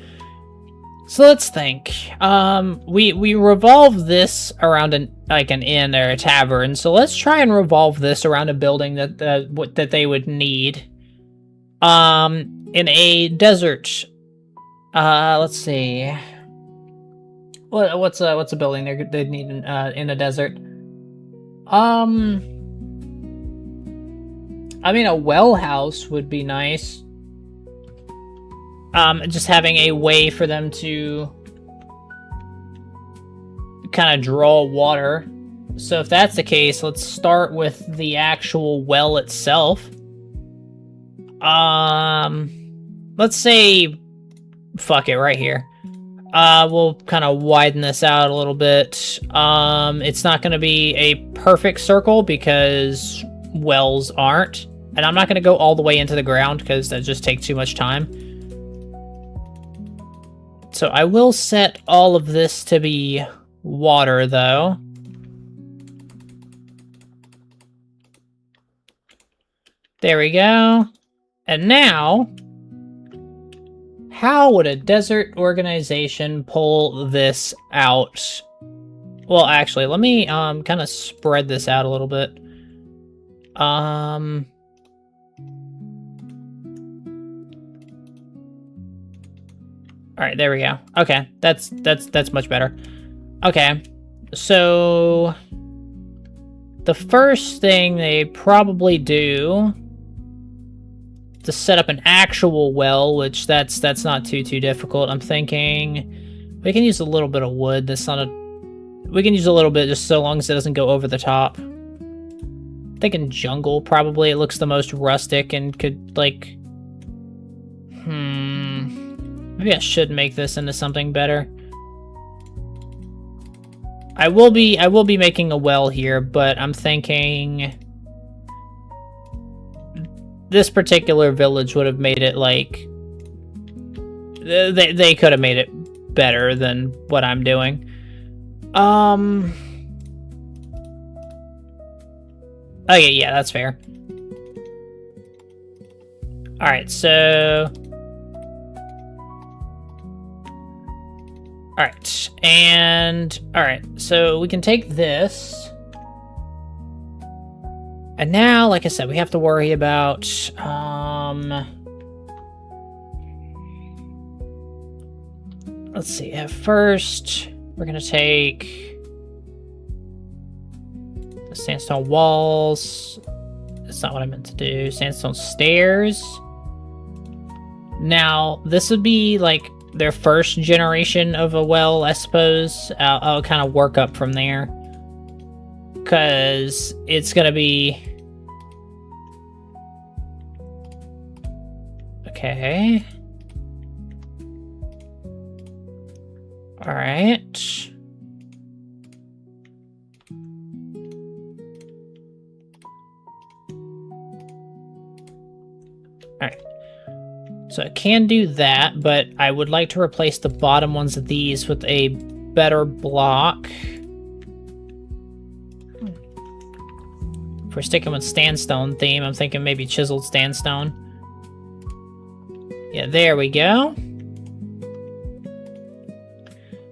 S2: So let's think. We revolve this around an inn or a tavern. So let's try and revolve this around a building that they would need. In a desert. Let's see. What's a building they need in a desert? I mean, a well house would be nice. Just having a way for them to kind of draw water. So if that's the case, let's start with the actual well itself. Let's say, fuck it, right here. We'll kind of widen this out a little bit. It's not going to be a perfect circle because wells aren't. And I'm not going to go all the way into the ground because that just takes too much time. So I will set all of this to be water, though. There we go. And now, how would a desert organization pull this out? Well, actually, let me kind of spread this out a little bit. All right, there we go. Okay, that's much better. Okay, so the first thing they probably do to set up an actual well, which that's not too difficult. I'm thinking we can use a little bit of wood. We can use a little bit just so long as it doesn't go over the top. thinking jungle, probably. It looks the most rustic and could, like... Maybe I should make this into something better. I will be making a well here, but I'm thinking... This particular village would have made it, like... They could have made it better than what I'm doing. Okay, yeah, that's fair. Alright, so... Alright, and... Alright, so we can take this. And now, like I said, we have to worry about, let's see, at first, we're gonna take the sandstone walls. That's not what I meant to do. Sandstone stairs. Now, this would be, like, their first generation of a well, I suppose. I'll kind of work up from there. Because it's gonna be... Okay. Alright. Alright. So I can do that, but I would like to replace the bottom ones of these with a better block. If we're sticking with sandstone theme, I'm thinking maybe chiseled sandstone. Yeah, there we go.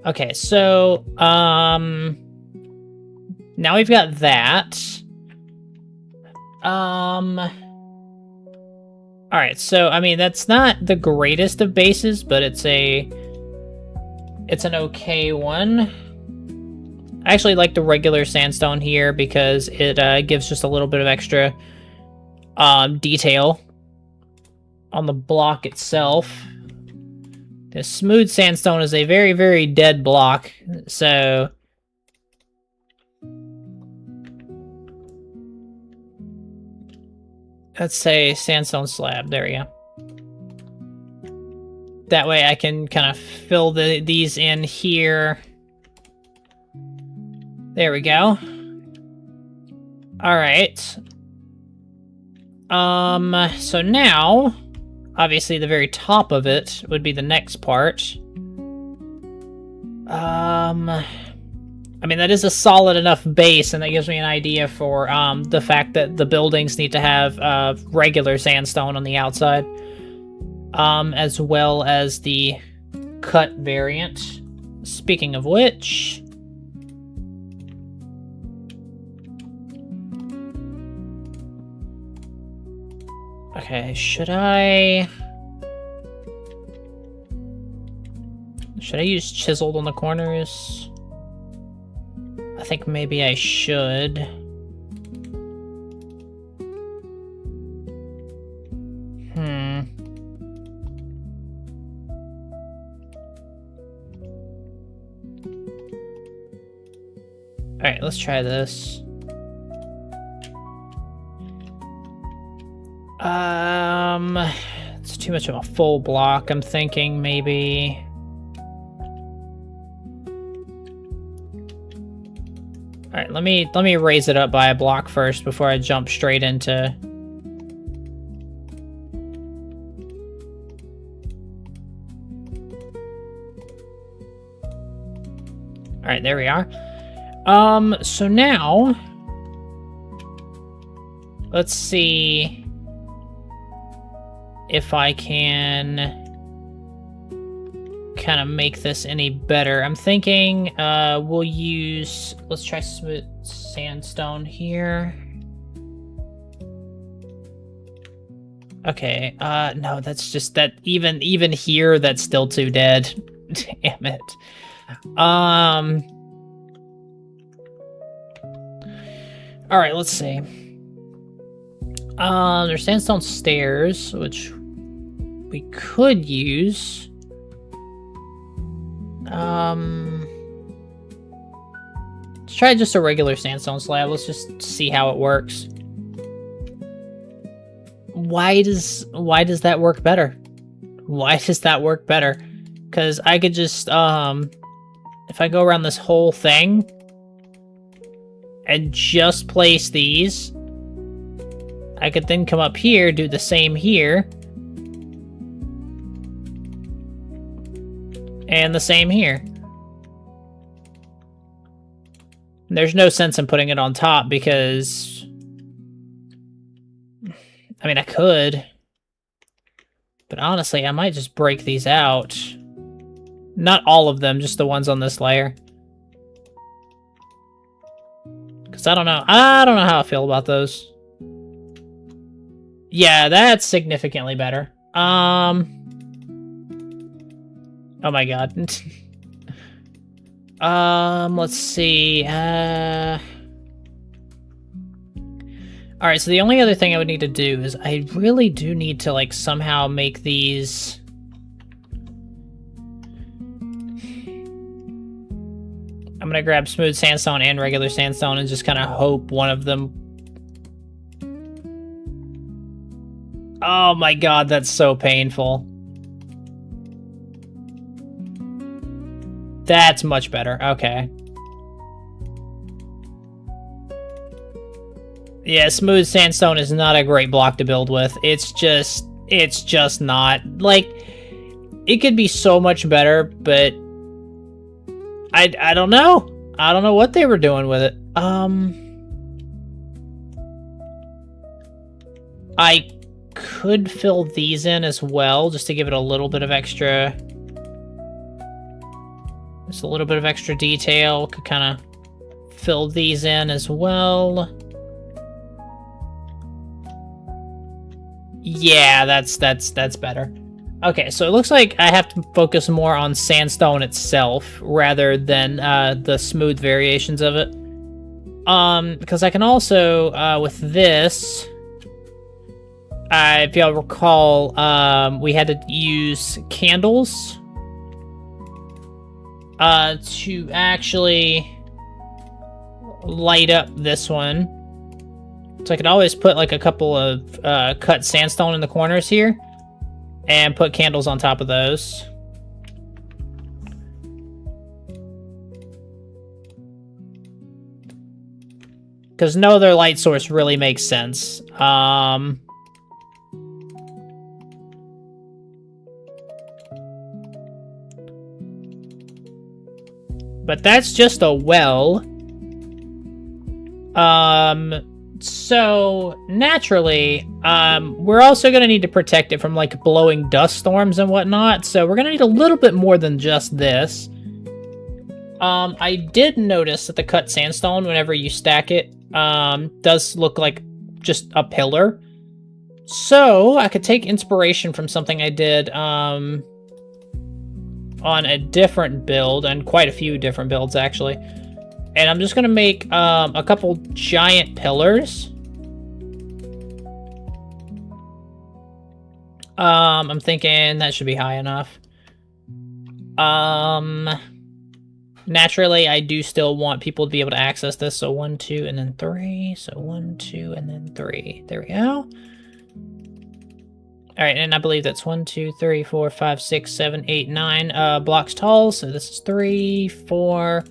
S2: Okay, so, now we've got that. Alright, so, I mean, that's not the greatest of bases, but it's an okay one. I actually like the regular sandstone here because it gives just a little bit of extra detail on the block itself. The smooth sandstone is a very, very dead block, so... Let's say sandstone slab, there we go. That way I can kind of fill these in here. There we go. Alright. So now... Obviously, the very top of it would be the next part. I mean, that is a solid enough base, and that gives me an idea for the fact that the buildings need to have regular sandstone on the outside, as well as the cut variant. Speaking of which... Okay, should I use chiseled on the corners? I think maybe I should. Alright, let's try this. It's too much of a full block, I'm thinking, maybe... Alright, let me raise it up by a block first before I jump straight into... Alright, there we are. So now... Let's see... if I can kind of make this any better. I'm thinking we'll use... Let's try smooth sandstone here. Okay, no, that's just that even here, that's still too dead. Damn it. Alright, let's see. There's sandstone stairs, which we could use. Let's try just a regular sandstone slab. Let's just see how it works. why does that work better? Why does that work better? Because I could just, if I go around this whole thing and just place these, I could then come up here, do the same here, and the same here. There's no sense in putting it on top because, I mean, I could, but honestly, I might just break these out. Not all of them, just the ones on this layer. Because I don't know how I feel about those. Yeah, that's significantly better. Oh my god. Let's see. Alright, so the only other thing I would need to do is I really do need to, like, somehow make these... I'm gonna grab smooth sandstone and regular sandstone and just kind of hope one of them... Oh my god, that's so painful. That's much better. Okay. Yeah, smooth sandstone is not a great block to build with. It's just not. Like, it could be so much better, but I don't know. I don't know what they were doing with it. I could fill these in as well, just to give it a little bit of extra... Just a little bit of extra detail. Could kind of fill these in as well. Yeah, that's better. Okay, so it looks like I have to focus more on sandstone itself rather than the smooth variations of it. Because I can also, with this, if y'all recall, we had to use candles to actually light up this one. So I could always put like a couple of cut sandstone in the corners here and put candles on top of those. Because no other light source really makes sense. But that's just a well. So naturally, we're also going to need to protect it from like blowing dust storms and whatnot. So we're going to need a little bit more than just this. I did notice that the cut sandstone, whenever you stack it, does look like just a pillar. So I could take inspiration from something I did, on a different build, and quite a few different builds actually. And I'm just gonna make a couple giant pillars. I'm thinking that should be high enough. Naturally, I do still want people to be able to access this. So 1, 2, and then 3. So 1, 2, and then 3. There we go. All right, and I believe that's 1, 2, 3, 4, 5, 6, 7, 8, 9 blocks tall. So this is 3, 4,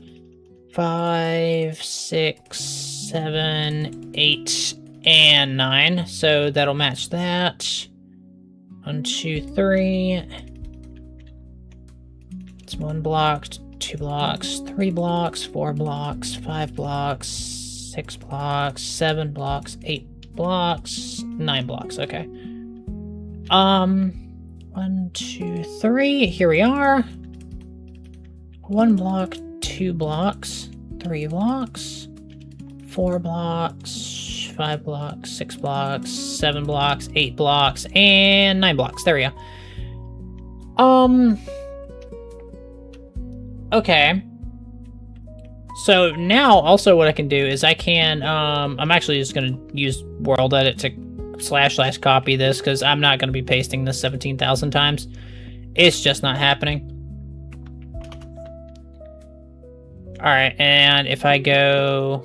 S2: 5, 6, 7, 8, and 9. So that'll match that. 1, 2, 3. It's 1 block, 2 blocks, 3 blocks, 4 blocks, 5 blocks, 6 blocks, 7 blocks, 8 blocks, 9 blocks. Okay. 1, 2, 3. Here we are. 1 block, 2 blocks, 3 blocks, 4 blocks, 5 blocks, 6 blocks, 7 blocks, 8 blocks, and 9 blocks. There we go. Okay. So now also what I can do is I can, I'm actually just going to use World Edit to / copy this because I'm not going to be pasting this 17,000 times. It's just not happening. Alright, and if I go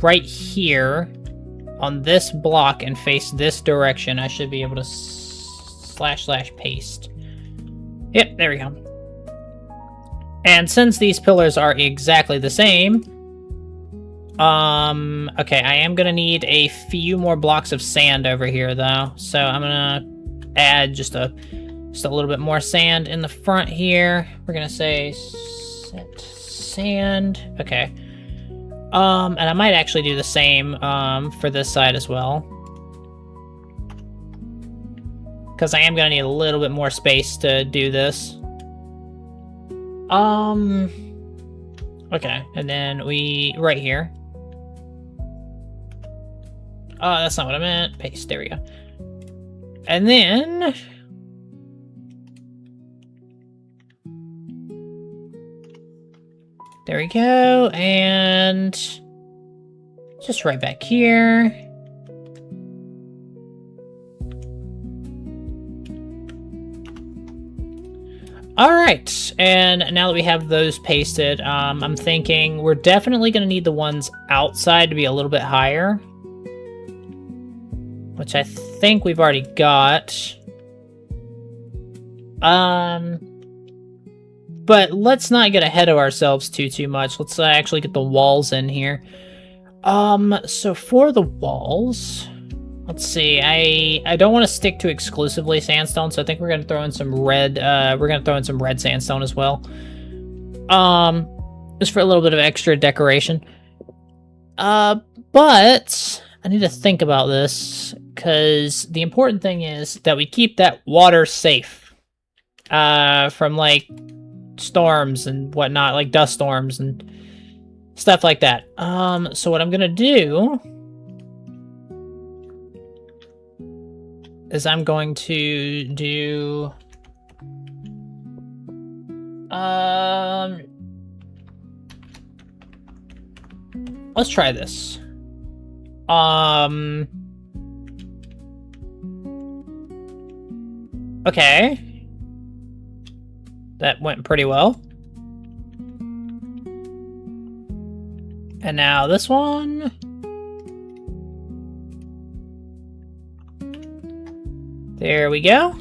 S2: right here, on this block and face this direction, I should be able to / paste. Yep, there we go. And since these pillars are exactly the same, okay, I am gonna need a few more blocks of sand over here though. So I'm gonna add just a little bit more sand in the front here. We're gonna say set sand. Okay. And I might actually do the same for this side as well. Because I am going to need a little bit more space to do this. Okay, and then right here. Oh, that's not what I meant. Paste, there we go. And then... there we go, and just right back here. All right, and now that we have those pasted, I'm thinking we're definitely going to need the ones outside to be a little bit higher, which I think we've already got. But let's not get ahead of ourselves too much. Let's actually get the walls in here. So for the walls, let's see. I don't want to stick to exclusively sandstone, so I think we're gonna throw in some red. We're gonna throw in some red sandstone as well. Just for a little bit of extra decoration. But I need to think about this because the important thing is that we keep that water safe from like storms and whatnot, like dust storms and stuff like that. So what I'm gonna do is I'm going to do let's try this. Okay. That went pretty well. And now this one. There we go.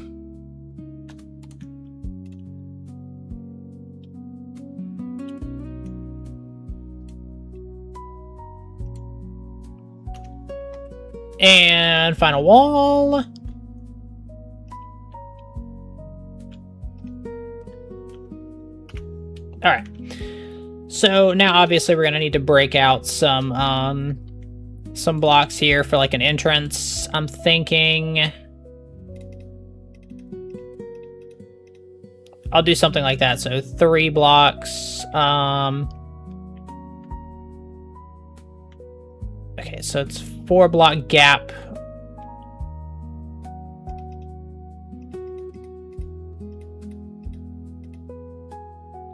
S2: And final wall. All right. So now obviously we're gonna need to break out some blocks here for like an entrance. I'm thinking I'll do something like that. So 3 blocks. Okay, so it's 4 block gap.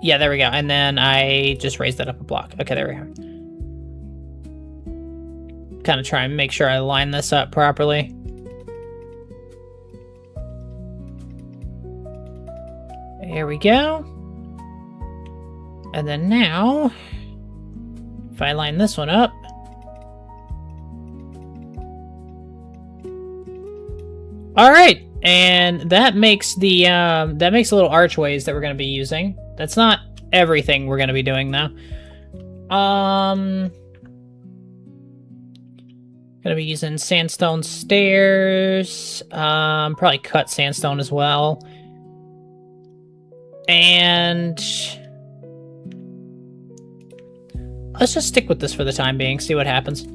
S2: Yeah, there we go. And then I just raised that up a block. Okay, there we go. Kind of try and make sure I line this up properly. There we go. And then now, if I line this one up, all right, and that makes the little archways that we're going to be using. That's not everything we're going to be doing though. Going to be using sandstone stairs. Probably cut sandstone as well. And let's just stick with this for the time being, see what happens.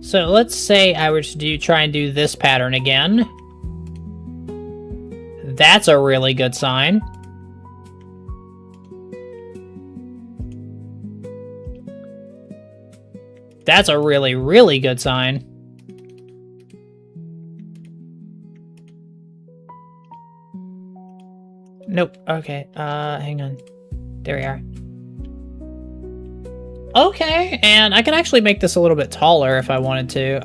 S2: So let's say I were to try and do this pattern again. That's a really good sign. That's a really, really good sign. Nope. Okay. Hang on. There we are. Okay, and I can actually make this a little bit taller if I wanted to.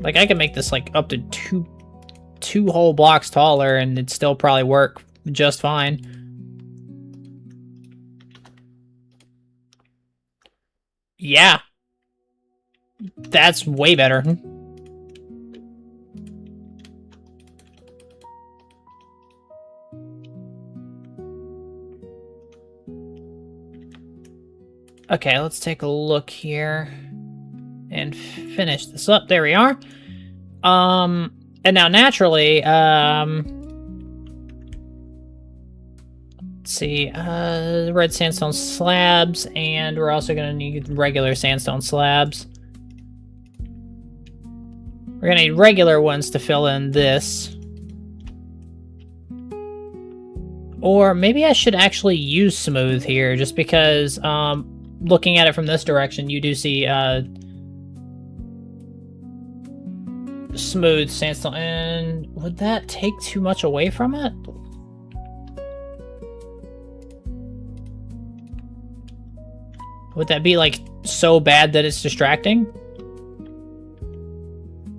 S2: Like I can make this like up to two whole blocks taller, and it'd still probably work just fine. Yeah. That's way better. Okay, let's take a look here and finish this up. There we are. And now naturally, let's see, red sandstone slabs, and we're also gonna need regular sandstone slabs. We're gonna need regular ones to fill in this. Or maybe I should actually use smooth here, just because, looking at it from this direction, you do see, smooth sandstone, and would that take too much away from it? Would that be, like, so bad that it's distracting?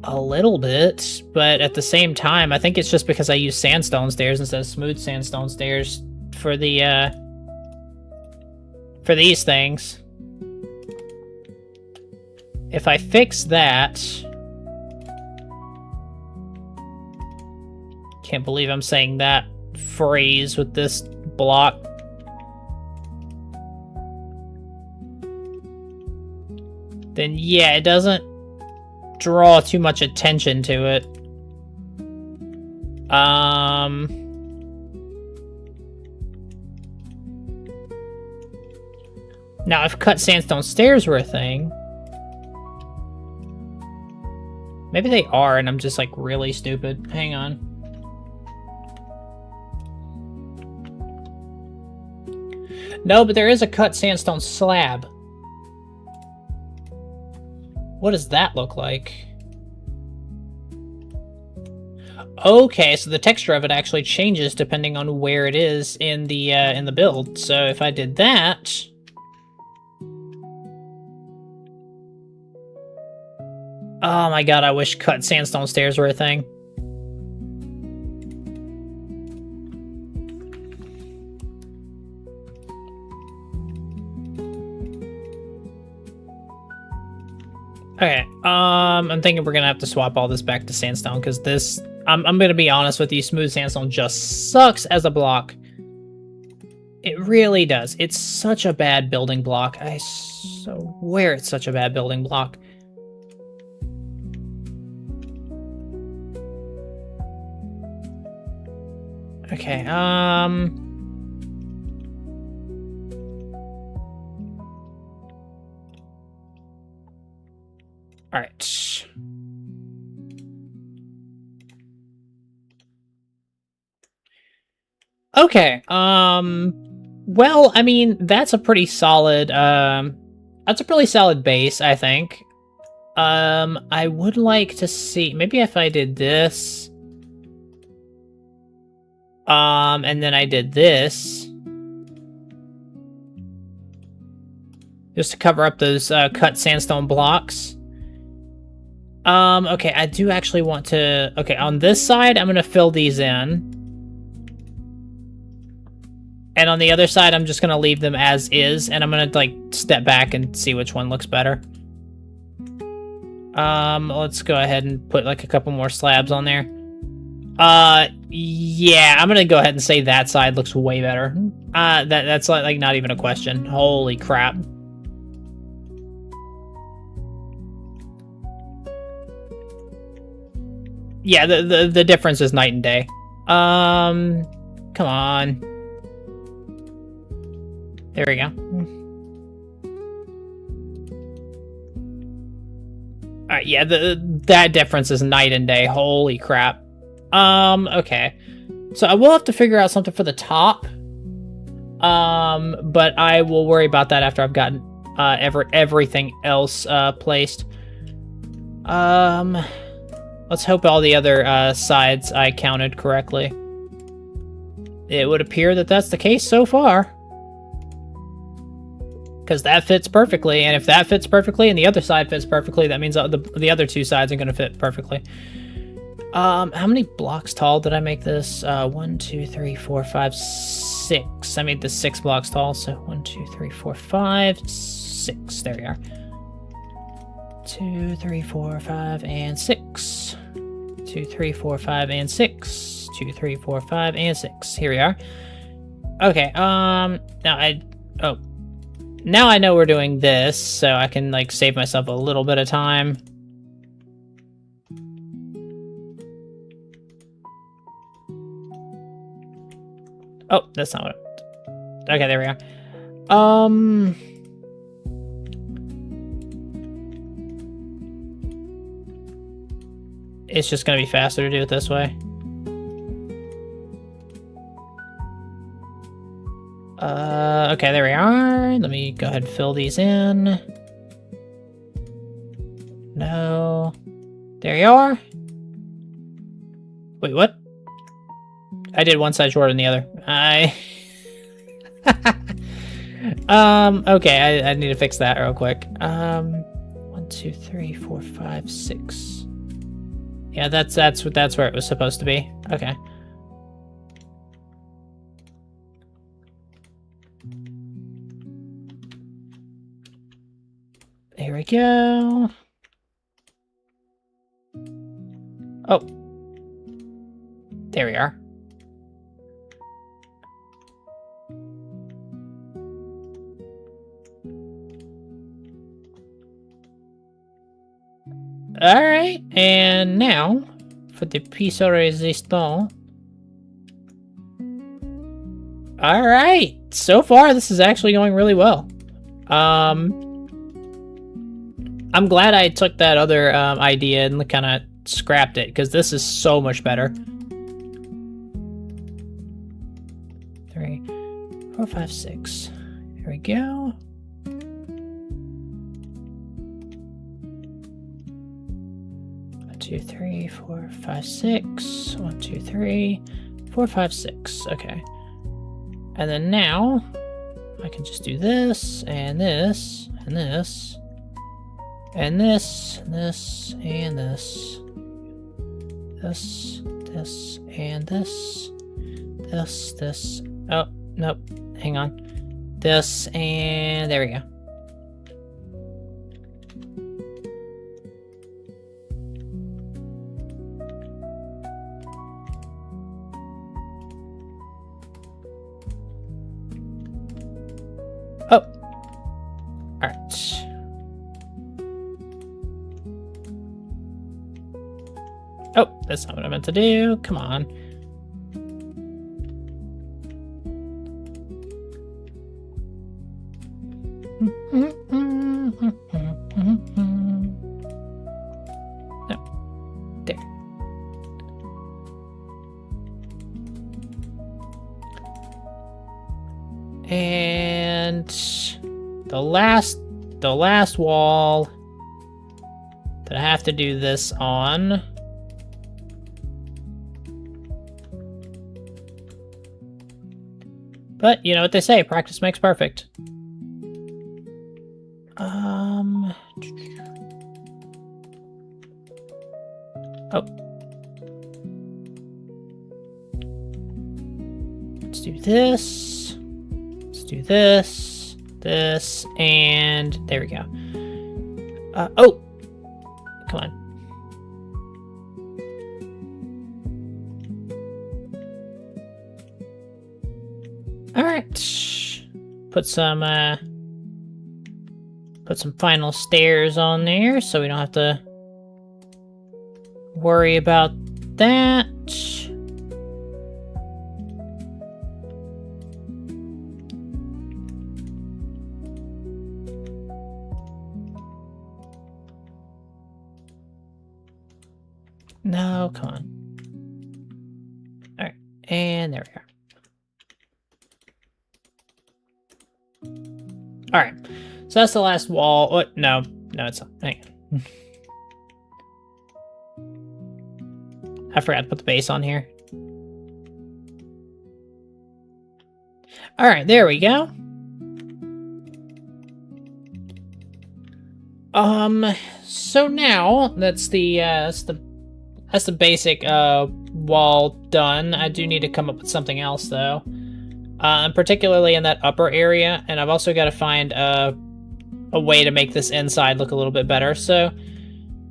S2: A little bit, but at the same time, I think it's just because I use sandstone stairs instead of smooth sandstone stairs for the, for these things. If I fix that... Can't believe I'm saying that phrase with this block. Then yeah, it doesn't draw too much attention to it. Now if cut sandstone stairs were a thing, maybe they are and I'm just like really stupid. Hang on. No, but there is a cut sandstone slab. What does that look like? Okay, so the texture of it actually changes depending on where it is in the build. So if I did that, oh my god, I wish cut sandstone stairs were a thing. Okay, I'm thinking we're gonna have to swap all this back to sandstone, because this, I'm gonna be honest with you, smooth sandstone just sucks as a block. It really does. It's such a bad building block. I swear it's such a bad building block. Okay, all right. Okay. Well, I mean, that's a pretty solid base, I think. I would like to see, maybe if I did this, and then I did this, just to cover up those cut sandstone blocks. Okay, I do actually want to... Okay, on this side, I'm going to fill these in. And on the other side, I'm just going to leave them as is, and I'm going to, like, step back and see which one looks better. Let's go ahead and put, like, a couple more slabs on there. Yeah, I'm going to go ahead and say that side looks way better. That's, like, not even a question. Holy crap. Yeah, the difference is night and day. Come on. There we go. Alright, yeah, that difference is night and day. Holy crap. Okay. So I will have to figure out something for the top. But I will worry about that after I've gotten everything else placed. Let's hope all the other sides I counted correctly. It would appear that that's the case so far. Because that fits perfectly, and if that fits perfectly and the other side fits perfectly, that means the other two sides are going to fit perfectly. How many blocks tall did I make this? 1, 2, 3, 4, 5, 6. I made this 6 blocks tall, so 1, 2, 3, 4, 5, 6. There we are. 2, 3, 4, 5, and 6. 2, 3, 4, 5, and 6. 2, 3, 4, 5, and 6. Here we are. Okay, now I know we're doing this, so I can, like, save myself a little bit of time. Oh, that's not what I... Okay, there we are. It's just gonna be faster to do it this way. Okay, there we are. Let me go ahead and fill these in. No. There you are. Wait, what? I did one side shorter than the other. Okay, I need to fix that real quick. 1, 2, 3, 4, 5, 6. Yeah, that's where it was supposed to be. Okay. Here we go. Oh. There we are. Alright, and now for the piece resistant. Alright, so far this is actually going really well. I'm glad I took that other idea and kind of scrapped it, because this is so much better. 3, 4, 5, 6. Here we go. Two, 3, 4, 5, 6. 1, 2, 3, 4, 5, 6. Okay. And then now I can just do this and this and this and this, this and this. This, this, and this. This, this. Oh, nope. Hang on. This, and there we go. Oh. Alright. Oh, that's not what I meant to do. Come on. No. There. And the last wall that I have to do this on. But you know what they say, practice makes perfect. Oh. Let's do this. Let's do this, this, and there we go. Oh! Come on. Alright. Put some final stairs on there so we don't have to worry about that. No, come on. Alright, and there we are. Alright, so that's the last wall. Oh, no, it's not. Hang on. I forgot to put the base on here. Alright, there we go. So now that's the basic wall done. I do need to come up with something else though. Particularly in that upper area, and I've also got to find a way to make this inside look a little bit better. So,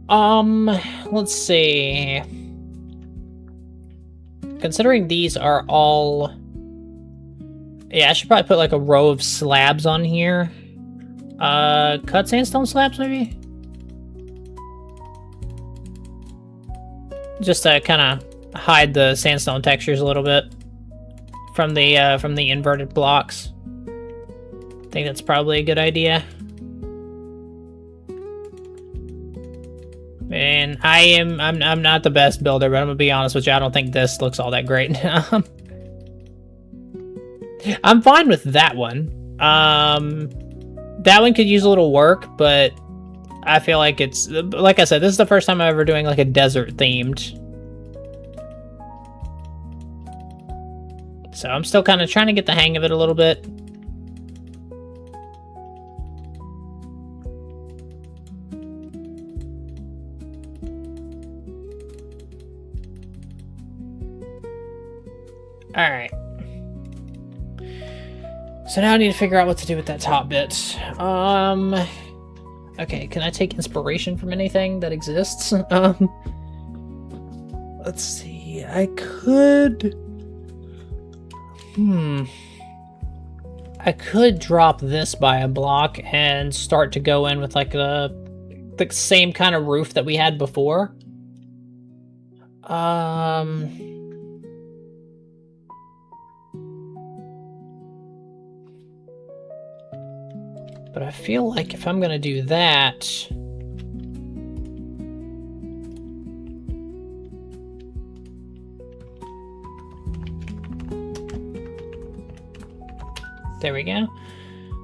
S2: let's see. Considering these are all... Yeah, I should probably put like a row of slabs on here. Cut sandstone slabs, maybe? Just to kind of hide the sandstone textures a little bit from the inverted blocks. I think that's probably a good idea. And I'm not the best builder, but I'm gonna be honest with you, I don't think this looks all that great. I'm fine with that one. That one could use a little work, but I feel like it's, like I said, this is the first time I'm ever doing like a desert themed. So I'm still kind of trying to get the hang of it a little bit. Alright. So now I need to figure out what to do with that top bit. Okay, can I take inspiration from anything that exists? Let's see, I could... I could drop this by a block and start to go in with like the same kind of roof that we had before. But I feel like if I'm gonna do that... There we go.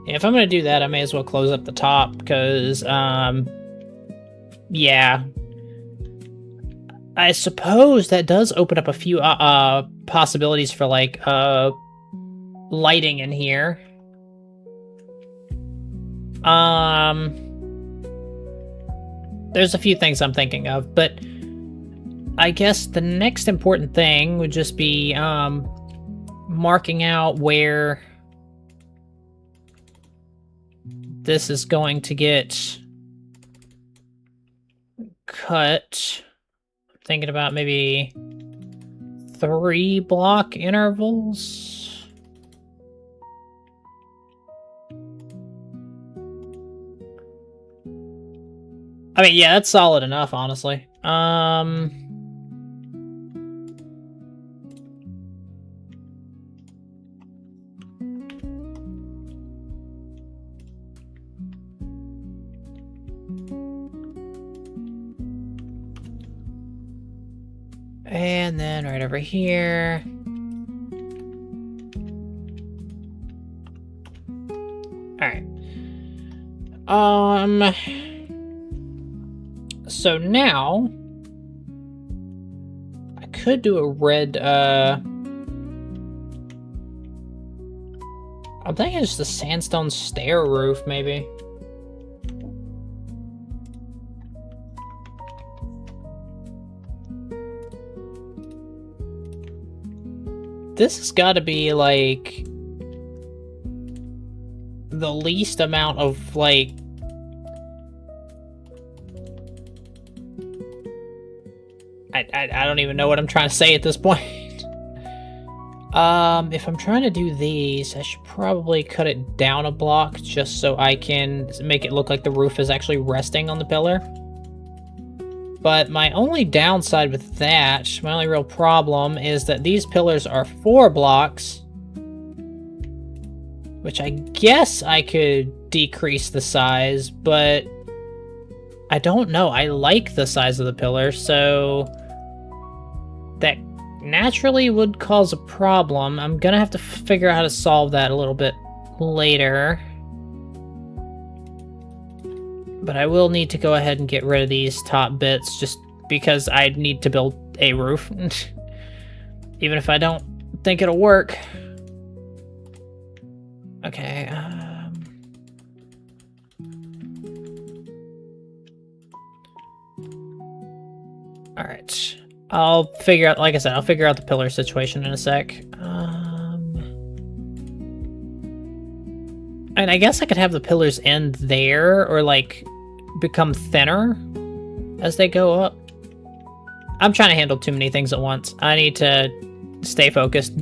S2: Yeah, if I'm gonna do that, I may as well close up the top, because, yeah. I suppose that does open up a few, possibilities for, like, lighting in here. There's a few things I'm thinking of, but I guess the next important thing would just be, marking out where this is going to get cut. I'm thinking about maybe 3 block intervals. I mean, yeah, that's solid enough, honestly. And then right over here. Alright. So now I could do a red, I'm thinking just a sandstone stair roof, maybe. This has got to be, like, the least amount of, like... I don't even know what I'm trying to say at this point. If I'm trying to do these, I should probably cut it down a block just so I can make it look like the roof is actually resting on the pillar. But my only downside with that, my only real problem, is that these pillars are 4 blocks. Which I guess I could decrease the size, but I don't know. I like the size of the pillar, so that naturally would cause a problem. I'm gonna have to figure out how to solve that a little bit later. But I will need to go ahead and get rid of these top bits just because I need to build a roof. Even if I don't think it'll work. Okay, alright. I'll figure out, like I said, I'll figure out the pillar situation in a sec. And I guess I could have the pillars end there, or like become thinner as they go up. I'm trying to handle too many things at once. I need to stay focused.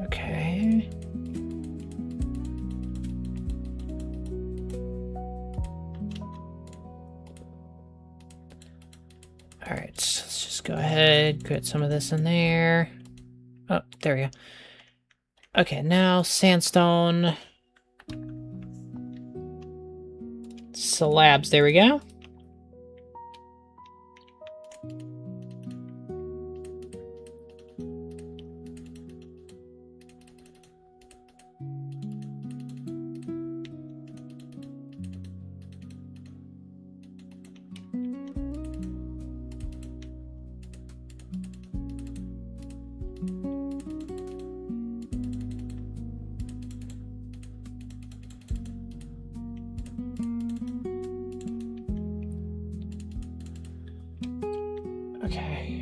S2: Okay. Alright, so let's just go ahead, put some of this in there. Oh, there we go. Okay, now sandstone slabs, there we go. Okay.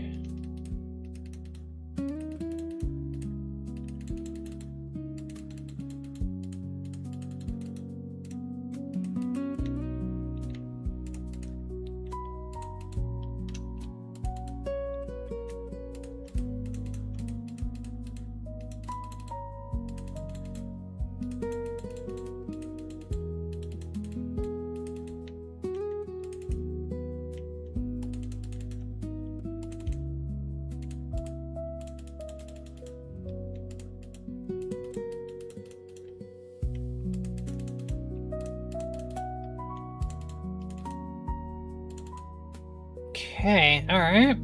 S2: Okay, alright.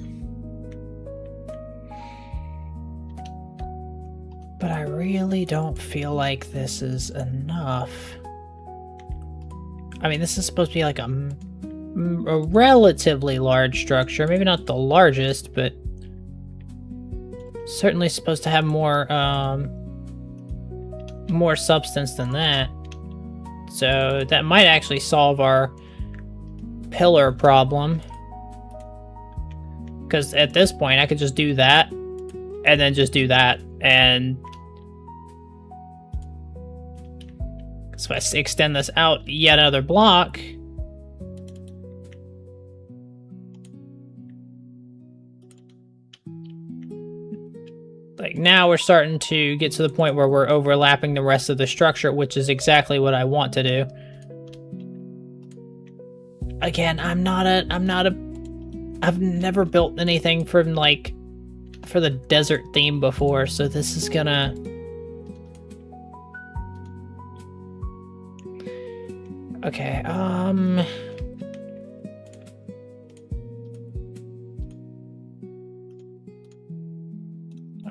S2: But I really don't feel like this is enough. I mean, this is supposed to be like a relatively large structure. Maybe not the largest, but certainly supposed to have more, more substance than that. So that might actually solve our pillar problem. Because at this point, I could just do that, and then just do that, and so if I extend this out yet another block, like now we're starting to get to the point where we're overlapping the rest of the structure, which is exactly what I want to do. Again, I've never built anything from like for the desert theme before, so this is gonna okay, oh,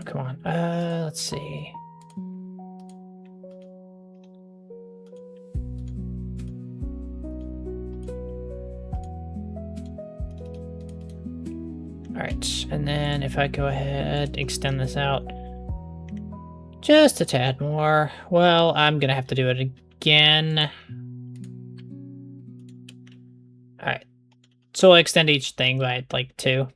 S2: come on, let's see. Alright, and then if I go ahead, extend this out just a tad more, well, I'm gonna have to do it again. Alright, so I'll extend each thing by like 2.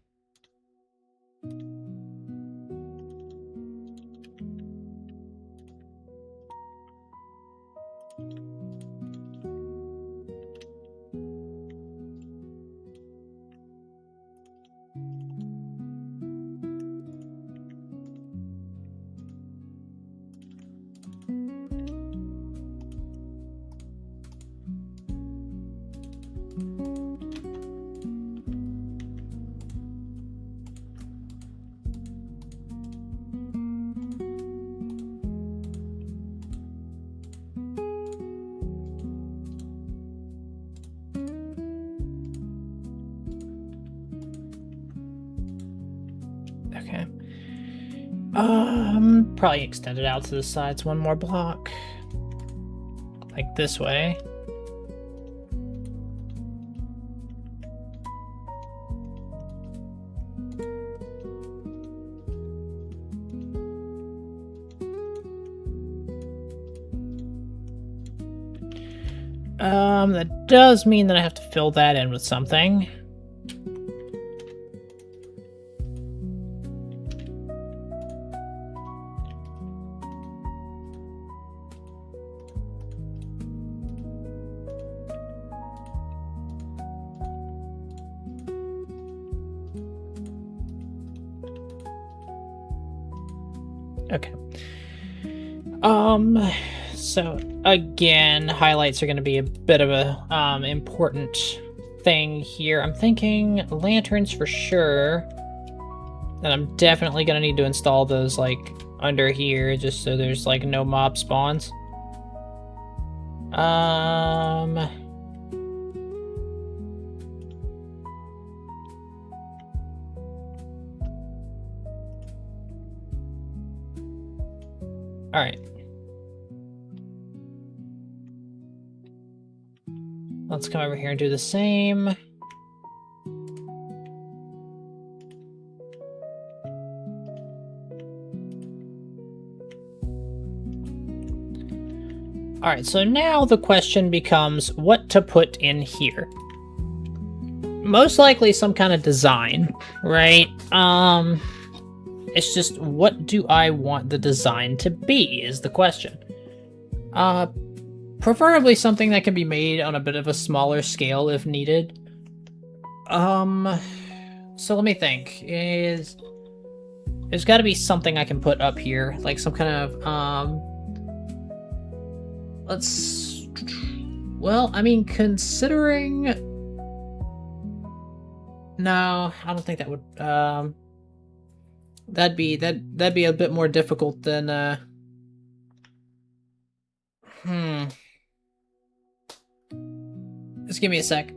S2: Okay. Probably extend it out to the sides one more block. Like this way. That does mean that I have to fill that in with something. Okay. So again, highlights are going to be a bit of a important thing here. I'm thinking lanterns for sure. And I'm definitely going to need to install those like under here just so there's like no mob spawns. All right. Let's come over here and do the same. All right, so now the question becomes what to put in here. Most likely some kind of design, right? It's just what do I want the design to be is the question. Preferably something that can be made on a bit of a smaller scale if needed. So let me think. There's got to be something I can put up here, like some kind of well, I mean, considering no, I don't think that would that'd be a bit more difficult than Just give me a sec.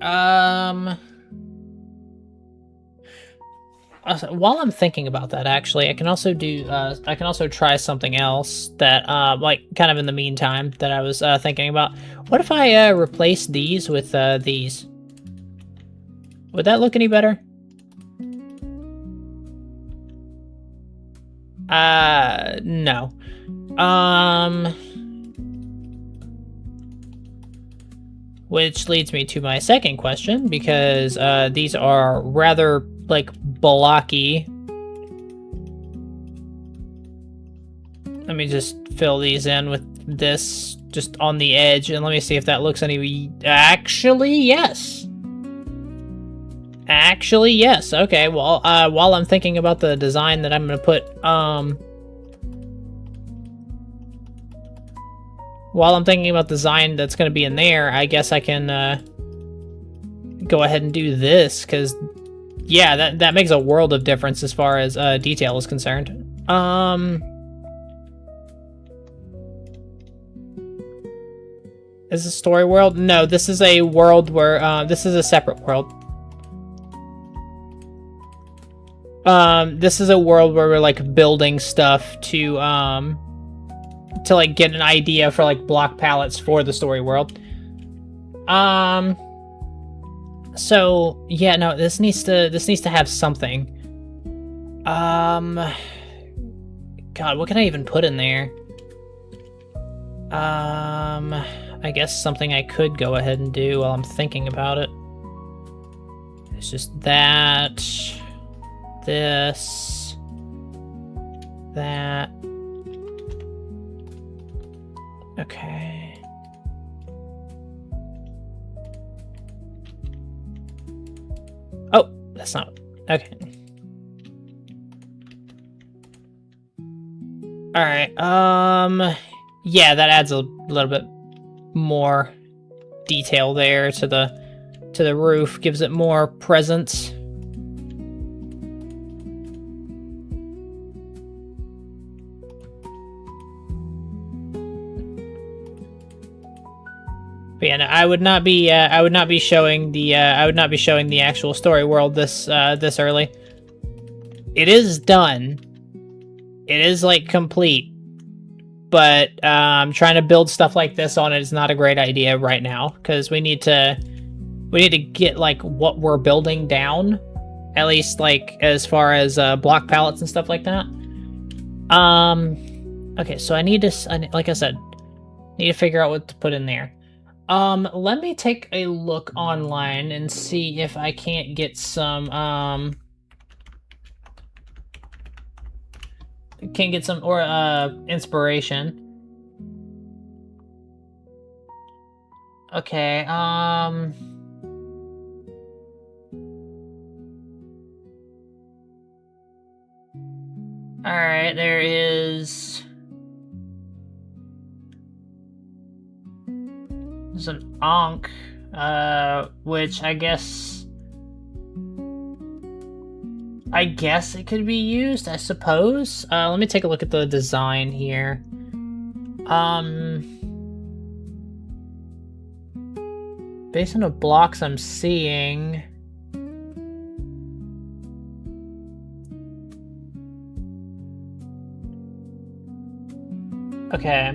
S2: While I'm thinking about that, actually, I can also do. I can also try something else that, like, kind of in the meantime that I was thinking about. What if I replace these with these? Would that look any better? No. Which leads me to my second question, because these are rather, like, blocky. Let me just fill these in with this just on the edge, and let me see if that looks any... Actually, yes! Actually, yes. Okay, well, while I'm thinking about the design that I'm gonna put, while I'm thinking about the design that's going to be in there, I guess I can go ahead and do this, because, yeah, that makes a world of difference as far as detail is concerned. Is this a story world? No, this is a world where, this is a separate world. This is a world where we're, like, building stuff to like get an idea for like block palettes for the story world. So yeah, no, this needs to have something. God, what can I even put in there? I guess something I could go ahead and do while I'm thinking about it. It's just that, this, that. Okay. Oh, that's not... Okay. Alright, yeah, that adds a little bit more detail there to the roof, gives it more presence. But yeah, no, I would not be showing the actual story world this early. It is done. It is like complete, but trying to build stuff like this on it is not a great idea right now, because we need to get like what we're building down, at least like as far as block palettes and stuff like that. Okay, so I need to, like I said, need to figure out what to put in there. Let me take a look online and see if I can't get some, inspiration. Okay, alright, there's an Ankh, which I guess it could be used, I suppose. Let me take a look at the design here. Based on the blocks I'm seeing, okay.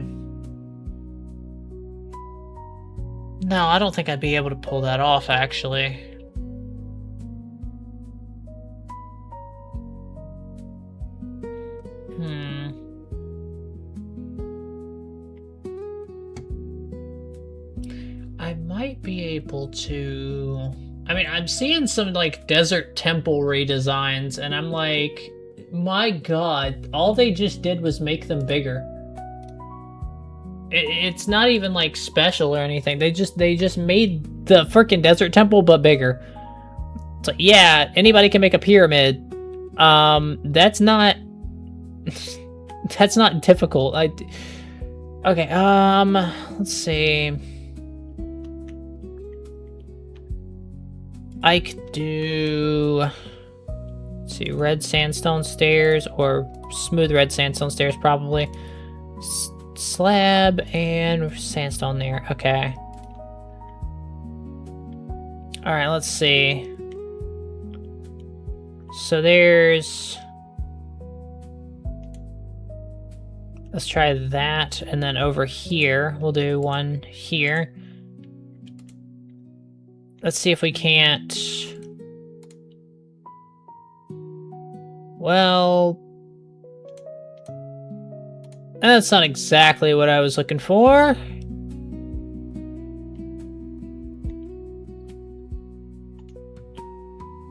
S2: No, I don't think I'd be able to pull that off, actually. I might be able to... I mean, I'm seeing some, like, desert temple redesigns, and I'm like, my god, all they just did was make them bigger. It's not even, like, special or anything. They just made the frickin' desert temple, but bigger. It's like, yeah, anybody can make a pyramid. That's not... that's not difficult. Okay, let's see... I could do, let's see, red sandstone stairs, or smooth red sandstone stairs, probably. Slab and sandstone there. Okay. Alright, let's see. So there's... let's try that, and then over here, we'll do one here. Let's see if we can't... well... that's not exactly what I was looking for.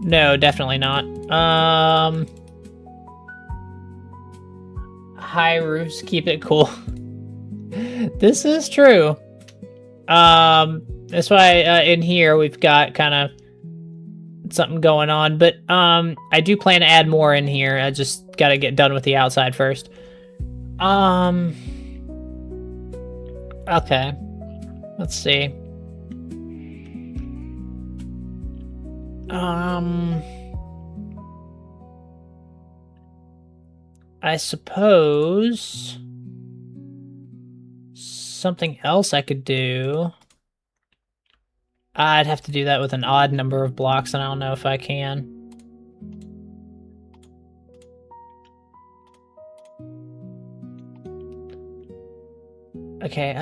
S2: No, definitely not. High roofs, keep it cool. This is true. That's why in here we've got kind of something going on, but I do plan to add more in here. I just gotta get done with the outside first. Okay. Let's see. I suppose something else I could do. I'd have to do that with an odd number of blocks, and I don't know if I can. Okay,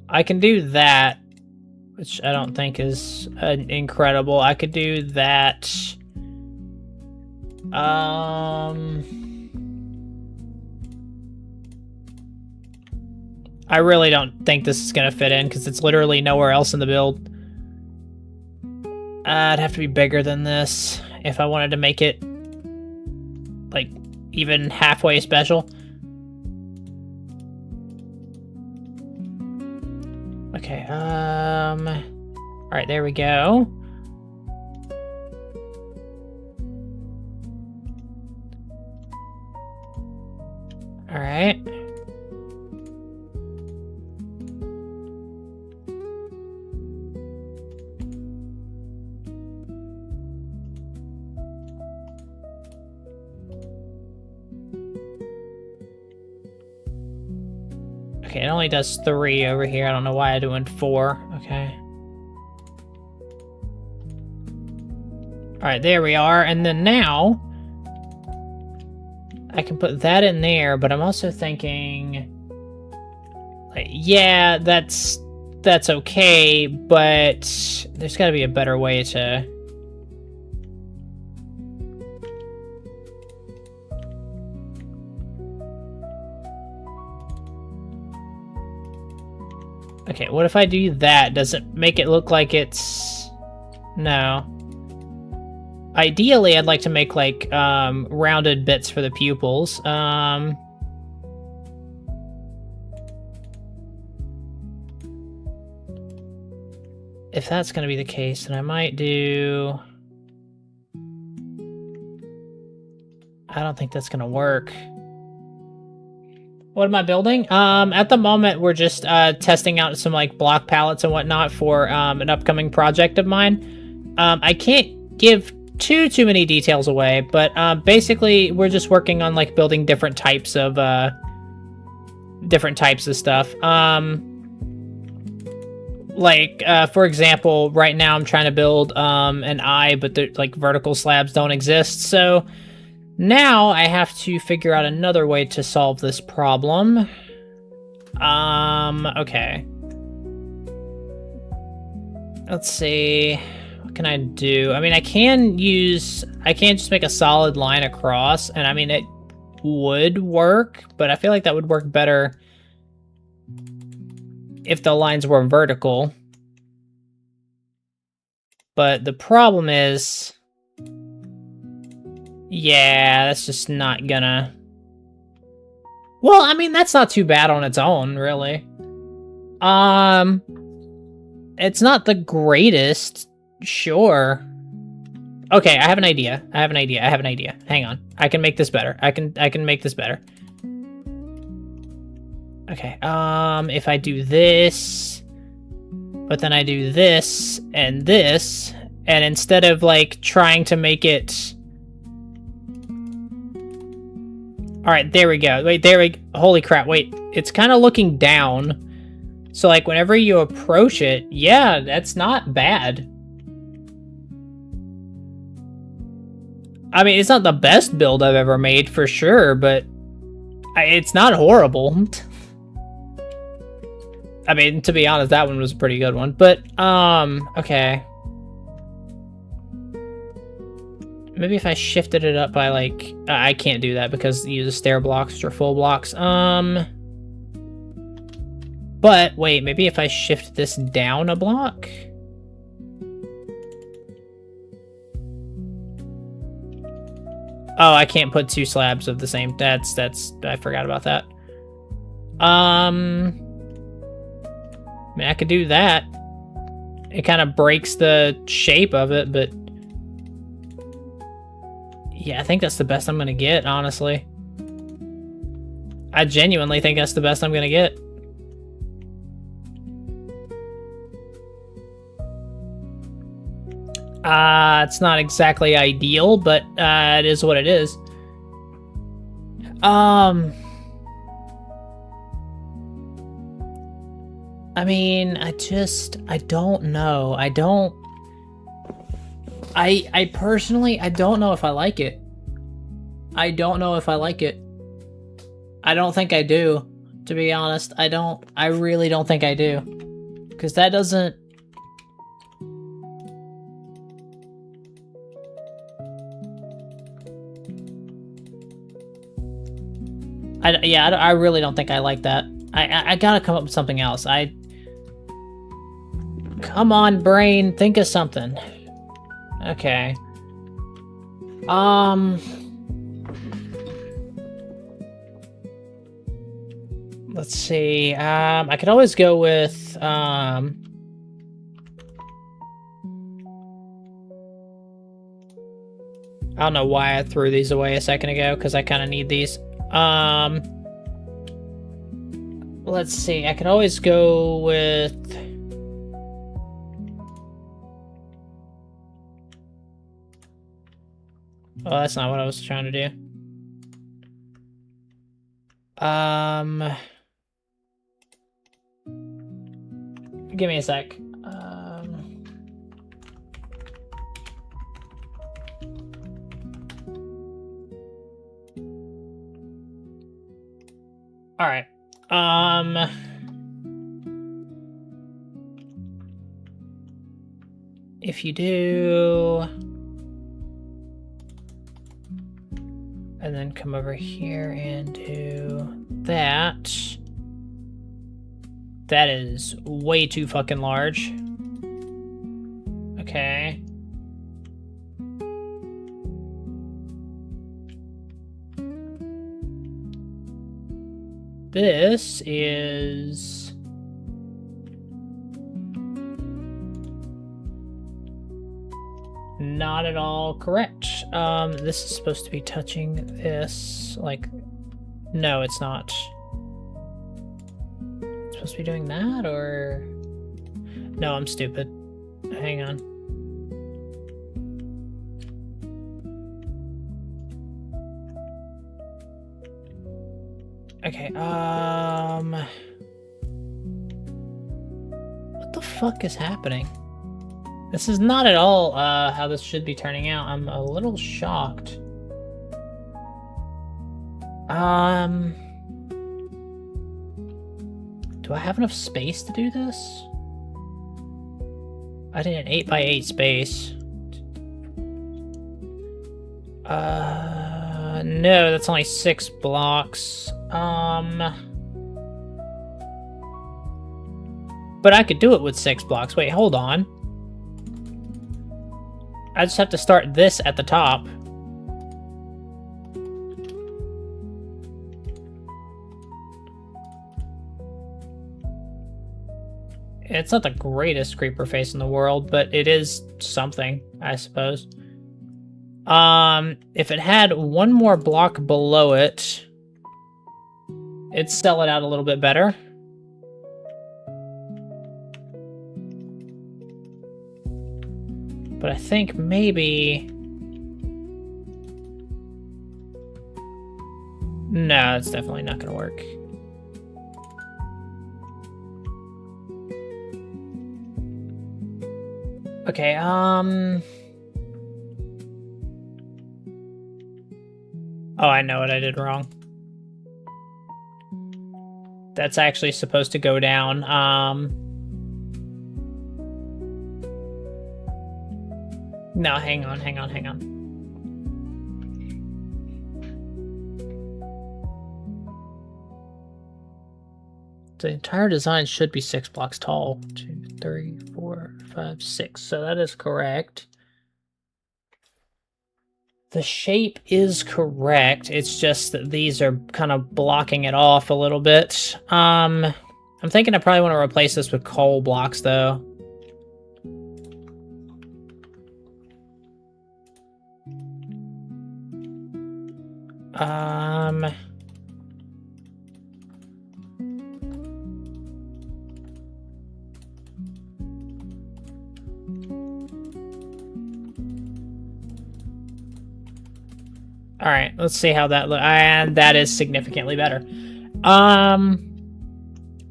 S2: I can do that, which I don't think is incredible. I could do that. I really don't think this is gonna fit in because it's literally nowhere else in the build. I'd have to be bigger than this if I wanted to make it like even halfway special. Okay, alright, there we go. Alright. Okay, it only does 3 over here. I don't know why I doing 4. Okay. Alright, there we are. And then now I can put that in there, but I'm also thinking like, yeah, that's okay, but there's gotta be a better way to... Okay, what if I do that? Does it make it look like it's... No. Ideally, I'd like to make, like, rounded bits for the pupils. If that's going to be the case, then I might do... I don't think that's going to work. What am I building? At the moment, we're just testing out some like block palettes and whatnot for an upcoming project of mine. I can't give too many details away, but basically, we're just working on like building different types of stuff. For example, right now I'm trying to build an eye, but the like vertical slabs don't exist, so now I have to figure out another way to solve this problem. Okay. Let's see. What can I do? I mean, I can't just make a solid line across, and I mean, it would work, but I feel like that would work better if the lines were vertical. But the problem is... Yeah, that's just not gonna... Well, I mean, that's not too bad on its own, really. It's not the greatest, sure. Okay, I have an idea. Hang on. I can make this better. I can make this better. Okay, if I do this, but then I do this, and instead of, like, trying to make it... Alright, there we go. Wait, holy crap, wait. It's kind of looking down. So, like, whenever you approach it, yeah, that's not bad. I mean, it's not the best build I've ever made, for sure, but it's not horrible. I mean, to be honest, that one was a pretty good one. But, okay. Maybe if I shifted it up by, like... I can't do that because it uses stair blocks or full blocks. But, wait, maybe if I shift this down a block? Oh, I can't put two slabs of the same... That's... I forgot about that. I mean, I could do that. It kind of breaks the shape of it, but... Yeah, I think that's the best I'm gonna get, honestly. I genuinely think that's the best I'm gonna get. It's not exactly ideal, but it is what it is. I mean, I don't know. I personally, I don't know if I like it. I don't think I do, to be honest. I really don't think I do. Because that doesn't... I really don't think I like that. I gotta come up with something else. Come on, brain, think of something. Okay. Let's see. I could always go with, I don't know why I threw these away a second ago, because I kind of need these. Let's see. I could always go with... Oh, that's not what I was trying to do. Give me a sec. All right. If you do... And then come over here and do that. That is way too fucking large. Okay. This is... not at all correct. This is supposed to be touching this, like... No, it's not. It's supposed to be doing that, or... No, I'm stupid. Hang on. Okay, what the fuck is happening? This is not at all, how this should be turning out. I'm a little shocked. Do I have enough space to do this? I did an 8x8 space. No, that's only 6 blocks. But I could do it with 6 blocks. Wait, hold on. I just have to start this at the top. It's not the greatest creeper face in the world, but it is something, I suppose. If it had one more block below it, it'd sell it out a little bit better. But I think maybe... No, it's definitely not gonna work. Okay, Oh, I know what I did wrong. That's actually supposed to go down, No, hang on. The entire design should be 6 blocks tall. 2, 3, 4, 5, 6. So that is correct. The shape is correct. It's just that these are kind of blocking it off a little bit. I'm thinking I probably want to replace this with coal blocks, though. All right, let's see how that looks. And that is significantly better. And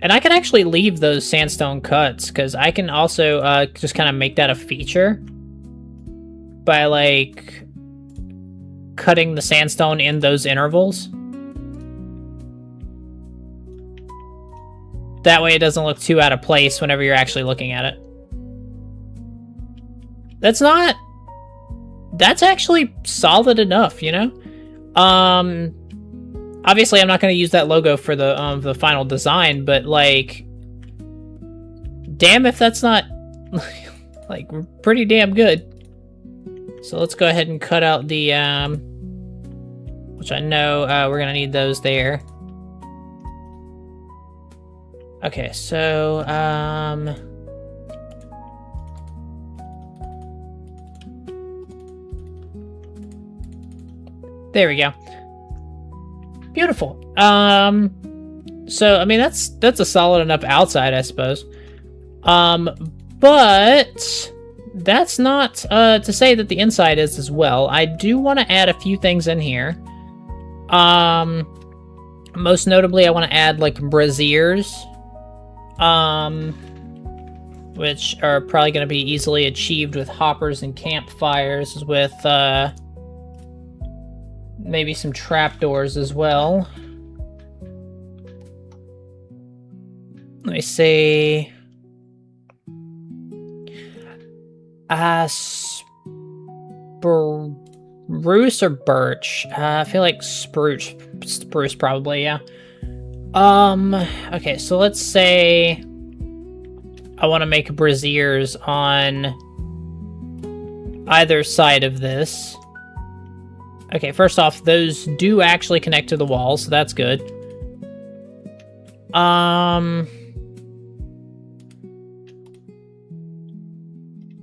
S2: I can actually leave those sandstone cuts, because I can also just kind of make that a feature by, like, cutting the sandstone in those intervals. That way it doesn't look too out of place whenever you're actually looking at it. That's actually solid enough, you know? Obviously I'm not going to use that logo for the final design, but, like, damn if that's not, like, pretty damn good. So let's go ahead and cut out the, which I know we're going to need those there. Okay, so, there we go. Beautiful. So, I mean, that's a solid enough outside, I suppose. But that's not to say that the inside is as well. I do want to add a few things in here. Most notably, I want to add, like, braziers. Which are probably going to be easily achieved with hoppers and campfires, with, maybe some trapdoors as well. Let me see. Spruce or birch? I feel like spruce probably, yeah. Okay, so let's say I want to make braziers on either side of this. Okay, first off, those do actually connect to the wall, so that's good.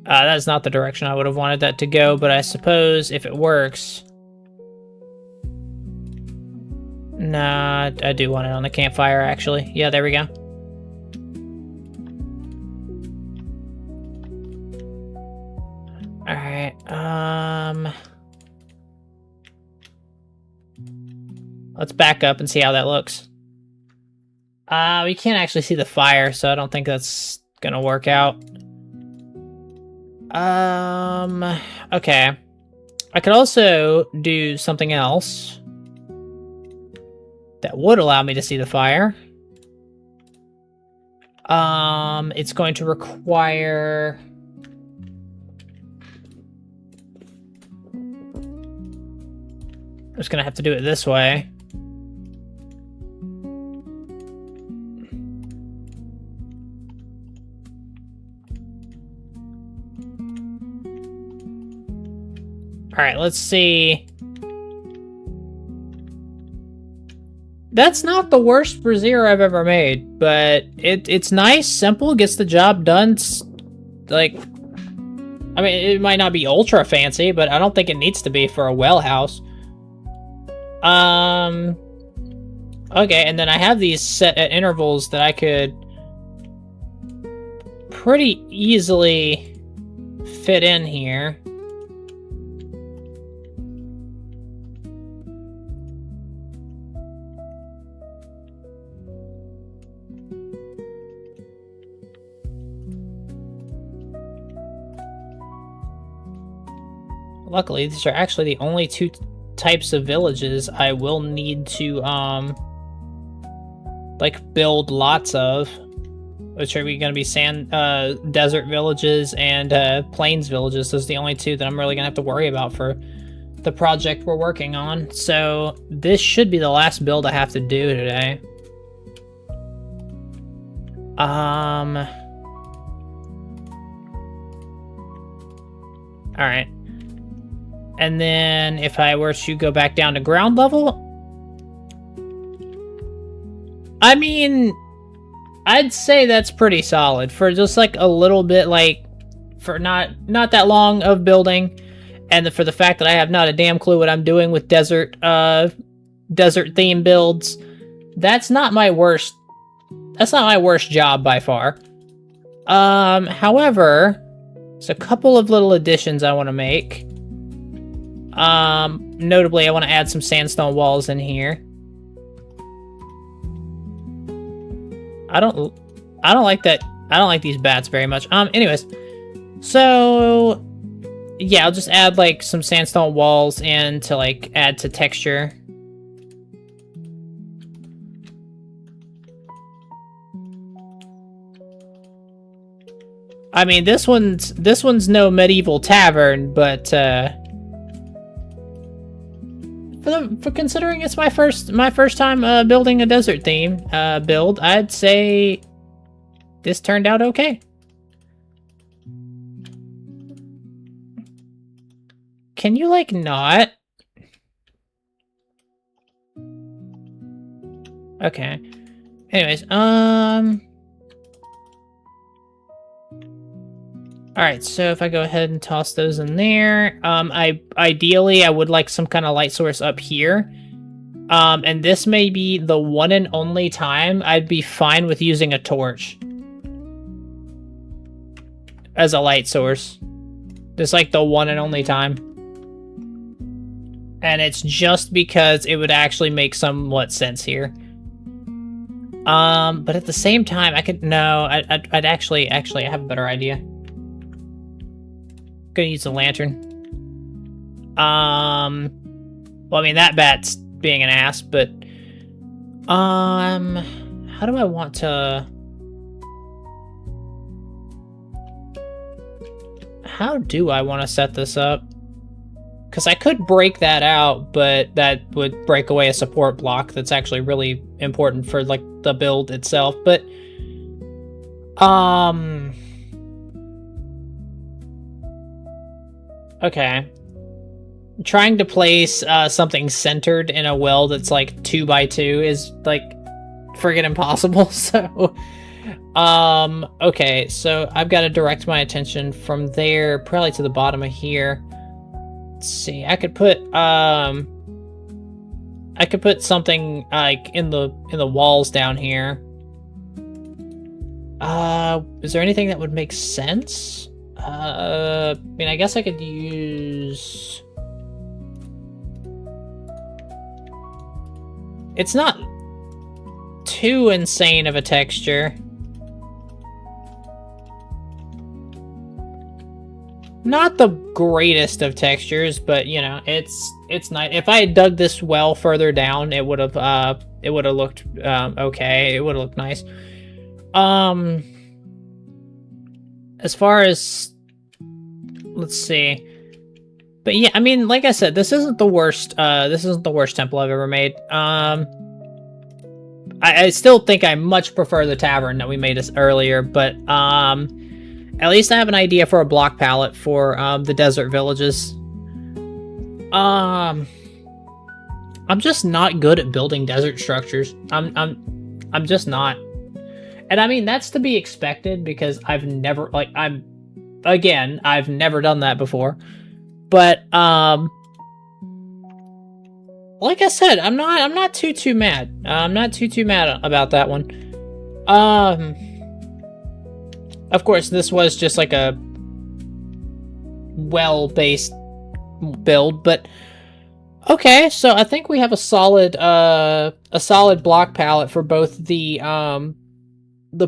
S2: That's not the direction I would have wanted that to go, but I suppose if it works... Nah, I do want it on the campfire, actually. Yeah, there we go. Alright, let's back up and see how that looks. We can't actually see the fire, so I don't think that's gonna work out. Okay. I could also do something else that would allow me to see the fire. It's going to require... I'm just gonna have to do it this way. Alright, let's see. That's not the worst brazier I've ever made, but it's nice, simple, gets the job done. It's, like, I mean, it might not be ultra fancy, but I don't think it needs to be for a well house. Okay, and then I have these set at intervals that I could pretty easily fit in here. Luckily, these are actually the only two types of villages I will need to, like, build lots of. Which are we going to be desert villages and, plains villages. Those are the only two that I'm really going to have to worry about for the project we're working on. So, this should be the last build I have to do today. Alright. And then if I were to go back down to ground level, I mean, I'd say that's pretty solid for just like a little bit, like for not that long of building, and for the fact that I have not a damn clue what I'm doing with desert theme builds. That's not my worst. That's not my worst job by far. However, there's a couple of little additions I want to make. Notably, I want to add some sandstone walls in here. I don't like that. I don't like these bats very much. Anyways, so yeah, I'll just add like some sandstone walls in to like add to texture. I mean, this one's no medieval tavern, but for considering it's my first time building a desert theme build, I'd say this turned out okay. Can you like not? Okay. Anyways, Alright, so if I go ahead and toss those in there, ideally I would like some kind of light source up here. And this may be the one and only time I'd be fine with using a torch as a light source. Just like the one and only time. And it's just because it would actually make somewhat sense here. But at the same time, I'd actually I have a better idea. Gonna use a lantern. Well, I mean, that bat's being an ass, but how do I want to set this up? Because I could break that out, but that would break away a support block that's actually really important for like the build itself. But Okay. Trying to place something centered in a well that's like 2 by 2 is like friggin' impossible. So, okay. So I've got to direct my attention from there, probably to the bottom of here. Let's see. I could put something like in the walls down here. Is there anything that would make sense? I mean, I guess I could use... It's not too insane of a texture. Not the greatest of textures, but you know, it's nice. If I had dug this well further down, it would have looked okay. It would have looked nice. As far as, let's see. But yeah, I mean, like I said, this isn't the worst temple I've ever made. I still think I much prefer the tavern that we made us earlier, but at least I have an idea for a block palette for the desert villages. I'm just not good at building desert structures. I'm just not. And I mean, that's to be expected because I've never done that before. But like I said, I'm not too mad. I'm not too mad about that one. Of course, this was just like a well-based build, but okay. So I think we have a solid block palette for both the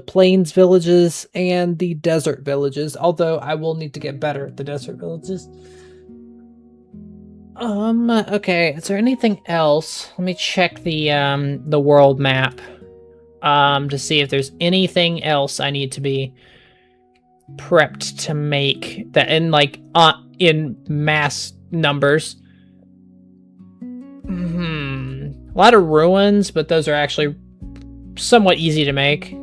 S2: plains villages and the desert villages. Although I will need to get better at the desert villages. Okay, is there anything else? Let me check the world map to see if there's anything else I need to be prepped to make that in mass numbers. A lot of ruins, but those are actually somewhat easy to make. We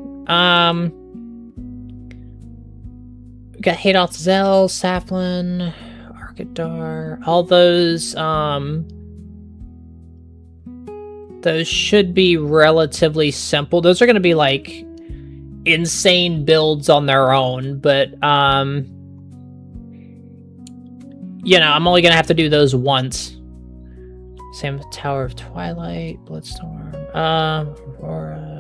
S2: got Hadoth Zell, Saflin, Arkadar, all those should be relatively simple. Those are going to be like insane builds on their own, but you know, I'm only going to have to do those once. Same with Tower of Twilight, Bloodstorm, Aurora.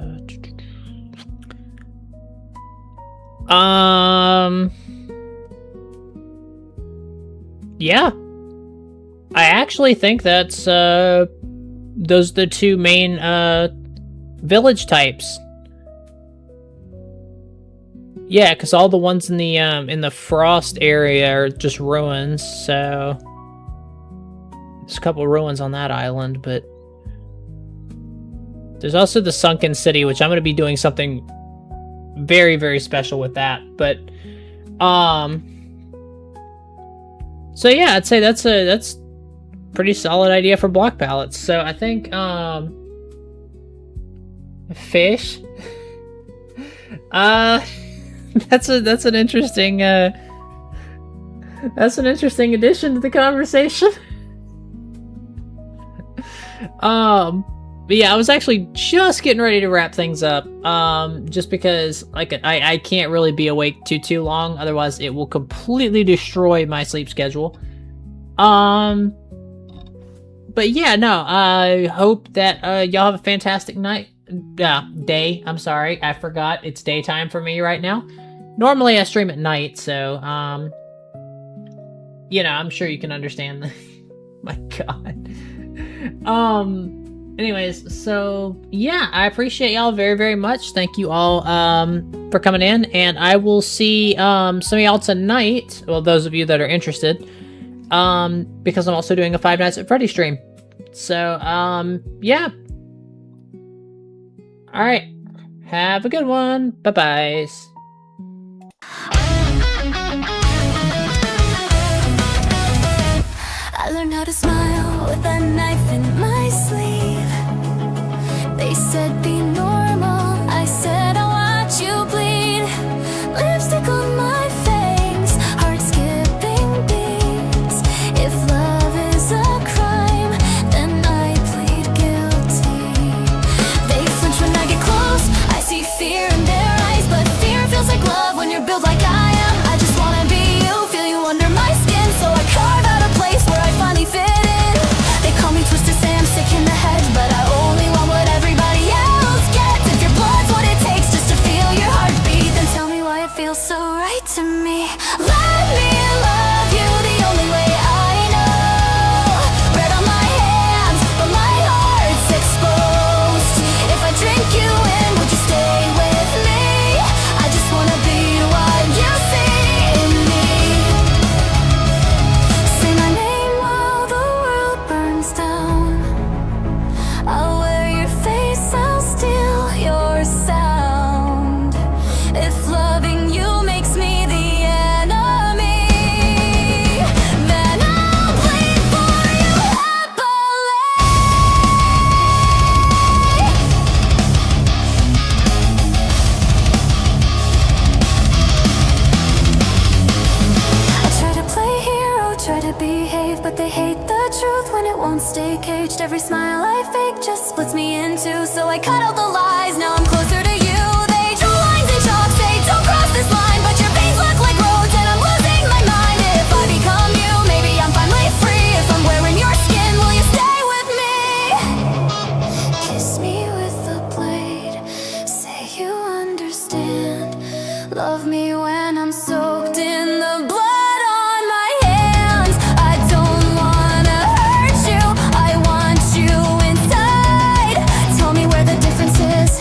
S2: Yeah. I actually think that's those are the two main village types. Yeah, because all the ones in the frost area are just ruins, so there's a couple ruins on that island, but there's also the sunken city, which I'm going to be doing something very, very special with that. But so yeah, I'd say that's pretty solid idea for block palettes. So I think fish. That's an interesting addition to the conversation. But yeah, I was actually just getting ready to wrap things up. Just because I can't really be awake too long, otherwise it will completely destroy my sleep schedule. But yeah, no, I hope that y'all have a fantastic day. I'm sorry, I forgot it's daytime for me right now. Normally I stream at night, so you know, I'm sure you can understand. My God. Anyways, so yeah, I appreciate y'all very, very much. Thank you all for coming in, and I will see some of y'all tonight. Well, those of you that are interested, because I'm also doing a Five Nights at Freddy's stream. So yeah. All right, have a good one. Bye bye.
S3: I learned how to smile with a knife in my sleeve. They said be normal, I said I'll watch you bleed. Lipstick on my face, heart skipping beats. stay caged. Every smile I fake just splits me in two. So I cut out the lies, now I'm closer to you. They draw lines in chalk, say don't cross this line, but your veins look like roads and I'm losing my mind. If I become you, maybe I'm finally free. If I'm wearing your skin, will you stay with me? Kiss me with a blade, say you understand. Love me when I'm soaked in the blood on my hands. I don't wanna hurt you, I want you inside. Tell me where the difference is,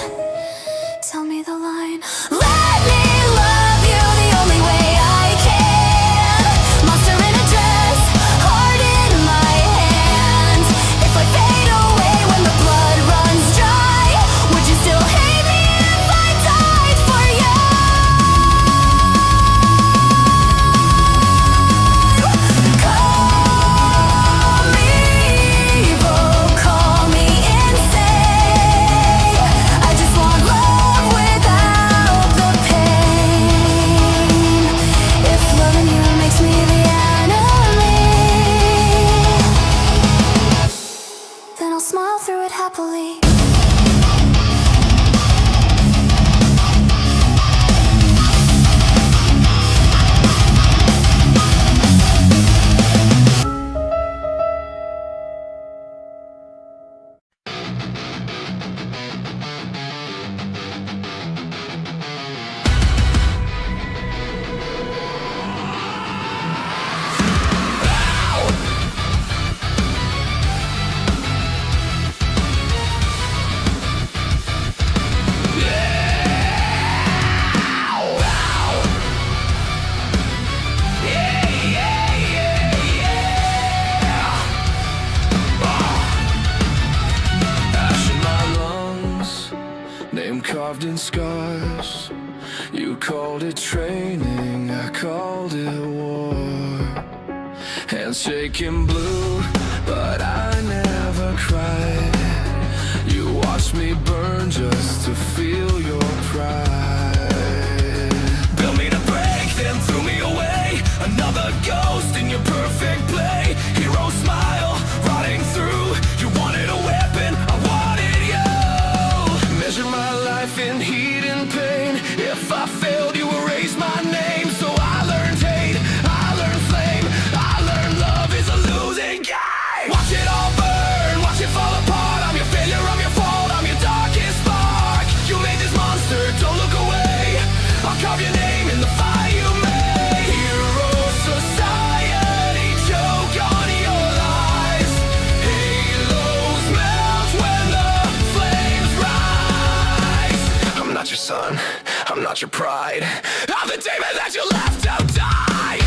S3: tell me the line. Let me love you the only way I can. Monster in a dress, heart in my hand. If I fade away when the blood runs dry, would you still hate me if I died for you? Call me evil, call me insane. I just want love without the pain. If loving you makes me the enemy, then I'll smile through it happily.
S4: Ash in my lungs, name carved in scars. You called it training, I called it war. Hands shaking blue, but I never cried. You watched me burn just to feel your pride. Built me to break, then threw me away. Another ghost in your perfect play. Hero smile, rotting through. You wanted a weapon, I wanted you. Measure my life in heat and pain. If I failed, you erased my name. So I learned hate, I learned flame, I learned love is a losing game. Watch it all burn, watch it fall apart. I'm your failure, I'm your fault, I'm your darkest spark. You made this monster, don't look away. I'll carve your name in the fire you made. Hero society, choke on your lies. Halos melt when the flames rise. I'm not your son, I'm not your pride. I'm the demon that you left to die.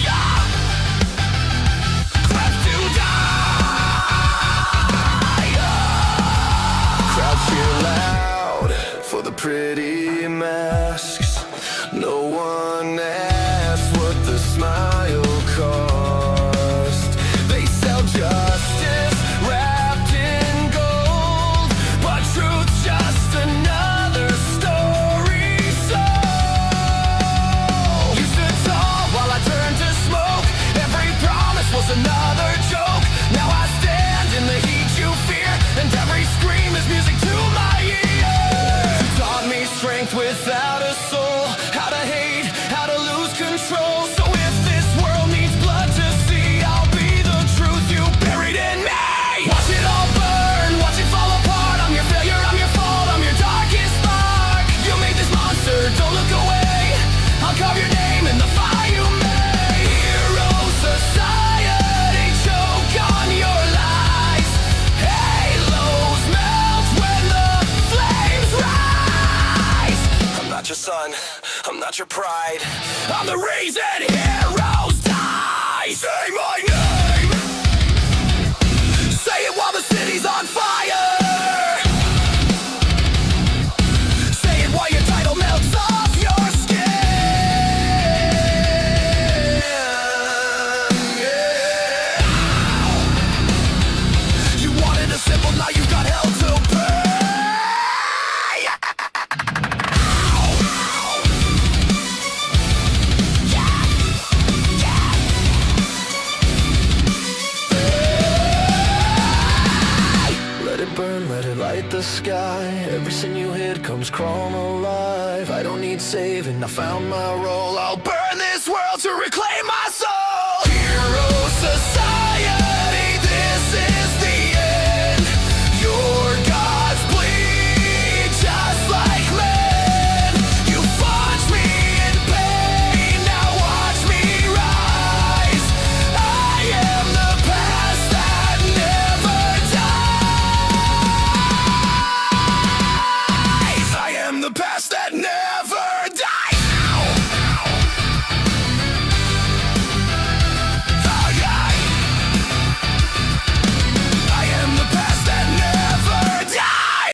S4: Yeah. Left to die. Crowds cheer loud for the pretty masks. No one asks what the smile cost. They sell justice wrapped in gold, but truth's just another story sold. You stood tall while I turned to smoke. Every promise was another joke. Now I stand in the heat you fear, and every scream is music to my ears. You taught me strength without a soul, how to hate, how to lose control. So if this world needs blood to see, I'll be the truth you buried in me. Watch it all burn, watch it fall apart. I'm your failure, I'm your fault, I'm your darkest spark. You made this monster, don't look away. I'll carve your name in the fire you made. Hero society, choke on your lies. Halos melt when the flames rise. I'm not your son, I'm not your pride. I'm the reason heroes die. Say my name, say it while the city's on fire. Say it while your title melts off your skin. Yeah. You wanted a simple, now you got hell to pay. Yeah. light the sky. Every sin you hid comes crawling alive. I don't need saving, I found my role. I'll burn this world to reclaim my soul.